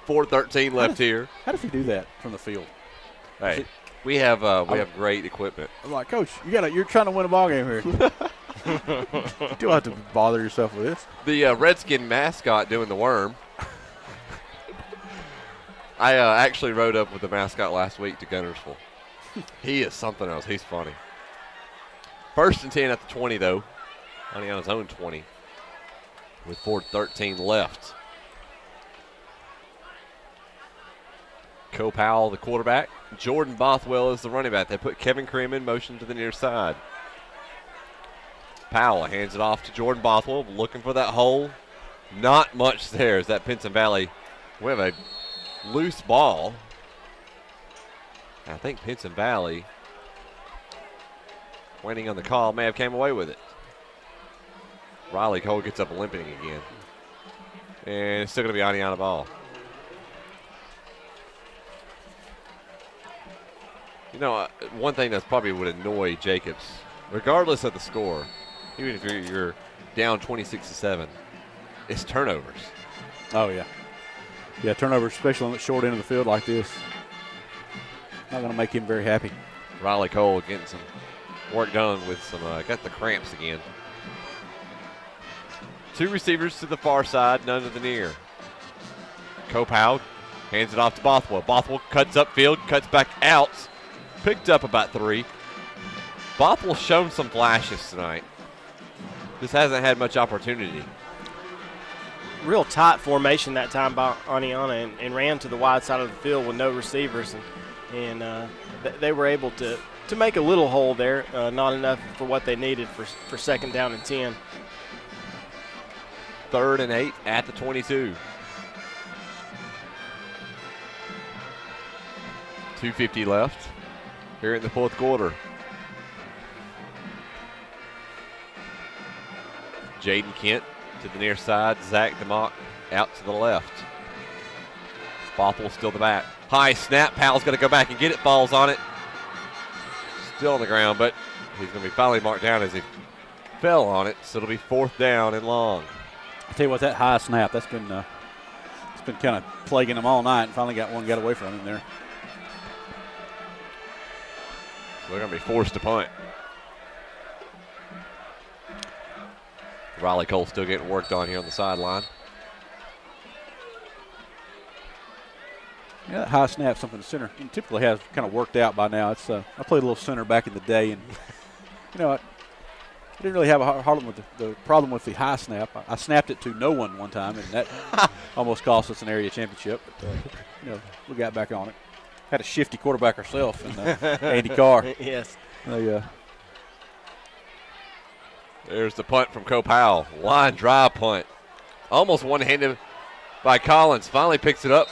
.413 left here. How does he do that from the field? Hey, we have great equipment. I'm like, Coach, you're trying to win a ball game here. You don't have to bother yourself with this. The Redskin mascot doing the worm. I actually rode up with the mascot last week to Gunnersville. He is something else. He's funny. 1st and 10 at the 20, though. On his own 20. With 4:13 left. Co Powell, the quarterback. Jordan Bothwell is the running back. They put Kevin Krim in motion to the near side. Powell hands it off to Jordan Bothwell, looking for that hole. Not much there as that Pinson Valley. We have a loose ball. I think Pinson Valley, waiting on the call, may have came away with it. Riley Cole gets up limping again. And it's still going to be Oneonta ball. You know, one thing that probably would annoy Jacobs, regardless of the score, even if you're down 26-7, is turnovers. Oh, yeah. Yeah, turnovers, especially on the short end of the field like this. Not going to make him very happy. Riley Cole getting some work done with some, got the cramps again. Two receivers to the far side, none to the near. Copow hands it off to Bothwell. Bothwell cuts upfield, cuts back out. Picked up about 3. Bothwell's shown some flashes tonight. Just hasn't had much opportunity. Real tight formation that time by Oneonta and ran to the wide side of the field with no receivers. And they were able to make a little hole there, not enough for what they needed for 2nd down and 10. 3rd and 8 at the 22. 2:50 left here in the 4th quarter. Jaden Kent to the near side. Zach DeMock out to the left. Bothwell still the back. High snap. Powell's going to go back and get it. Falls on it. Still on the ground, but he's going to be finally marked down as he fell on it. So it'll be 4th down and long. I tell you what, that high snap, it's been kind of plaguing them all night, and finally got away from him there. So they're going to be forced to punt. Riley Cole still getting worked on here on the sideline. Yeah, that high snap, something the center typically has kind of worked out by now. It's I played a little center back in the day, and I didn't really have a problem with the high snap. I snapped it to no one time, and that almost cost us an area championship. But we got back on it. Had a shifty quarterback ourselves, and Andy Carr. Yes. There's the punt from Powell. Line drive punt. Almost one-handed by Collins. Finally picks it up,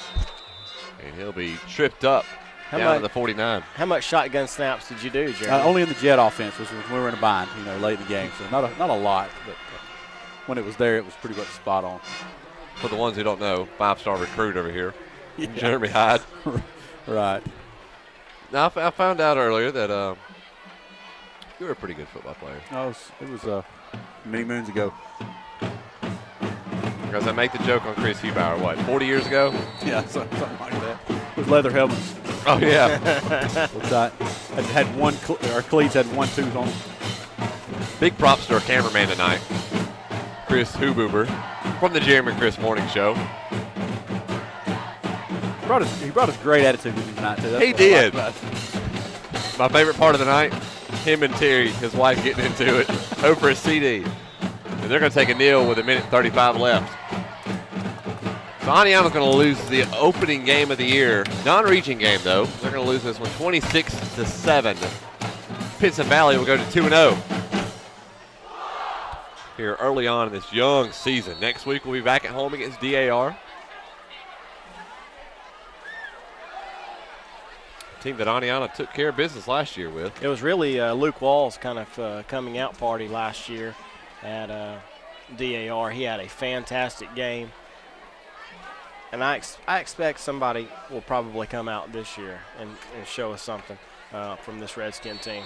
and he'll be tripped up down to the 49. How much shotgun snaps did you do, Jeremy? Only in the jet offense, which was when we were in a bind, late in the game. So not a lot, but when it was there, it was pretty much spot on. For the ones who don't know, 5-star recruit over here, Jeremy Hyde. Right. Now, I found out earlier that you were a pretty good football player. No, it was many moons ago. Because I make the joke on Chris Hubauer, 40 years ago? Yeah, something like that. With leather helmets. Oh, yeah. Which had one, our cleats had one tooth on them. Big props to our cameraman tonight, Chris Hububer, from the Jeremy and Chris Morning Show. He brought us great attitude with him tonight, too. That's He did. My favorite part of the night, him and Terry, his wife, getting into it over a CD. And they're going to take a kneel with 1:35 left. So Oneonta's going to lose the opening game of the year. Non-region game, though. They're going to lose this one 26-7. Pinson Valley will go to 2-0 here early on in this young season. Next week we'll be back at home against DAR. Team that Oneonta took care of business last year with. It was really Luke Wall's kind of coming out party last year at DAR. He had a fantastic game. And I expect somebody will probably come out this year and show us something from this Redskin team.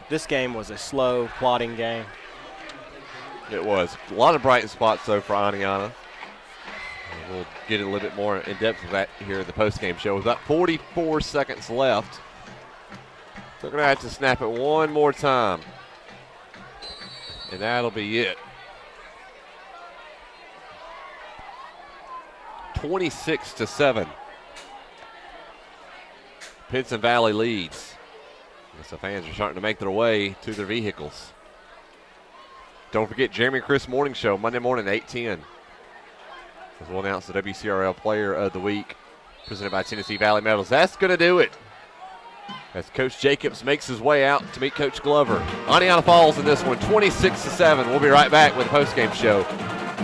This game was a slow, plodding game. It was. A lot of bright spots, though, for Oneonta. We'll get a little bit more in depth with that here in the postgame show. With about 44 seconds left. They're going to have to snap it one more time. And that'll be it. 26-7. Pinson Valley leads. As the fans are starting to make their way to their vehicles. Don't forget Jeremy and Chris Morning Show, Monday morning at 8:10. As we'll announce the WCRL Player of the Week, presented by Tennessee Valley Metals. That's going to do it. As Coach Jacobs makes his way out to meet Coach Glover. Oneonta falls in this one, 26-7. We'll be right back with the postgame show.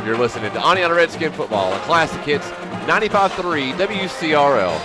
You're listening to Oneonta Redskin Football on Classic Hits 95.3 WCRL.